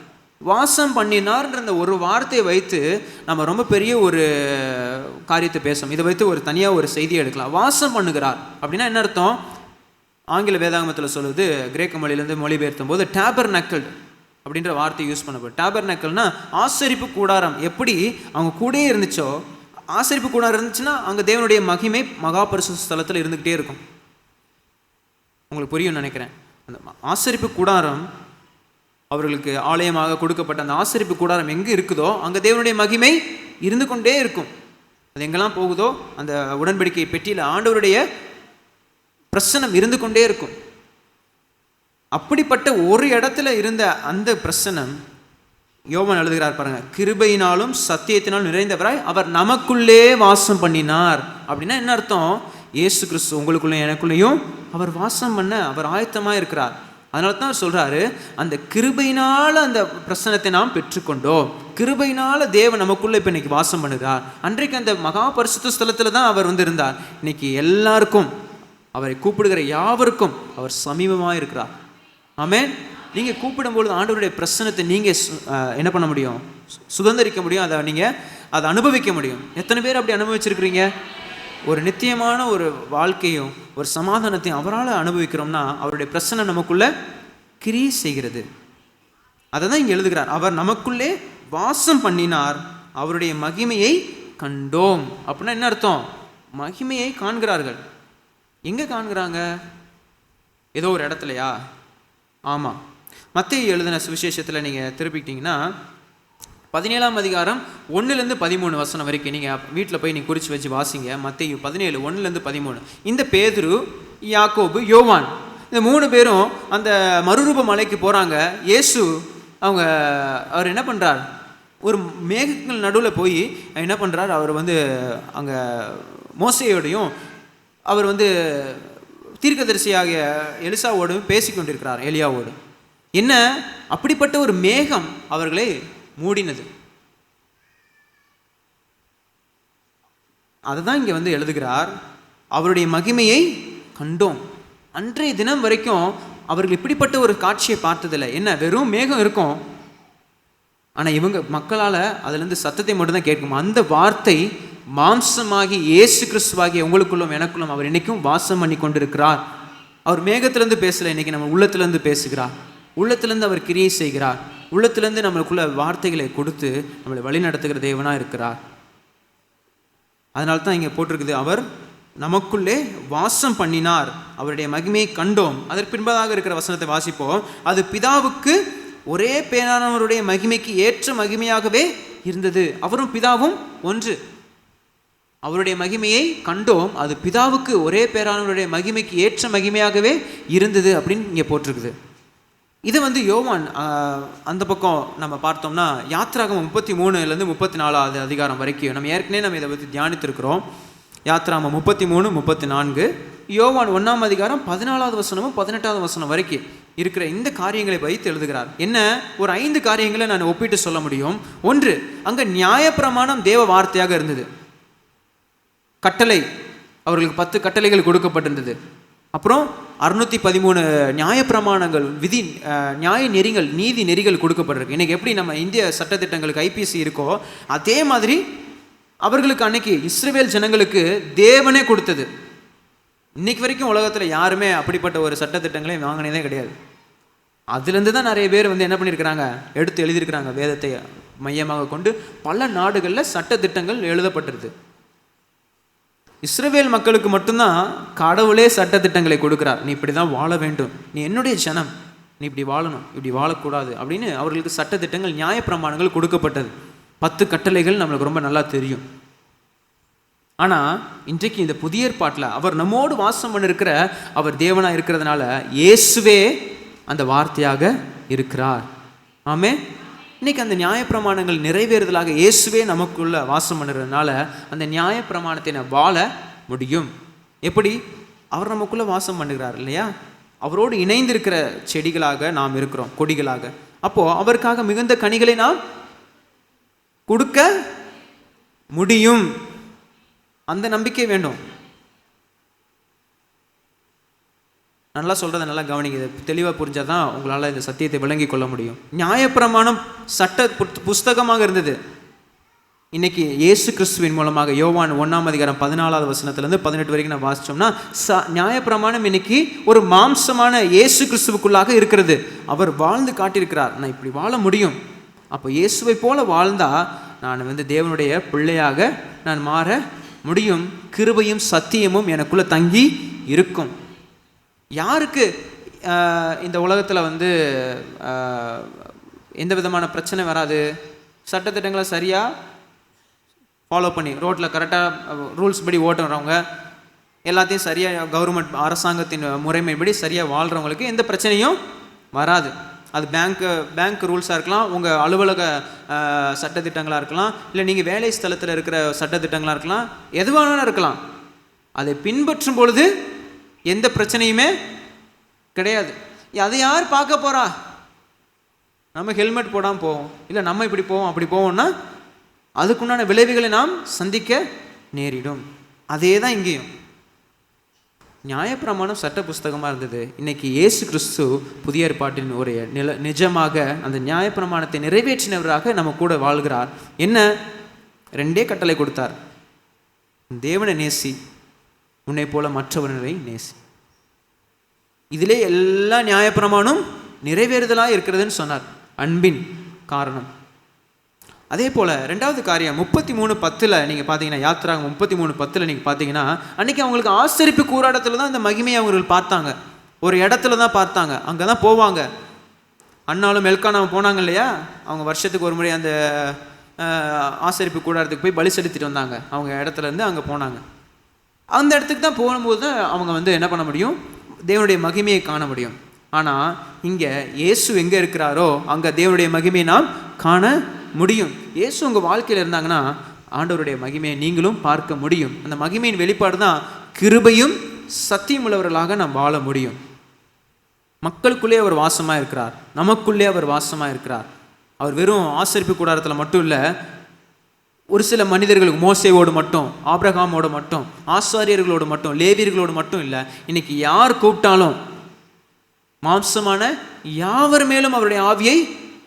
வாசம் பண்ணினார்ன்ற அந்த ஒரு வார்த்தையை வைத்து நம்ம ரொம்ப பெரிய ஒரு காரியத்தை பேசணும். இதை வைத்து ஒரு தனியாக ஒரு செய்தியை எடுக்கலாம். வாசம் பண்ணுகிறார் அப்படின்னா என்ன அர்த்தம்? ஆங்கில வேதாகமத்தில் சொல்லுது, கிரேக்க மொழியிலேருந்து மொழிபெயர்த்தும் போது டேபர்நக்கல் அப்படின்ற வார்த்தை யூஸ் பண்ணப்படும். டேபர்நக்கல்னா ஆசரிப்பு கூடாரம். எப்படி அவங்க கூடயே இருந்துச்சோ, ஆசரிப்பு கூடாரம் இருந்துச்சுன்னா அங்கே தேவனுடைய மகிமை மகா பரிசுத்த ஸ்தலத்தில் இருந்துக்கிட்டே இருக்கும். உங்களுக்கு புரியும் நினைக்கிறேன். அந்த ஆசரிப்பு கூடாரம் அவர்களுக்கு ஆலயமாக கொடுக்கப்பட்ட அந்த ஆசரிப்பு கூடாரம் எங்கே இருக்குதோ அங்கே தேவனுடைய மகிமை இருந்து கொண்டே இருக்கும். அது எங்கெல்லாம் போகுதோ அந்த உடன்படிக்கை பெட்டியில் ஆண்டவருடைய பிரசன்னம் இருந்து கொண்டே இருக்கும். அப்படிப்பட்ட ஒரு இடத்துல இருந்த அந்த பிரசன்னம் யோவான் எழுதுகிறார் பாருங்க, கிருபையினாலும் சத்தியத்தினாலும் நிறைந்தவராய் அவர் நமக்குள்ளே வாசம் பண்ணினார். அப்படின்னா என்ன அர்த்தம்? இயேசு கிறிஸ்து உங்களுக்குள்ளேயும் எனக்குள்ளேயும் அவர் வாசம் பண்ண அவர் ஆயத்தமாக இருக்கிறார். அதனால தான் சொல்கிறாரு, அந்த கிருபையினால் அந்த பிரசனத்தை நாம் பெற்றுக்கொண்டோம். கிருபையினால் தேவன் நமக்குள்ளே இப்போ இன்னைக்கு வாசம் பண்ணுகிறார். அன்றைக்கு அந்த மகா பரிசுத்த ஸ்தலத்தில் தான் அவர் இருந்தார். இன்னைக்கு எல்லாருக்கும், அவரை கூப்பிடுகிற யாவருக்கும் அவர் சமீபமாக இருக்கிறார். ஆமென். நீங்கள் கூப்பிடும்பொழுது ஆண்டவருடைய பிரசனத்தை நீங்கள் என்ன பண்ண முடியும்? சுதந்திரிக்க முடியும். அதை அனுபவிக்க முடியும். எத்தனை பேர் அப்படி அனுபவிச்சிருக்கிறீங்க? ஒரு நித்தியமான ஒரு வாழ்க்கையும் ஒரு சமாதானத்தையும் அவரால் அனுபவிக்கிறோம்னா அவருடைய பிரசன்னம் நமக்குள்ள கிரியை செய்கிறது. அதை தான் இங்கே எழுதுகிறார், அவர் நமக்குள்ளே வாசம் பண்ணினார், அவருடைய மகிமையை கண்டோம். அப்படின்னா என்ன அர்த்தம்? மகிமையை காண்கிறார்கள். எங்கே காண்கிறாங்க? ஏதோ ஒரு இடத்துலையா? ஆமாம். மத்தேயு எழுதின சுவிசேஷத்தில் நீங்கள் திருப்பிக்கிட்டிங்கன்னா 17ஆம் அதிகாரம் 1-13 வசனம் வரைக்கும் நீங்கள் வீட்டில் போய் நீங்கள் குறித்து வச்சு வாசிங்க. மத்தேயு 17 1-13. இந்த பேதுரு, யாக்கோபு, யோவான் இந்த 3 பேரும் அந்த மறுரூப மலைக்கு போகிறாங்க. இயேசு அவர் என்ன பண்ணுறார்? ஒரு மேகங்கள் நடுவில் போய் என்ன பண்ணுறார்? அவர் அங்கே மோசையோடையும் அவர் தீர்க்கதரிசியாகிய எலிசாவோடும் பேசிக்கொண்டிருக்கிறார், எலியாவோடு. என்ன அப்படிப்பட்ட ஒரு மேகம் அவர்களை மூடினது. அதை தான் இங்கே எழுதுகிறார், அவருடைய மகிமையை கண்டோம். அன்றைய தினம் வரைக்கும் அவர்கள் இப்படிப்பட்ட ஒரு காட்சியை பார்த்ததில்லை. என்ன, வெறும் மேகம் இருக்கும், ஆனால் இவங்க மக்களால் அதுலேருந்து சத்தத்தை மட்டும்தான் கேட்கும். அந்த வார்த்தை மாம்சமாகி இயேசு கிறிஸ்துவாகிய உங்களுக்குள்ளும் எனக்குள்ளும் அவர் இன்னைக்கும் வாசம் பண்ணி கொண்டிருக்கிறார். அவர் மேகத்திலேருந்து பேசலை, இன்னைக்கு நம்ம உள்ளத்திலேருந்து பேசுகிறார். உள்ளத்திலேருந்து அவர் கிரியை செய்கிறார். உள்ளத்திலேருந்து நம்மளுக்குள்ள வார்த்தைகளை கொடுத்து நம்மளை வழி நடத்துகிற தேவனாக இருக்கிறார். அதனால தான் இங்கே போட்டிருக்குது, அவர் நமக்குள்ளே வாசம் பண்ணினார், அவருடைய மகிமையை கண்டோம். அதற்கு பின்பதாக இருக்கிற வசனத்தை வாசிப்போம். அது பிதாவுக்கு ஒரே பேரானவருடைய மகிமைக்கு ஏற்ற மகிமையாகவே இருந்தது. அவரும் பிதாவும் ஒன்று. அவருடைய மகிமையை கண்டோம், அது பிதாவுக்கு ஒரே பேரானவருடைய மகிமைக்கு ஏற்ற மகிமையாகவே இருந்தது அப்படின்னு இங்கே போட்டிருக்குது. இதை யோவான் அந்த பக்கம் நம்ம பார்த்தோம்னா யாத்ராகமம் 33-34 அதிகாரம் வரைக்கும் நம்ம ஏற்கனவே இதை பற்றி தியானித்திருக்கிறோம். யாத்ராமம் 33-34, யோவான் 1ஆம் அதிகாரம் 14வது வசனமும் 18வது வசனம் வரைக்கும் இருக்கிற இந்த காரியங்களை வைத்து எழுதுகிறார். என்ன, ஒரு 5 காரியங்களை நான் ஒப்பிட்டு சொல்ல முடியும். ஒன்று, அங்கே நியாயப்பிரமாணம் தேவ வார்த்தையாக இருந்தது. கட்டளை, அவர்களுக்கு 10 கட்டளைகள் கொடுக்கப்பட்டிருந்தது. அப்புறம் 613 நியாயப்பிரமாணங்கள், விதி, நியாய நெறிகள், நீதி நெறிகள் கொடுக்கப்பட்டிருக்கு. இன்றைக்கி எப்படி நம்ம இந்திய சட்டத்திட்டங்களுக்கு ஐபிசி இருக்கோ, அதே மாதிரி அவர்களுக்கு அன்னைக்கு இஸ்ரவேல் ஜனங்களுக்கு தேவனே கொடுத்தது. இன்னைக்கு வரைக்கும் உலகத்தில் யாருமே அப்படிப்பட்ட ஒரு சட்டத்திட்டங்களையும் வாங்கினதே கிடையாது. அதுலேருந்து தான் நிறைய பேர் வந்து என்ன பண்ணியிருக்கிறாங்க, எடுத்து எழுதியிருக்கிறாங்க. வேதத்தை மையமாக கொண்டு பல நாடுகளில் சட்டத்திட்டங்கள் எழுதப்பட்டிருது. இஸ்ரவேல் மக்களுக்கு மட்டும்தான் கடவுளே சட்டத்திட்டங்களை கொடுக்குறார். நீ இப்படி தான் வாழ வேண்டும், நீ என்னுடைய ஜனம், நீ இப்படி வாழணும், இப்படி வாழக்கூடாது அப்படின்னு அவர்களுக்கு சட்டத்திட்டங்கள், நியாயப்பிரமாணங்கள் கொடுக்கப்பட்டது. 10 கட்டளைகள் நம்மளுக்கு ரொம்ப நல்லா தெரியும். ஆனால் இன்றைக்கு இந்த புதிய ஏற்பாட்டில் அவர் நம்மோடு வாசம் பண்ணிருக்கிற அவர் தேவனாக இருக்கிறதுனால இயேசுவே அந்த வார்த்தையாக இருக்கிறார். ஆமே. இன்னைக்கு அந்த நியாயப்பிரமாணங்கள் நிறைவேறுதலாக இயேசுவே நமக்குள்ள வாசம் பண்ணுறதுனால அந்த நியாயப்பிரமாணத்தை நான் வாழ முடியும். எப்படி? அவர் நமக்குள்ள வாசம் பண்ணுகிறார் இல்லையா? அவரோடு இணைந்திருக்கிற செடிகளாக நாம் இருக்கிறோம், கொடிகளாக. அப்போ அவருக்காக மிகுந்த கனிகளை நாம் கொடுக்க முடியும். அந்த நம்பிக்கை வேண்டும். நல்லா சொல்கிறத நல்லா கவனிங்க, தெளிவாக புரிஞ்சால் தான் உங்களால் இந்த சத்தியத்தை விளங்கி கொள்ள முடியும். நியாயப்பிரமாணம் சட்ட புஸ்தகமாக இருந்தது. இன்னைக்கு இயேசு கிறிஸ்துவின் மூலமாக யோவான் 1ஆம் அதிகாரம் 14வது வசனத்துலேருந்து 18 வரைக்கும் நான் வாசித்தோம்னா, நியாயப்பிரமாணம் இன்னைக்கு ஒரு மாம்சமான இயேசு கிறிஸ்துவுக்குள்ளாக இருக்கிறது. அவர் வாழ்ந்து காட்டியிருக்கிறார், நான் இப்படி வாழ முடியும். அப்போ இயேசுவை போல வாழ்ந்தால் நான் வந்து தேவனுடைய பிள்ளையாக நான் மாற முடியும். கிருபையும் சத்தியமும் எனக்குள்ளே தங்கி இருக்கும். யாருக்கு இந்த உலகத்தில் வந்து எந்த விதமான பிரச்சனை வராது? சட்டத்திட்டங்களை சரியாக ஃபாலோ பண்ணி ரோட்டில் கரெக்டாக ரூல்ஸ் படி ஓட்டுறவங்க, எல்லாத்தையும் சரியாக கவர்மெண்ட் அரசாங்கத்தின் முறைமைப்படி சரியாக வாழ்கிறவங்களுக்கு எந்த பிரச்சனையும் வராது. அது பேங்க் ரூல்ஸாக இருக்கலாம், உங்கள் அலுவலக சட்டத்திட்டங்களாக இருக்கலாம், இல்லை நீங்கள் வேலை ஸ்தலத்தில் இருக்கிற சட்டத்திட்டங்களாக இருக்கலாம், எதுவானாலும் இருக்கலாம். அதை பின்பற்றும் பொழுது எந்த பிரச்சனையுமே கிடையாது. அதை யார் பார்க்க போகிறா? நம்ம ஹெல்மெட் போடாமல் போவோம், இல்லை நம்ம இப்படி போவோம் அப்படி போவோம்னா அதுக்குண்டான விளைவுகளை நாம் சந்திக்க நேரிடும். அதே தான் இங்கேயும். நியாயப்பிரமாணம் சட்ட புஸ்தகமாக இருந்தது. இன்னைக்கு இயேசு கிறிஸ்து புதிய ஏற்பாட்டின் ஒரு நிஜமாக அந்த நியாயப்பிரமாணத்தை நிறைவேற்றினவராக நம்ம கூட வாழ்கிறார். என்ன? 2 கட்டளை கொடுத்தார். தேவனை நேசி, உன்னை போல மற்றவர்களை நேசி. இதிலே எல்லா நியாயப்பிரமாணம் நிறைவேறுதலாக இருக்கிறதுன்னு சொன்னார். அன்பின் காரணம். அதே போல் 2வது காரியம் 33:10 நீங்கள் பார்த்தீங்கன்னா, யாத்திராகமம் 33:10 நீங்கள் பார்த்தீங்கன்னா, அன்றைக்கி அவங்களுக்கு ஆசரிப்பு கூடாரத்தில் தான் இந்த மகிமையை அவர்கள் பார்த்தாங்க. ஒரு இடத்துல தான் பார்த்தாங்க, அங்கே தான் போவாங்க. அண்ணாலும் எல்கானாவும் போனாங்க இல்லையா? அவங்க வருஷத்துக்கு ஒரு முறை அந்த ஆசரிப்பு கூடாரத்துக்கு போய் பலி செலுத்திட்டு வந்தாங்க. அவங்க இடத்துலேருந்து அங்கே போனாங்க. அந்த இடத்துக்கு தான் போகும்போது தான் அவங்க வந்து என்ன பண்ண முடியும்? தேவனுடைய மகிமையை காண முடியும். ஆனால் இங்கே இயேசு எங்கே இருக்கிறாரோ அங்கே தேவனுடைய மகிமையை நாம் காண முடியும். இயேசு உங்கள் வாழ்க்கையில் இருந்தாங்கன்னா ஆண்டவருடைய மகிமையை நீங்களும் பார்க்க முடியும். அந்த மகிமையின் வெளிப்பாடு தான் கிருபையும் சத்தியம் உள்ளவர்களாக நாம் வாழ முடியும். மக்களுக்குள்ளே அவர் வாசமாக இருக்கிறார், நமக்குள்ளே அவர் வாசமாக இருக்கிறார். அவர் வெறும் ஆசரிப்பு கூடாரத்தில் மட்டும் இல்லை, ஒரு சில மனிதர்களுக்கு, மோசேவோடு மட்டும், ஆபிரகாமோடு மட்டும், ஆசாரியர்களோடு மட்டும், லேவியர்களோடு மட்டும் இல்லை, இன்னைக்கு யார் கூப்பிட்டாலும் மாம்சமான யாவர் மேலும் அவருடைய ஆவியை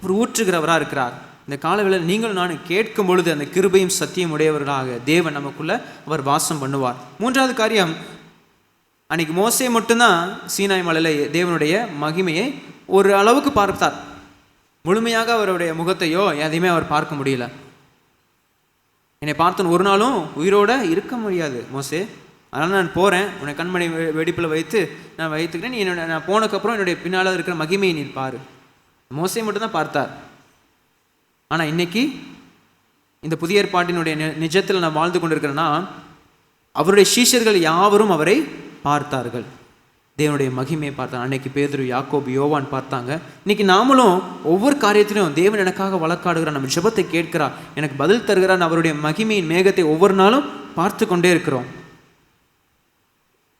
அவர் ஊற்றுகிறவராக இருக்கிறார். இந்த காலவேளையில் நீங்களும் நானும் கேட்கும் பொழுது அந்த கிருபையும் சத்தியம் உடையவர்களாக தேவன் நமக்குள்ள அவர் வாசம் பண்ணுவார். 3வது காரியம், அன்னைக்கு மோசே மட்டும்தான் சீனாய் மலையில் தேவனுடைய மகிமையை ஒரு அளவுக்கு பார்த்தார். முழுமையாக அவருடைய முகத்தையோ எதையுமே அவர் பார்க்க முடியல. என்னை பார்த்தன் ஒரு நாளும் உயிரோடு இருக்க முடியாது மோசே, அதனால் நான் போகிறேன், உன்னை கண்மணி வெடிப்பில் வைத்து நான் வைத்துக்கிறேன், நீ என்னோட நான் போனதுக்கப்புறம் என்னுடைய பின்னால் இருக்கிற மகிமையை நீ பாரு. மோசே மட்டும்தான் பார்த்தார். ஆனால் இன்னைக்கு இந்த புதிய ஏற்பாட்டினுடைய நிஜத்தில் நான் வாழ்ந்து கொண்டிருக்கிறேன்னா, அவருடைய சீஷர்கள் யாவரும் அவரை பார்த்தார்கள், தேவனுடைய மகிமையை பார்த்தாங்க. அன்னைக்கு பேதுரு, யாக்கோபு, யோவான் பார்த்தாங்க. இன்னைக்கு நாமளும் ஒவ்வொரு காரியத்திலும் தேவன் எனக்காக வழக்காடுகிறார், நம்ம ஜெபத்தை கேட்கிறார், எனக்கு பதில் தருகிறார், அவருடைய மகிமையின் மேகத்தை ஒவ்வொரு நாளும் பார்த்து கொண்டே இருக்கிறோம்.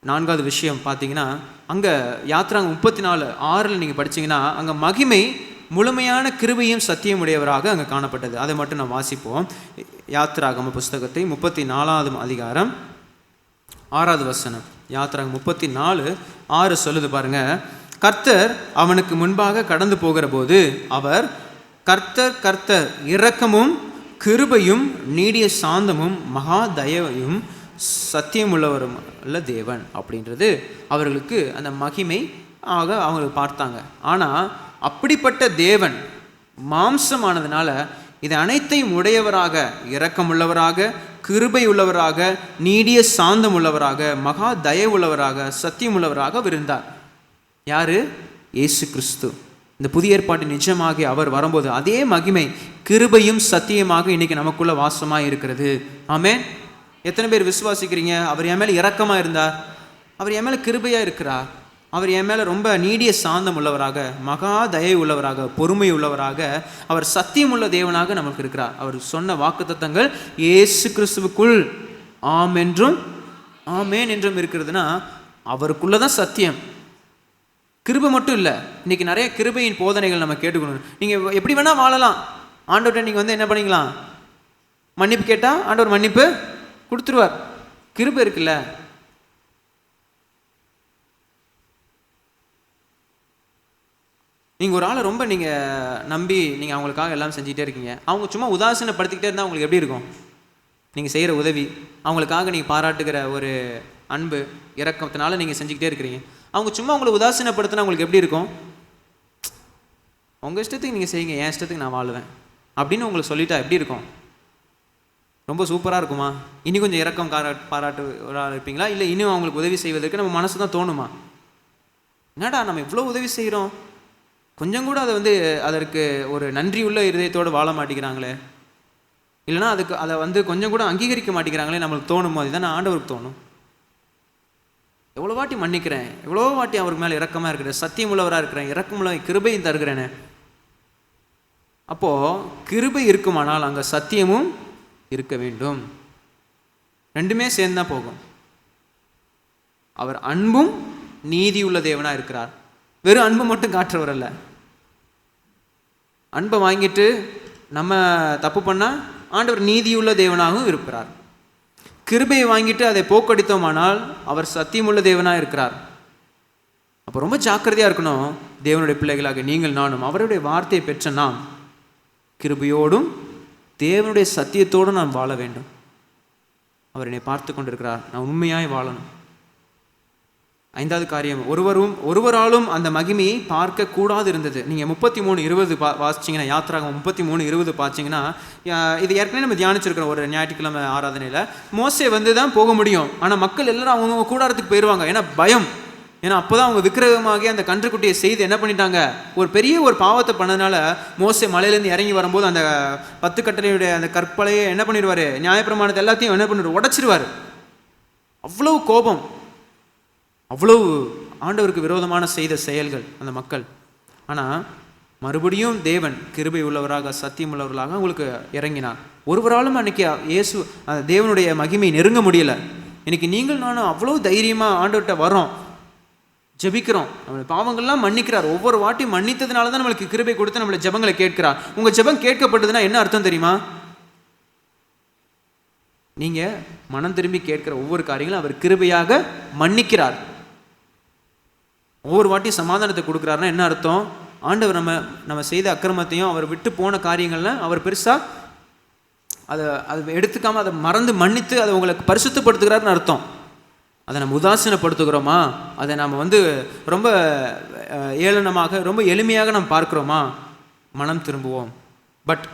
4வது விஷயம் பார்த்தீங்கன்னா, அங்கே யாத்திராகமம் 34:6 நீங்கள் படிச்சீங்கன்னா, அங்கே மகிமை முழுமையான கிருபையும் சத்தியம் உடையவராக அங்கே காணப்பட்டது. அதை மட்டும் நான் வாசிப்போம். யாத்திராகம புஸ்தகத்தை 34வது அதிகாரம் 6வது வசனம். யாத்திராகமம் 34:6 சொல்லுது பாருங்க. கர்த்தர் அவனுக்கு முன்பாக கடந்து போகிற போது அவர், கர்த்தர் கர்த்தர் இரக்கமும் கிருபையும் நீடிய சாந்தமும் மகா தயவையும் சத்தியம் உள்ளவரும் உள்ள தேவன் அப்படின்றது அவர்களுக்கு அந்த மகிமை ஆக அவங்க பார்த்தாங்க. ஆனால் அப்படிப்பட்ட தேவன் மாம்சமானதுனால இது அனைத்தையும் உடையவராக, இரக்கம் உள்ளவராக, கிருபை உள்ளவராக, நீடிய சாந்தம் உள்ளவராக, மகா தயவு உள்ளவராக, சத்தியம் உள்ளவராக இருந்தார். யாரு? இயேசு கிறிஸ்து. இந்த புதிய ஏற்பாட்டு நிஜமாகி அவர் வரும்போது அதே மகிமை கிருபையும் சத்தியமாக இன்னைக்கு நமக்குள்ள வாசமாக இருக்கிறது. ஆமென். எத்தனை பேர் விசுவாசிக்கிறீங்க? அவர் என் மேலே இரக்கமாக இருந்தார், அவர் என் மேலே கிருபையாக இருக்கிறார், அவர் என் மேலே ரொம்ப நீடிய சாந்தம் உள்ளவராக, மகா தயவு உள்ளவராக, பொறுமை உள்ளவராக, அவர் சத்தியம் உள்ள தேவனாக நமக்கு இருக்கிறார். அவர் சொன்ன வாக்குத்தத்தங்கள் இயேசு கிறிஸ்துவுக்குள் ஆம் என்றும் ஆமேன் என்றும் இருக்கிறதுனா அவருக்குள்ள தான் சத்தியம். கிருபை மட்டும் இல்லை. இன்றைக்கி நிறைய கிருபையின் போதனைகள் நம்ம கேட்டுக்கணும். நீங்கள் எப்படி வேணால் வாழலாம். ஆண்டவர்கிட்ட நீங்கள் என்ன பண்ணிக்கலாம்? மன்னிப்பு கேட்டால் ஆண்டவர் மன்னிப்பு கொடுத்துருவார். கிருபை இருக்குல்ல. நீங்கள் ஒரு ஆளை ரொம்ப நீங்கள் நம்பி நீங்கள் அவங்களுக்காக எல்லாம் செஞ்சுட்டே இருக்கீங்க. அவங்க சும்மா உதாசீனப்படுத்திக்கிட்டே இருந்தால் அவங்களுக்கு எப்படி இருக்கும்? நீங்கள் செய்கிற உதவி, அவங்களுக்காக நீங்கள் பாராட்டுகிற ஒரு அன்பு இரக்கத்தினால நீங்கள் செஞ்சுக்கிட்டே இருக்கிறீங்க. அவங்க சும்மா உங்களை உதாசீனப்படுத்தினா உங்களுக்கு எப்படி இருக்கும்? உங்கள் இஷ்டத்துக்கு நீங்கள் செய்யுங்க, என் இஷ்டத்துக்கு நான் வாழுவேன் அப்படின்னு உங்களுக்கு சொல்லிட்டா எப்படி இருக்கும்? ரொம்ப சூப்பராக இருக்குமா? இன்னும் கொஞ்சம் இரக்கம் பாராட்டு இருப்பீங்களா? இல்லை இன்னும் அவங்களுக்கு உதவி செய்வதற்கு நம்ம மனசு தான் தோணுமா? என்னடா நம்ம இவ்வளோ உதவி செய்கிறோம், கொஞ்சம் கூட அதை அதற்கு ஒரு நன்றி உள்ள இருதயத்தோடு வாழ மாட்டேங்கிறாங்களே, இல்லைனா அதை கொஞ்சம் கூட அங்கீகரிக்க மாட்டேங்கிறாங்களே நம்மளுக்கு தோணுமோ? அதுதான் ஆண்டவருக்கு தோணும். எவ்வளோ வாட்டி மன்னிக்கிறேன், எவ்வளோ வாட்டி அவருக்கு மேலே இரக்கமாக இருக்கிறேன், சத்தியம் உள்ளவராக இருக்கிறேன், இரக்கமுள்ள கிருபையும் தருகிறேனே. அப்போது கிருபை இருக்குமானால் அங்கே சத்தியமும் இருக்க வேண்டும். ரெண்டுமே சேர்ந்து தான் போகும். அவர் அன்பும் நீதி உள்ள தேவனாக இருக்கிறார். வெறும் அன்பு மட்டும் காட்டுறவர் அல்ல. அன்பை வாங்கிட்டு நம்ம தப்பு பண்ணால் ஆண்டவர் நீதியுள்ள தேவனாகவும் இருக்கிறார். கிருபையை வாங்கிட்டு அதை போக்கடித்தோமானால் அவர் சத்தியமுள்ள தேவனாக இருக்கிறார். அப்போ ரொம்ப ஜாக்கிரதையாக இருக்கணும். தேவனுடைய பிள்ளைகளாக நீங்கள் நானும் அவருடைய வார்த்தையை பெற்ற நாம் கிருபையோடும் தேவனுடைய சத்தியத்தோடும் நாம் வாழ வேண்டும். அவர் என்னை பார்த்து கொண்டிருக்கிறார், நான் உண்மையாய் வாழணும். 5வது காரியம், ஒருவராலும் அந்த மகிமையை பார்க்க கூடாது இருந்தது. நீங்கள் 33:20 வாசிச்சிங்கன்னா, யாத்திராகமம் 33:20 பார்த்தீங்கன்னா, இது ஏற்கனவே நம்ம தியானிச்சிருக்கிறோம் ஒரு ஞாயிற்றுக்கிழமை ஆராதனையில். மோசே தான் போக முடியும், ஆனால் மக்கள் எல்லாரும் அவங்கவுங்க கூடாரத்துக்கு போயிடுவாங்க. ஏன்னா பயம். ஏன்னா அப்போ தான் அவங்க விக்கிரகமாகி அந்த கன்றுக்குட்டியை செய்து என்ன பண்ணிட்டாங்க, ஒரு பெரிய ஒரு பாவத்தை பண்ணதுனால மோசே மலையிலேருந்து இறங்கி வரும்போது அந்த 10 கட்டளையுடைய அந்த கற்பலையை என்ன பண்ணிடுவார், நியாயப்பிரமாணத்தை எல்லாத்தையும் என்ன பண்ணிடுவார், உடைச்சிருவார். அவ்வளோ கோபம், அவ்வளவு ஆண்டவருக்கு விரோதமான செய்த செயல்கள் அந்த மக்கள். ஆனால் மறுபடியும் தேவன் கிருபை உள்ளவராக சத்தியம் உள்ளவர்களாக உங்களுக்கு இறங்கினார். ஒருவராலும் அன்றைக்கி இயேசு அந்த தேவனுடைய மகிமை நெருங்க முடியலை. இன்னைக்கு நீங்கள் நானும் அவ்வளோ தைரியமாக ஆண்டவர்கிட்ட வரோம், ஜெபிக்கிறோம், நம்மளுடைய பாவங்கள்லாம் மன்னிக்கிறார். ஒவ்வொரு வாட்டி மன்னித்ததுனால தான் நம்மளுக்கு கிருபை கொடுத்து நம்மளை ஜெபங்களை கேட்கிறார். உங்கள் ஜெபம் கேட்கப்பட்டதுன்னா என்ன அர்த்தம் தெரியுமா? நீங்கள் மனம் திரும்பி கேட்கிற ஒவ்வொரு காரியங்களும் அவர் கிருபையாக மன்னிக்கிறார். ஒவ்வொரு வாட்டி சமாதானத்தை கொடுக்குறாருன்னா என்ன அர்த்தம்? ஆண்டவர் நம்ம செய்த அக்கிரமத்தையும் அவர் விட்டு போன காரியங்கள்லாம் அவர் பெருசாக அதை எடுத்துக்காமல் அதை மறந்து மன்னித்து அதை உங்களுக்கு பரிசுத்தப்படுத்துகிறாருன்னு அர்த்தம். அதை நம்ம உதாசீனப்படுத்துகிறோமா? அதை நம்ம ரொம்ப ஏளனமாக ரொம்ப எளிமையாக நம்ம பார்க்குறோமா? மனம் திரும்புவோம். பட்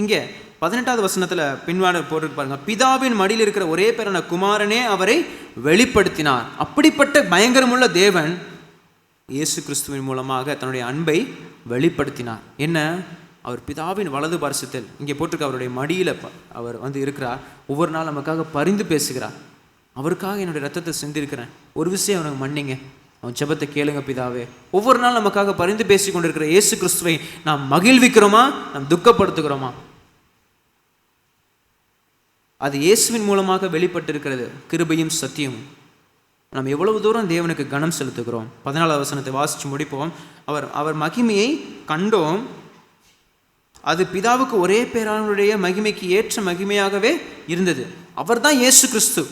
இங்கே 18வது வசனத்தில் பின்வாட போட்டு பாருங்க, பிதாவின் மடியில் இருக்கிற ஒரே பேரான குமாரனே அவரை வெளிப்படுத்தினார். அப்படிப்பட்ட பயங்கரமுள்ள தேவன் இயேசு கிறிஸ்துவின் மூலமாக தன்னுடைய அன்பை வெளிப்படுத்தினார். என்ன? அவர் பிதாவின் வலது பார்சத்தில் இங்கே போட்டிருக்க அவருடைய மடியில் அவர் இருக்கிறார். ஒவ்வொரு நாள் நமக்காக பரிந்து பேசுகிறார். அவருக்காக என்னுடைய ரத்தத்தை சிந்திருக்கிறேன், ஒரு விஷயம் அவனுக்கு மன்னிங்க, அவன் ஜெபத்தை கேளுங்க பிதாவே. ஒவ்வொரு நாள் நமக்காக பரிந்து பேசி கொண்டிருக்கிற இயேசு கிறிஸ்துவை நாம் மகிழ்விக்கிறோமா, நாம் துக்கப்படுத்துகிறோமா? அது இயேசுவின் மூலமாக வெளிப்பட்டிருக்கிறது கிருபையும் சத்தியமும். நம்ம எவ்வளவு தூரம் தேவனுக்கு கனம் செலுத்துகிறோம். 14வது வசனத்தை வாசித்து முடிப்போம். அவர் மகிமையை கண்டோம், அது பிதாவுக்கு ஒரே பேரானுடைய மகிமைக்கு ஏற்ற மகிமையாகவே இருந்தது. அவர் தான் இயேசு கிறிஸ்து.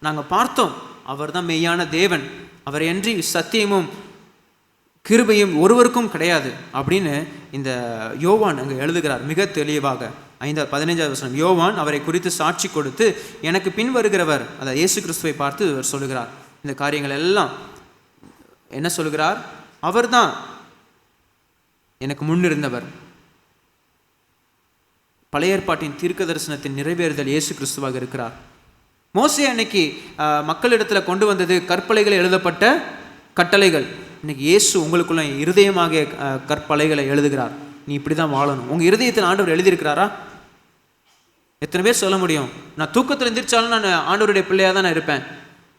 நாங்கள் பார்த்தோம், அவர் தான் மெய்யான தேவன், அவர் என்று சத்தியமும் கிருபையும் ஒருவருக்கும் கிடையாது அப்படின்னு இந்த யோவான் அங்கே எழுதுகிறார் மிக தெளிவாக. 15வது வசனம், யோவான் அவரை குறித்து சாட்சி கொடுத்து, எனக்கு பின் வருகிறவர், அதாவது இயேசு கிறிஸ்துவை பார்த்து அவர் சொல்லுகிறார் இந்த காரியங்கள் எல்லாம். என்ன சொல்லுகிறார்? அவர்தான் எனக்கு முன்னிருந்தவர். பழைய ஏற்பாட்டின் தீர்க்க தரிசனத்தின் நிறைவேறுதல் இயேசு கிறிஸ்துவாக இருக்கிறார். மோசே அன்னைக்கு மக்களிடத்தில் கொண்டு வந்தது கற்பலைகளை எழுதப்பட்ட கட்டளைகள். இன்னைக்கு இயேசு உங்களுக்குள்ள இருதயமாக கற்பலைகளை எழுதுகிறார். நீ இப்படி தான் வாழணும். உங்கள் இருதயத்தில் ஆண்டவர் எழுதியிருக்கிறாரா? எத்தனை பேர் சொல்ல முடியும், நான் தூக்கத்தில் எந்திரிச்சாலும் நான் ஆண்டவருடைய பிள்ளையாக தான் நான் இருப்பேன்,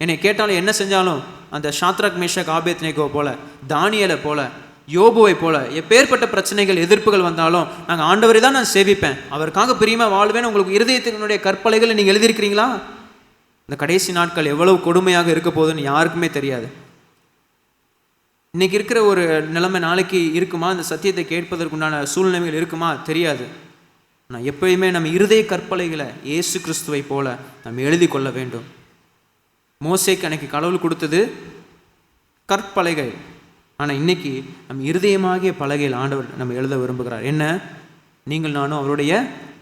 என்னை கேட்டாலும் என்ன செஞ்சாலும் அந்த ஷாத்ராக் மேஷாக் ஆபேத்நேகோ போல, தானியேலை போல, யோபுவை போல எப்பேற்பட்ட பிரச்சனைகள் எதிர்ப்புகள் வந்தாலும் நாங்கள் ஆண்டவரை தான் நான் சேவிப்பேன், அவருக்காக பிரியமாக வாழ்வேன், உங்களுக்கு இருதயத்தினுடைய கற்பலைகளை நீங்கள் எழுதியிருக்கிறீங்களா? இந்த கடைசி நாட்கள் எவ்வளவு கொடுமையாக இருக்க போகுதுன்னு யாருக்குமே தெரியாது. இன்னைக்கு இருக்கிற ஒரு நிலைமை நாளைக்கு இருக்குமா? இந்த சத்தியத்தை கேட்பதற்குண்டான சூழ்நிலைகள் இருக்குமா? தெரியாது. ஆனால் எப்பயுமே நம்ம இருதய கற்பலைகளை இயேசு கிறிஸ்துவை போல நம்ம எழுதி கொள்ள வேண்டும். மோசேக்கு அன்னைக்கு கடவுள் கொடுத்தது கற்பலைகள், ஆனால் இன்னைக்கு நம்ம இருதயமாகிய பலகையில் ஆண்டவர் நம்ம எழுத விரும்புகிறார். என்ன? நீங்கள் நானும் அவருடைய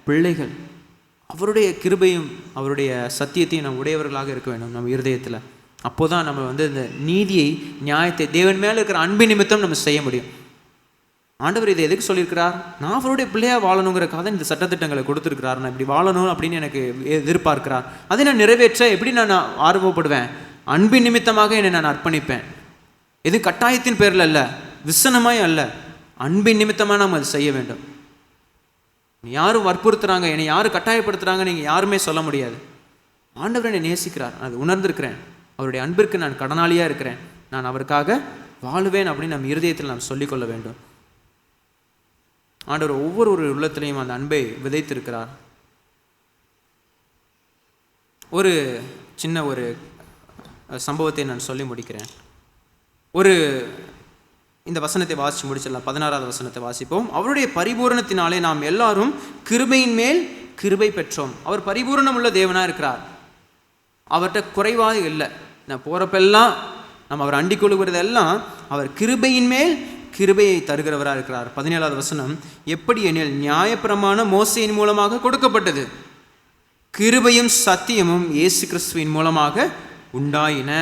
பிள்ளைகள், அவருடைய கிருபையும் அவருடைய சத்தியத்தையும் நம்ம உடையவர்களாக இருக்க வேண்டும் நம்ம இருதயத்தில். அப்போதான் நம்ம இந்த நீதியை, நியாயத்தை, தேவன் மேலே இருக்கிற அன்பின் நிமித்தம் நம்ம செய்ய முடியும். ஆண்டவர் இதை எதுக்கு சொல்லியிருக்கிறார்? நான் அவருடைய பிள்ளையாக வாழணுங்கிறக்காக இந்த சட்டத்திட்டங்களை கொடுத்துருக்கிறார். நான் இப்படி வாழணும் அப்படின்னு எனக்கு எதிர்பார்க்கிறார். அதை நான் நிறைவேற்ற எப்படி நான் ஆர்வப்படுவேன்? அன்பின் நிமித்தமாக என்னை நான் அர்ப்பணிப்பேன். எது கட்டாயத்தின் பேரில் அல்ல, விசனமாய் அல்ல, அன்பின் நிமித்தமாக நாம் அதை செய்ய வேண்டும். யாரும் வற்புறுத்துறாங்க, என்னை யாரும் கட்டாயப்படுத்துகிறாங்க நீங்கள் யாருமே சொல்ல முடியாது. ஆண்டவர் என்னை நேசிக்கிறார், நான் அது உணர்ந்திருக்கிறேன், அவருடைய அன்பிற்கு நான் கடனாளியாக இருக்கிறேன், நான் அவருக்காக வாழுவேன் அப்படின்னு நம்ம இருதயத்தில் நாம் சொல்லிக்கொள்ள வேண்டும். ஆண்டவர் ஒவ்வொரு உள்ளத்திலையும் அந்த அன்பை விதைத்திருக்கிறார். ஒரு சின்ன ஒரு சம்பவத்தை நான் சொல்லி முடிக்கிறேன். இந்த வசனத்தை வாசித்து முடிச்சிடலாம். 16வது வசனத்தை வாசிப்போம். அவருடைய பரிபூரணத்தினாலே நாம் எல்லாரும் கிருபையின் மேல் கிருபை பெற்றோம். அவர் பரிபூரணம் உள்ள தேவனாக இருக்கிறார், அவர்கிட்ட குறைவாக இல்லை. நான் போகிறப்பெல்லாம் நம்ம அவர் அண்டிக் கொள்கிறதெல்லாம் அவர் கிருபையின் மேல் கிருபையை தருகிறவராக இருக்கிறார். 17வது வசனம், எப்படி எனில் நியாயப்பிரமாணம் மோசையின் மூலமாக கொடுக்கப்பட்டது, கிருபையும் சத்தியமும் இயேசு கிறிஸ்துவின் மூலமாக உண்டாயின.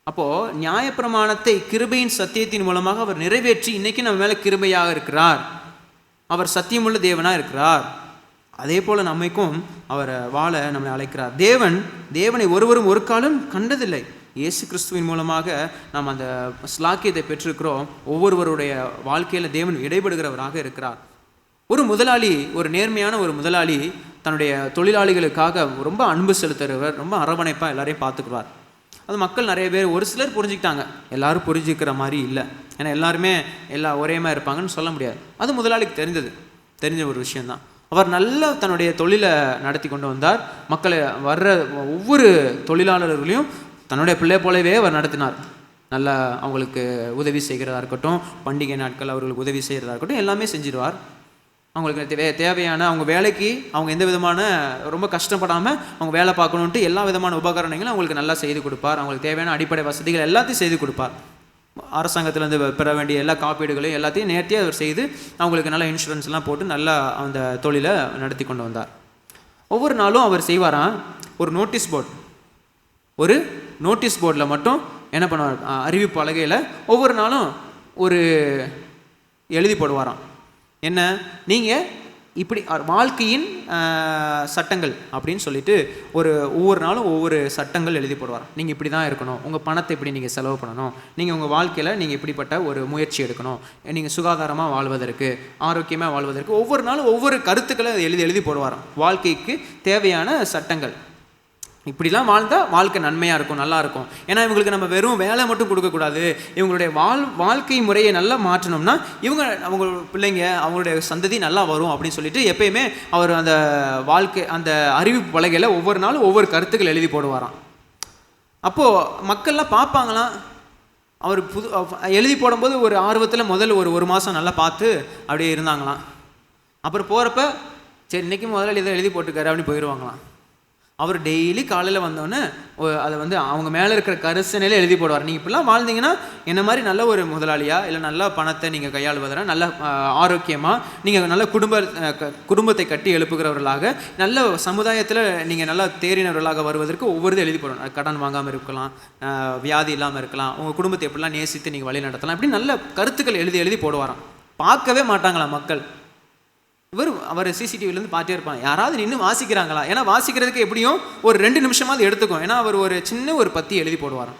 அப்போது நியாயப்பிரமாணத்தை கிருபையின் சத்தியத்தின் மூலமாக அவர் நிறைவேற்றி இன்னைக்கு நம்ம மேலே கிருபையாக இருக்கிறார். அவர் சத்தியமுள்ள தேவனாக இருக்கிறார். அதே போல் நம்மைக்கும் அவர் வாழ நம்மளை அழைக்கிறார். தேவனை ஒருவரும் ஒரு காலம் கண்டதில்லை. இயேசு கிறிஸ்துவின் மூலமாக நாம் அந்த ஸ்லாக்கியத்தை பெற்றிருக்கிறோம். ஒவ்வொருவருடைய வாழ்க்கையில் தேவன் இடைபடுகிறவராக இருக்கிறார். ஒரு முதலாளி, ஒரு நேர்மையான ஒரு முதலாளி தன்னுடைய தொழிலாளிகளுக்காக ரொம்ப அன்பு செலுத்துகிறவர், ரொம்ப அரவணைப்பாக எல்லாரையும் பார்த்துக்குவார். அது மக்கள் நிறைய பேர், ஒரு சிலர் புரிஞ்சுக்கிட்டாங்க, எல்லாரும் புரிஞ்சுக்கிற மாதிரி இல்லை, ஏன்னா எல்லாருமே ஒரே மாதிரி இருப்பாங்கன்னு சொல்ல முடியாது. அது முதலாளிக்கு தெரிஞ்ச ஒரு விஷயந்தான். அவர் நல்லா தன்னுடைய தொழிலை நடத்தி கொண்டு வந்தார். மக்களை வர்ற ஒவ்வொரு தொழிலாளர்களையும் தன்னுடைய பிள்ளை போலவே அவர் நடத்தினார். நல்லா அவங்களுக்கு உதவி செய்கிறதா இருக்கட்டும், பண்டிகை நாட்கள் அவர்களுக்கு உதவி செய்கிறதா இருக்கட்டும், எல்லாமே செஞ்சிடுவார். அவங்களுக்கு தேவையான அவங்க வேலைக்கு அவங்க எந்த விதமான ரொம்ப கஷ்டப்படாமல் அவங்க வேலை பார்க்கணுன்ட்டு எல்லா விதமான உபகரணங்களும் அவங்களுக்கு நல்லா செய்து கொடுப்பார். அவங்களுக்கு தேவையான அடிப்படை வசதிகள் எல்லாத்தையும் செய்து கொடுப்பார். அரசாங்கத்திலேருந்து பெற வேண்டிய எல்லா காப்பீடுகளையும் எல்லாத்தையும் நேர்த்தியாக அவர் செய்து அவங்களுக்கு நல்ல இன்சூரன்ஸ்லாம் போட்டு நல்லா அந்த தொழிலை நடத்தி கொண்டு வந்தார். ஒவ்வொரு நாளும் அவர் செய்வாராம், ஒரு நோட்டீஸ் போர்டில் மட்டும் என்ன பண்ணுவார், அறிவிப்பு பலகையில் ஒவ்வொரு நாளும் ஒரு எழுதி போடுவாராம். என்ன, நீங்கள் இப்படி வாழ்க்கையின் சட்டங்கள் அப்படின்னு சொல்லிட்டு ஒவ்வொரு நாளும் ஒவ்வொரு சட்டங்கள் எழுதி போடுவார். நீங்கள் இப்படி தான் இருக்கணும், உங்கள் பணத்தை இப்படி நீங்கள் செலவு பண்ணணும், நீங்கள் உங்கள் வாழ்க்கையில் நீங்கள் இப்படிப்பட்ட ஒரு முயற்சி எடுக்கணும், நீங்கள் சுகாதாரமாக வாழ்வதற்கு, ஆரோக்கியமாக வாழ்வதற்கு ஒவ்வொரு நாளும் ஒவ்வொரு கருத்துக்களை எழுதி போடுவாராம். வாழ்க்கைக்கு தேவையான சட்டங்கள். இப்படிலாம் வாழ்ந்தால் வாழ்க்கை நன்மையாக இருக்கும், நல்லா இருக்கும். ஏன்னா இவங்களுக்கு நம்ம வெறும் வேலை மட்டும் கொடுக்கக்கூடாது, இவங்களுடைய வாழ்க்கை முறையை நல்லா மாற்றணும்னா அவங்க பிள்ளைங்க, அவங்களுடைய சந்ததி நல்லா வரும் அப்படின்னு சொல்லிட்டு எப்பயுமே அவர் அந்த அறிவிப்பு பலகையில் ஒவ்வொரு நாளும் ஒவ்வொரு கருத்துக்கள் எழுதி போடுவாராம். அப்போது மக்கள்லாம் பார்ப்பாங்களாம். அவர் எழுதி போடும்போது ஒரு ஆர்வத்தில் முதல்ல ஒரு மாதம் நல்லா பார்த்து அப்படியே இருந்தாங்களாம். அப்புறம் போகிறப்ப சரி இன்றைக்கி முதல்ல இதை எழுதி போட்டுக்காரு அப்படின்னு போயிடுவாங்களாம். அவர் டெய்லி காலையில் வந்தோடனே அதை அவங்க மேலே இருக்கிற கரிசனையில் எழுதி போடுவார். நீங்கள் இப்படிலாம் வாழ்ந்தீங்கன்னா என்ன மாதிரி நல்ல ஒரு முதலாளியாக, இல்லை நல்ல பணத்தை நீங்கள் கையாளுவதா, நல்ல ஆரோக்கியமாக நீங்கள் நல்ல குடும்பத்தை கட்டி எழுப்புகிறவர்களாக, நல்ல சமுதாயத்தில் நீங்கள் நல்லா தேறினவர்களாக வருவதற்கு ஒவ்வொரு எழுதி போடணும். கடன் வாங்காமல் இருக்கலாம், வியாதி இல்லாமல் இருக்கலாம், உங்கள் குடும்பத்தை எப்படிலாம் நேசித்து நீங்கள் வழி நடத்தலாம், இப்படி நல்ல கருத்துக்கள் எழுதி போடுவாராம். பார்க்கவே மாட்டாங்களாம் மக்கள். அவர் சிசிடிவிலேருந்து பார்த்தே இருப்பாங்க, யாராவது நின்று வாசிக்கிறாங்களா. ஏன்னா வாசிக்கிறதுக்கு எப்படியும் ஒரு 2 நிமிஷமாவது எடுத்துக்கும். ஏன்னா அவர் ஒரு சின்ன ஒரு பத்தி எழுதி போடுவாராம்.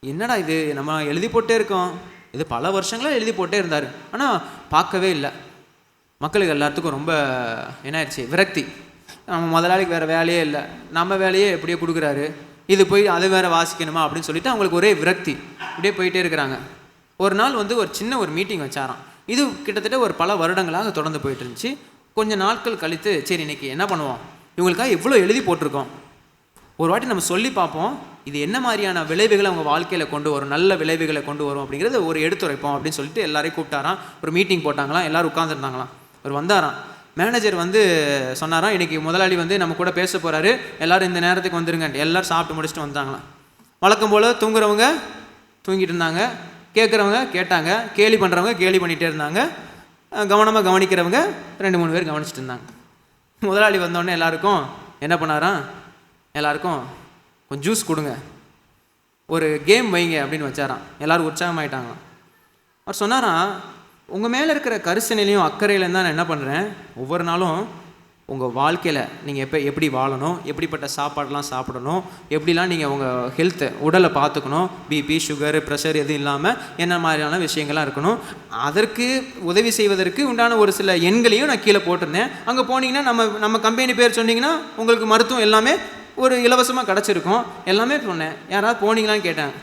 என்னடா இது நம்ம எழுதி போட்டே இருக்கோம், இது பல வருஷங்களாக எழுதி போட்டே இருந்தார், ஆனால் பார்க்கவே இல்லை. மக்களுக்கு எல்லாத்துக்கும் ரொம்ப என்ன ஆயிடுச்சு, விரக்தி. நம்ம முதலாளிக்கு வேறு வேலையே இல்லை, நம்ம வேலையே எப்படியோ கொடுக்குறாரு, இது போய் அது வேறு வாசிக்கணுமா அப்படின்னு சொல்லிட்டு அவங்களுக்கு ஒரே விரக்தி, இப்படியே போயிட்டே இருக்கிறாங்க. ஒரு நாள் ஒரு சின்ன ஒரு மீட்டிங் வச்சாராம். இது கிட்டத்தட்ட ஒரு பல வருடங்களாக தொடர்ந்து போயிட்டு இருந்துச்சு. கொஞ்சம் நாட்கள் கழித்து சரி இன்னைக்கு என்ன பண்ணுவோம், இவங்களுக்காக எவ்வளோ எழுதி போட்டிருக்கோம், ஒரு வாட்டி நம்ம சொல்லி பார்ப்போம், இது என்ன மாதிரியான விளைவுகளை அவங்க வாழ்க்கையில் கொண்டு வரும், நல்ல விளைவுகளை கொண்டு வரும் அப்படிங்கிறத ஒரு எடுத்துரைப்போம் அப்படின்னு சொல்லிட்டு எல்லாரையும் கூப்பிட்டாராம். ஒரு மீட்டிங் போட்டாங்களாம், எல்லோரும் உட்காந்துருந்தாங்களாம். அவர் வந்தாராம். மேனேஜர் சொன்னாராம், இன்றைக்கி முதலாளி நம்ம கூட பேச போகிறாரு, எல்லோரும் இந்த நேரத்துக்கு வந்துருங்க. எல்லோரும் சாப்பிட்டு முடிச்சுட்டு வந்தாங்களாம். வழக்கம் போல் தூங்குறவங்க தூங்கிட்டு இருந்தாங்க, கேட்குறவங்க கேட்டாங்க, கேலி பண்ணுறவங்க கேலி பண்ணிகிட்டே இருந்தாங்க, கவனமாக கவனிக்கிறவங்க 2-3 பேர் கவனிச்சுட்டு இருந்தாங்க. முதலாளி வந்தோடனே எல்லாருக்கும் என்ன பண்ணாராம், எல்லாருக்கும் கொஞ்சம் ஜூஸ் கொடுங்க, ஒரு கேம் வைங்க அப்படின்னு வச்சாராம். எல்லோரும் உற்சாகமாயிட்டாங்களாம். அவர் சொன்னாராம், உங்கள் மேலே இருக்கிற கரிசனையிலையும் அக்கறையிலையும் தான் நான் என்ன பண்ணுறேன், ஒவ்வொரு நாளும் உங்கள் வாழ்க்கையில் நீங்கள் எப்படி வாழணும், எப்படிப்பட்ட சாப்பாடெலாம் சாப்பிடணும், எப்படிலாம் நீங்கள் உங்கள் ஹெல்த்தை உடலை பார்த்துக்கணும், பிபி சுகர் ப்ரெஷர் எதுவும் இல்லாமல் என்ன மாதிரியான விஷயங்கள்லாம் இருக்கணும், அதற்கு உதவி செய்வதற்கு உண்டான ஒரு சில எண்களையும் நான் கீழே போட்டிருந்தேன். அங்கே போனீங்கன்னா நம்ம கம்பெனி பேர் சொன்னீங்கன்னா உங்களுக்கு மருத்துவம் எல்லாமே ஒரு இலவசமாக கிடச்சிருக்கும், எல்லாமே சொன்னேன். யாராவது போனீங்களான்னு கேட்டேன்,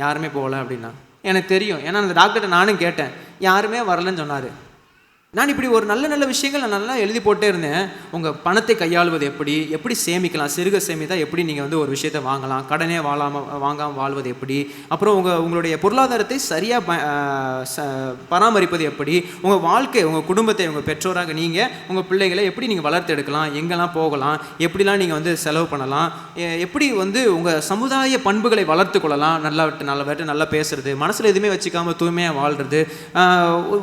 யாருமே போகல அப்படின்னா. எனக்கு தெரியும், ஏன்னா அந்த டாக்டர்கிட்ட நானும் கேட்டேன், யாருமே வரலன்னு சொன்னார். நான் இப்படி ஒரு நல்ல விஷயங்கள் நான் நல்லா எழுதி போட்டே இருந்தேன். உங்கள் பணத்தை கையாளுவது எப்படி சேமிக்கலாம், சிறுக சேமித்தா எப்படி நீங்கள் ஒரு விஷயத்தை வாங்கலாம், கடனே வாங்காமல் வாழ்வது எப்படி, அப்புறம் உங்களுடைய பொருளாதாரத்தை சரியாக பராமரிப்பது எப்படி, உங்கள் வாழ்க்கை உங்கள் குடும்பத்தை உங்கள் பெற்றோராக நீங்கள் உங்கள் பிள்ளைகளை எப்படி நீங்கள் வளர்த்து எடுக்கலாம், எங்கெல்லாம் போகலாம், எப்படிலாம் நீங்கள் செலவு பண்ணலாம், எப்படி உங்கள் சமுதாய பண்புகளை வளர்த்து கொள்ளலாம், நல்லா பேசுறது, மனசில் எதுவுமே வச்சுக்காமல் தூய்மையாக வாழ்கிறது,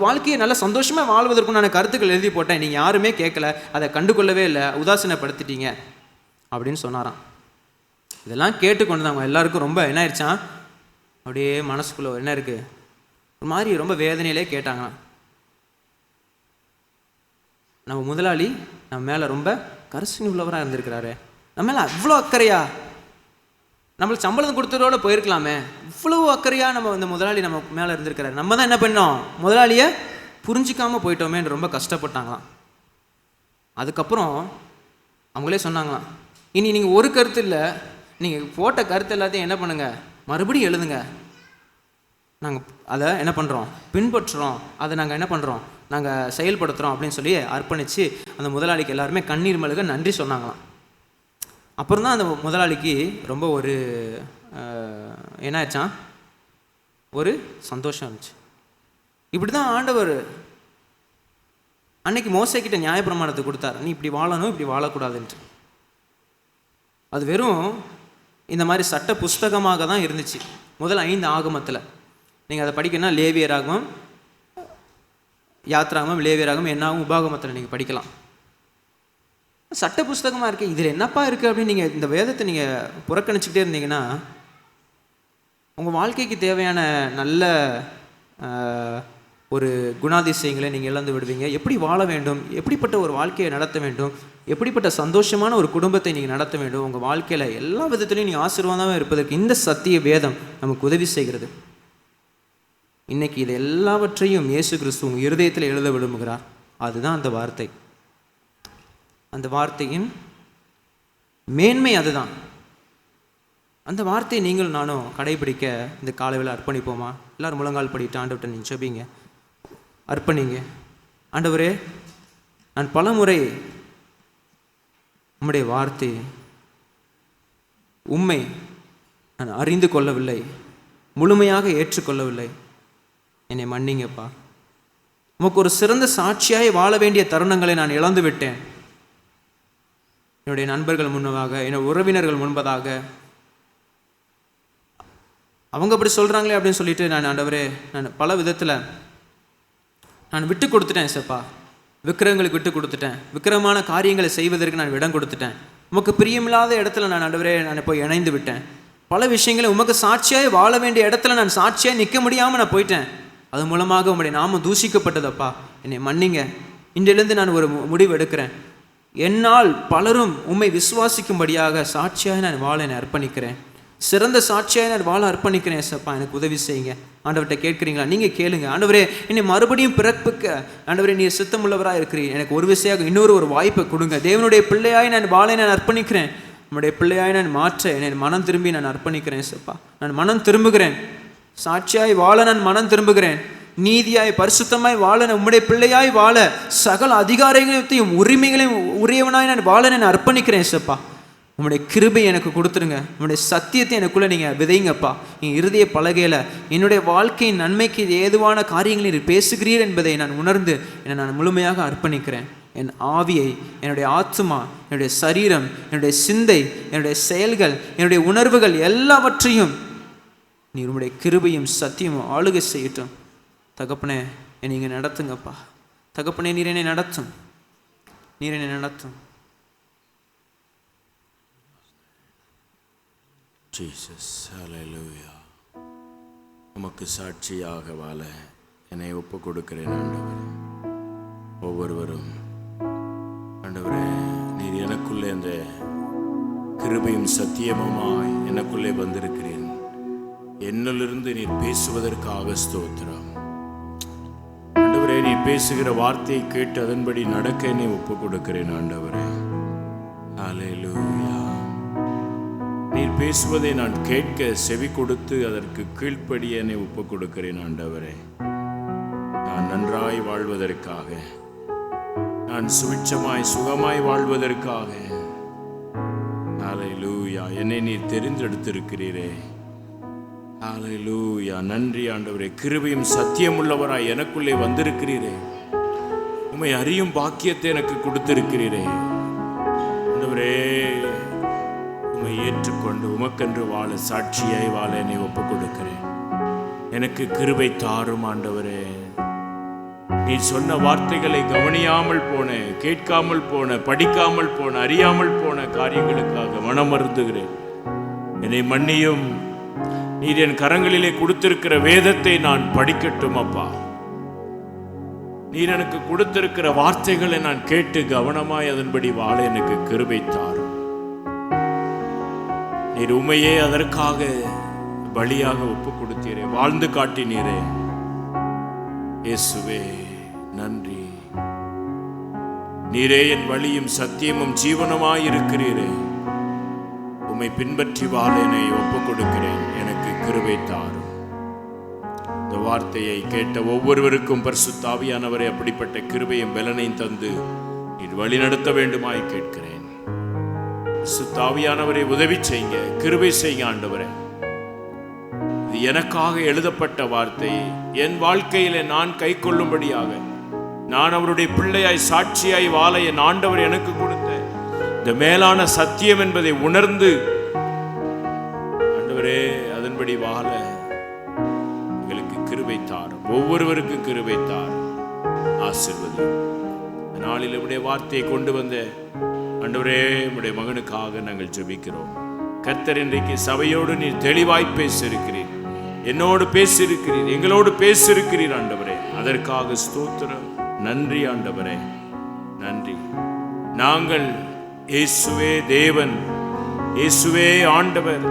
வாழ்க்கையை நல்லா சந்தோஷமாக வாழ்வது நான் கருத்துக்கள் எழுதி போட்டேன். நீங்க யாருமே கேட்கல, அதை கண்டுகொள்ளவே இல்லை, உதாசீனப்படுத்திட்டீங்க அப்படின்னு சொன்னாராம். இதெல்லாம் கேட்டுக்கொண்டு அவங்க எல்லாருக்கும் ரொம்ப என்ன ஆயிடுச்சான், அப்படியே மனசுக்குள்ள என்ன இருக்கு, ஒரு மாதிரி ரொம்ப வேதனையிலே கேட்டாங்களாம். நம்ம முதலாளி நம்ம மேல ரொம்ப கரிசனை உள்ளவராக இருந்திருக்கிறாரு, நம்ம மேல அவ்வளோ அக்கறையா, நம்மளுக்கு சம்பளம் கொடுத்ததோட போயிருக்கலாமே, இவ்வளோ அக்கறையா நம்ம இந்த முதலாளி நம்ம மேல இருந்திருக்கிறாரு, நம்ம தான் என்ன பண்ணோம், முதலாளியை புரிஞ்சிக்காமல் போயிட்டோமேன்னு ரொம்ப கஷ்டப்பட்டாங்களாம். அதுக்கப்புறம் அவங்களே சொன்னாங்களாம், இனி நீங்கள் ஒரு கருத்து இல்லை, நீங்கள் போட்ட கருத்து எல்லாத்தையும் என்ன பண்ணுங்கள், மறுபடியும் எழுதுங்க, நாங்கள் அதை என்ன பண்ணுறோம், பின்பற்றுறோம், அதை நாங்கள் என்ன பண்ணுறோம், நாங்கள் செயல்படுத்துகிறோம் அப்படின்னு சொல்லி அர்ப்பணித்து அந்த முதலாளிக்கு எல்லாருமே கண்ணீர் மல்க நன்றி சொன்னாங்களாம். அப்புறம் தான் அந்த முதலாளிக்கு ரொம்ப ஒரு என்ன ஆச்சான், ஒரு சந்தோஷம் இருந்துச்சு. இப்படி தான் ஆண்டவர் அன்னைக்கு மோசேக்கிட்ட நியாயப்பிரமாணத்தை கொடுத்தார், நீ இப்படி வாழணும் இப்படி வாழக்கூடாதுன்ட்டு. அது வெறும் இந்த மாதிரி சட்ட புஸ்தகமாக தான் இருந்துச்சு முதல் 5 ஆகமத்தில். நீங்கள் அதை படிக்கணும்னா லேவியராகவும் யாத்ராகமும் லேவியராகவும் என்னாகும் உபாகமத்தில் நீங்கள் படிக்கலாம். சட்ட புஸ்தகமாக இருக்குது, இதில் என்னப்பா இருக்குது அப்படின்னு நீங்கள் இந்த வேதத்தை நீங்கள் புறக்கணிச்சுக்கிட்டே இருந்தீங்கன்னா உங்கள் வாழ்க்கைக்கு தேவையான நல்ல ஒரு குணாதிசயங்களை நீங்கள் இழந்து விடுவீங்க. எப்படி வாழ வேண்டும், எப்படிப்பட்ட ஒரு வாழ்க்கையை நடத்த வேண்டும், எப்படிப்பட்ட சந்தோஷமான ஒரு குடும்பத்தை நீங்கள் நடத்த வேண்டும், உங்கள் வாழ்க்கையில் எல்லா விதத்துலையும் நீங்கள் ஆசீர்வாதமாக இருப்பதற்கு இந்த சத்திய வேதம் நமக்கு உதவி செய்கிறது. இன்னைக்கு இது எல்லாவற்றையும் இயேசு கிறிஸ்து உங்கள் இருதயத்தில் எழுத விரும்புகிறார். அதுதான் அந்த வார்த்தை. அந்த வார்த்தையின் மேன்மை அதுதான். அந்த வார்த்தையை நீங்கள் நானும் கடைபிடிக்க இந்த காலையில் அர்ப்பணிப்போமா? எல்லோரும் முழங்கால் படிட்டு ஆண்டவர்கிட்ட நீங்கள் செபிங்க, அர்ப்பணிங்க. ஆண்டவரே, நான் பல முறை உம்முடைய வார்த்தை உண்மை நான் அறிந்து கொள்ளவில்லை, முழுமையாக ஏற்றுக்கொள்ளவில்லை. என்னை மன்னிங்கப்பா. உமக்கு ஒரு சிறந்த சாட்சியாய் வாழ வேண்டிய தருணங்களை நான் இழந்து விட்டேன். என்னுடைய நண்பர்கள் முன்னதாக, என்னுடைய உறவினர்கள் முன்பதாக அவங்க அப்படி சொல்கிறாங்களே அப்படின்னு சொல்லிட்டு நான் ஆண்டவரே, நான் பல விதத்தில் நான் விட்டு கொடுத்துட்டேன் ஏசப்பா. விக்கிரகங்களுக்கு விட்டு கொடுத்துட்டேன். விக்கிரகமான காரியங்களை செய்வதற்கு நான் இடம் கொடுத்துட்டேன். உமக்கு பிரியமில்லாத இடத்துல நான் ஆண்டவரே நான் போய் இணைந்து விட்டேன். பல விஷயங்களை உமக்கு சாட்சியாய் வாழ வேண்டிய இடத்துல நான் சாட்சியாய் நிற்க முடியாமல் நான் போயிட்டேன். அது மூலமாக உங்களுடைய நாமம் தூஷிக்கப்பட்டதப்பா. என்னை மன்னிங்க. இன்றிலிருந்து நான் ஒரு முடிவு எடுக்கிறேன். என்னால் பலரும் உம்மை விசுவாசிக்கும்படியாக சாட்சியாக நான் வாழ என்னை அர்ப்பணிக்கிறேன். சிறந்த சாட்சியாக நான் வாழ அர்ப்பணிக்கிறேன் ஏசப்பா. எனக்கு உதவி செய்யுங்க. ஆண்டவர்கிட்ட கேட்குறீங்களா? நீங்கள் கேளுங்க. ஆண்டவரே, என்னை மறுபடியும் பிறப்புக்க ஆண்டவரே நீர் சித்தமுள்ளவராக இருக்கிறீர். எனக்கு ஒரு விஷயம் இன்னொரு வாய்ப்பை கொடுங்க. தேவனுடைய பிள்ளையாய் நான் வாழ நான் அர்ப்பணிக்கிறேன். நம்முடைய பிள்ளையாய் நான் மாற்ற என்னை மனம் திரும்பி நான் அர்ப்பணிக்கிறேன் ஏசப்பா. நான் மனம் திரும்புகிறேன். சாட்சியாய் வாழ நான் மனம் திரும்புகிறேன். நீதியாய் பரிசுத்தமாய் வாழ, உம்முடைய பிள்ளையாய் வாழ, சகல அதிகாரங்களையும் உரிமைகளையும் உரியவனாய் நான் வாழ நான் அர்ப்பணிக்கிறேன் ஏசப்பா. உம்முடைய கிருபை எனக்கு கொடுத்துருங்க. உம்முடைய சத்தியத்தை எனக்குள்ளே நீங்கள் விதைங்கப்பா. என் இருதய பலகையில் என்னுடைய வாழ்க்கையின் நன்மைக்கு ஏதுவான காரியங்களை நீர் பேசுகிறீர் என்பதை நான் உணர்ந்து என்னை நான் முழுமையாக அர்ப்பணிக்கிறேன். என் ஆவியை, என்னுடைய ஆத்மா, என்னுடைய சரீரம், என்னுடைய சிந்தை, என்னுடைய செயல்கள், என்னுடைய உணர்வுகள் எல்லாவற்றையும் நீர் உம்முடைய கிருபையும் சத்தியமும் ஆளுகை செய்யட்டும். தகப்பனே, என்னை நீங்கள் நடத்துங்கப்பா. தகப்பனே, நீர் என்னை நடத்தும். நீர் என்னை நடத்தும். ஜீசஸ், ஹல்லேலூயா. உமக்கு சாட்சியாக வாழ என்னை ஒப்பு கொடுக்கிறேன் ஆண்டவரே. ஒவ்வொருவரும் ஆண்டவரே, நீர் எனக்குள்ளே அந்த கிருபையும் சத்தியமுமாய் எனக்குள்ளே வந்திருக்கிறேன். என்னிலிருந்து நீர் பேசுவதற்காக ஸ்தோத்திரம் ஆண்டவரே. நீர் பேசுகிற வார்த்தையை கேட்டு அதன்படி நடக்க என்னை ஒப்பு கொடுக்கிறேன் ஆண்டவரே. ஹல்லேலூயா. நீர் பேசுவதை நான் கேட்க செவி கொடுத்து அதற்கு கீழ்ப்படிய என்னை ஒப்பு கொடுக்கிறேன் ஆண்டவரே. நான் நன்றாய் வாழ்வதற்காக, நான் சுவிட்சமாய் சுகமாய் வாழ்வதற்காக ஹல்லேலூயா என்னை நீர் தெரிந்தெடுத்திருக்கிறீரே. ஹல்லேலூயா. நன்றி ஆண்டவரே. கிருபையும் சத்தியம் உள்ளவராய் எனக்குள்ளே வந்திருக்கிறீரே. உம்மை அறியும் பாக்கியத்தை எனக்கு கொடுத்திருக்கிறீரே ஆண்டவரே. உம்மை ஏற்றுக்கொண்டு உமக்கென்று வாழ, சாட்சியாய் வாழ என்னை ஒப்பு கொடுக்கிறேன். எனக்கு கிருபை தாரும் ஆண்டவரே. நீ சொன்ன வார்த்தைகளை கவனியாமல் போன, கேட்காமல் போன, படிக்காமல் போன, அறியாமல் போன காரியங்களுக்காக மனம் வருந்துகிறேன். என்னை மன்னியும். நீர் என் கரங்களிலே கொடுத்திருக்கிற வேதத்தை நான் படிக்கட்டும் அப்பா. நீர் எனக்கு கொடுத்திருக்கிற வார்த்தைகளை நான் கேட்டு கவனமாய் அதன்படி வாழ எனக்கு கிருபை தாரும். நீர் உம்மையே அதற்காக பலியாக ஒப்பு கொடுத்தீரே, வாழ்ந்து காட்டினீரே. இயேசுவே நன்றி. நீரே என் வழியும் சத்தியமும் ஜீவனமாய் இருக்கிறீரே. உம்மை பின்பற்றி வாழ என்னை ஒப்பு கொடுக்கிறேன். எனக்கு கிருபை தாரும். இந்த வார்த்தையை கேட்ட ஒவ்வொருவருக்கும் பரிசுத்த ஆவியானவரே அப்படிப்பட்ட கிருபையும் பலனையும் தந்து நீர் வழி நடத்த வேண்டுமாய் கேட்கிறேன். பரிசுத்த ஆவியானவரை உதவி செய்யுங்க, கிருபை செய்யுங்க ஆண்டவரே. இது எனக்காக எழுதப்பட்ட வார்த்தை. என் வாழ்க்கையில நான் கை கொள்ளும்படியாக, நான் அவருடைய பிள்ளையாய் சாட்சியாய் வாழ என் ஆண்டவர் எனக்கு கொடுத்த இந்த மேலான சத்தியம் என்பதை உணர்ந்து ஆண்டவரே அதன்படி வாழ எங்களுக்கு கிருபை தாரும். ஒவ்வொருவருக்கும் கிருபை தாரும். ஆசீர்வதி. நாளில் உடைய வார்த்தையை கொண்டு வந்த ஆண்டவரே உடைய மகனுக்காக நாங்கள் ஜெபிக்கிறோம். கர்த்தர் இன்றைக்கு சபையோடு நீர் தெளிவாய் பேசியிருக்கிறீர், என்னோடு பேசியிருக்கிறீர், எங்களோடு பேசியிருக்கிறீர் ஆண்டவரே. அதற்காக ஸ்தோத்திரம். நன்றி ஆண்டவரே, நன்றி. நாங்கள் இயேசுவே தேவன், இயேசுவே ஆண்டவர்,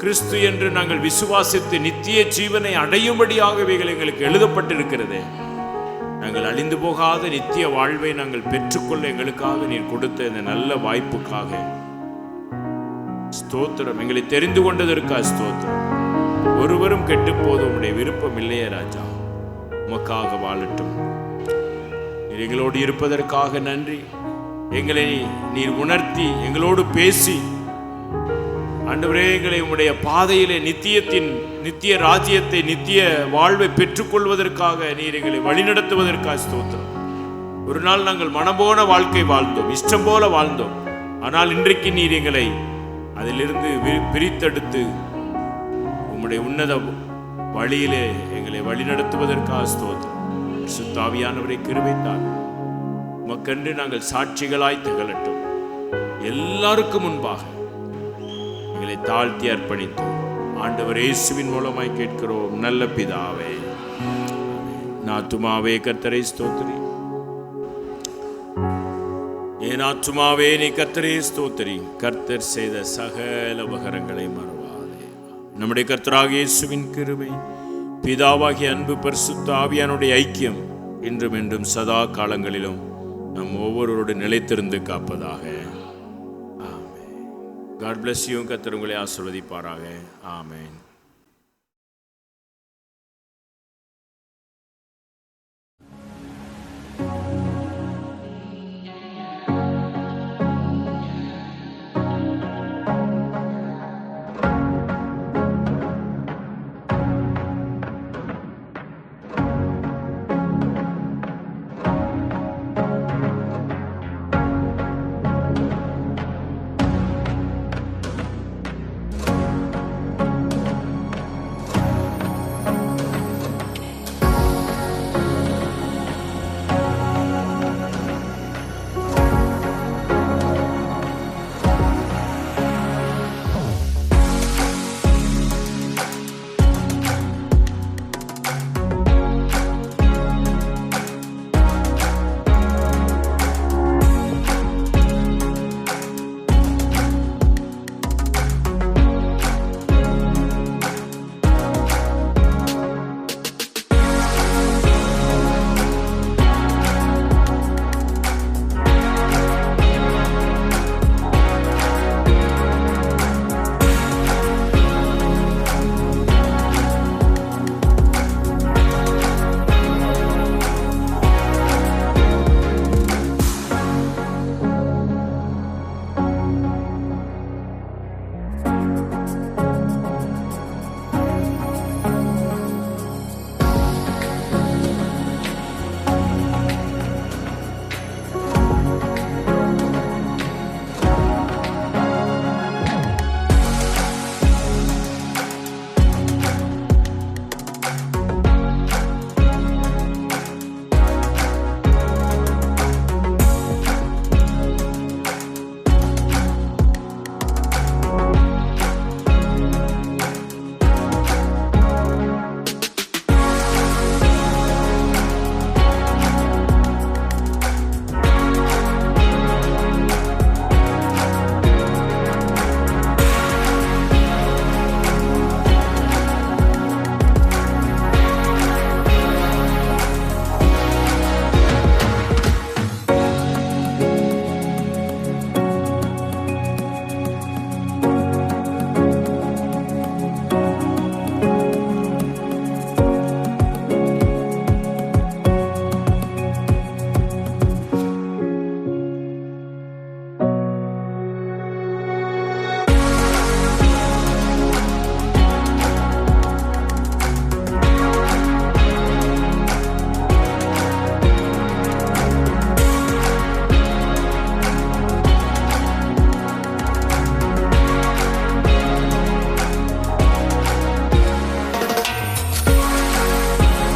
கிறிஸ்து என்று நாங்கள் விசுவாசித்து நித்திய ஜீவனை அடையும்படியாக இவைகள் எங்களுக்கு எழுதப்பட்டிருக்கிறது. நாங்கள் அழிந்து போகாத நித்திய வாழ்வை நாங்கள் பெற்றுக்கொள்ள எங்களுக்காக நீர் கொடுத்த இந்த நல்ல வாய்ப்புக்காக ஸ்தோத்திரம். எங்களை தெரிந்து கொண்டதற்காக ஸ்தோத்திரம். ஒருவரும் கெட்டு போது உம்முடைய விருப்பம் இல்லையே ராஜா. உமக்காக வாழட்டும். நீர் எங்களோடு இருப்பதற்காக நன்றி. எங்களை நீர் உணர்த்தி எங்களோடு பேசி ஆண்டவரே, எங்களை உம்முடைய பாதையிலே நித்திய ராஜ்யத்தை, நித்திய வாழ்வை பெற்றுக்கொள்வதற்காக நீர் எங்களை வழிநடத்துவதற்காக ஸ்தோத்திரம். ஒரு நாள் நாங்கள் மனம்போன வாழ்க்கை வாழ்ந்தோம், இஷ்டம் போல வாழ்ந்தோம். ஆனால் இன்றைக்கு நீர் எங்களை அதிலிருந்து பிரித்தெடுத்து உம்முடைய உன்னத வழியிலே எங்களை வழிநடத்துவதற்காக ஸ்தோத்திரம். பரிசுத்த ஆவியானவரை கிருபைத்தார். உமக்கென்று நாங்கள் சாட்சிகளாய் திகழட்டும். எல்லாருக்கும் முன்பாக எங்களை தாழ்த்தி அர்ப்பணித்தோம். ஆண்டவர் இயேசுவின் மூலமாய் கேட்கிறோம் நல்ல பிதாவே. என் ஆத்துமாவே கர்த்தரை ஸ்தோத்திரி, என் ஆத்துமாவே நீ கர்த்தரை ஸ்தோத்திரி. கர்த்தர் செய்த சகல உபகாரங்களை மறவாதே. நம்முடைய கர்த்தராகிய இயேசுவின் கிருபை, பிதாவாகிய அன்பு, பரிசுத்த ஆவியானுடைய ஐக்கியம் இன்றும் என்றும் சதா காலங்களிலும் நம் ஒவ்வொருவரோடு நிலைத்திருந்து காப்பதாக. ஆமென். God bless you. கர்த்தர் உங்களை ஆசீர்வதிப்பாராக. ஆமென்.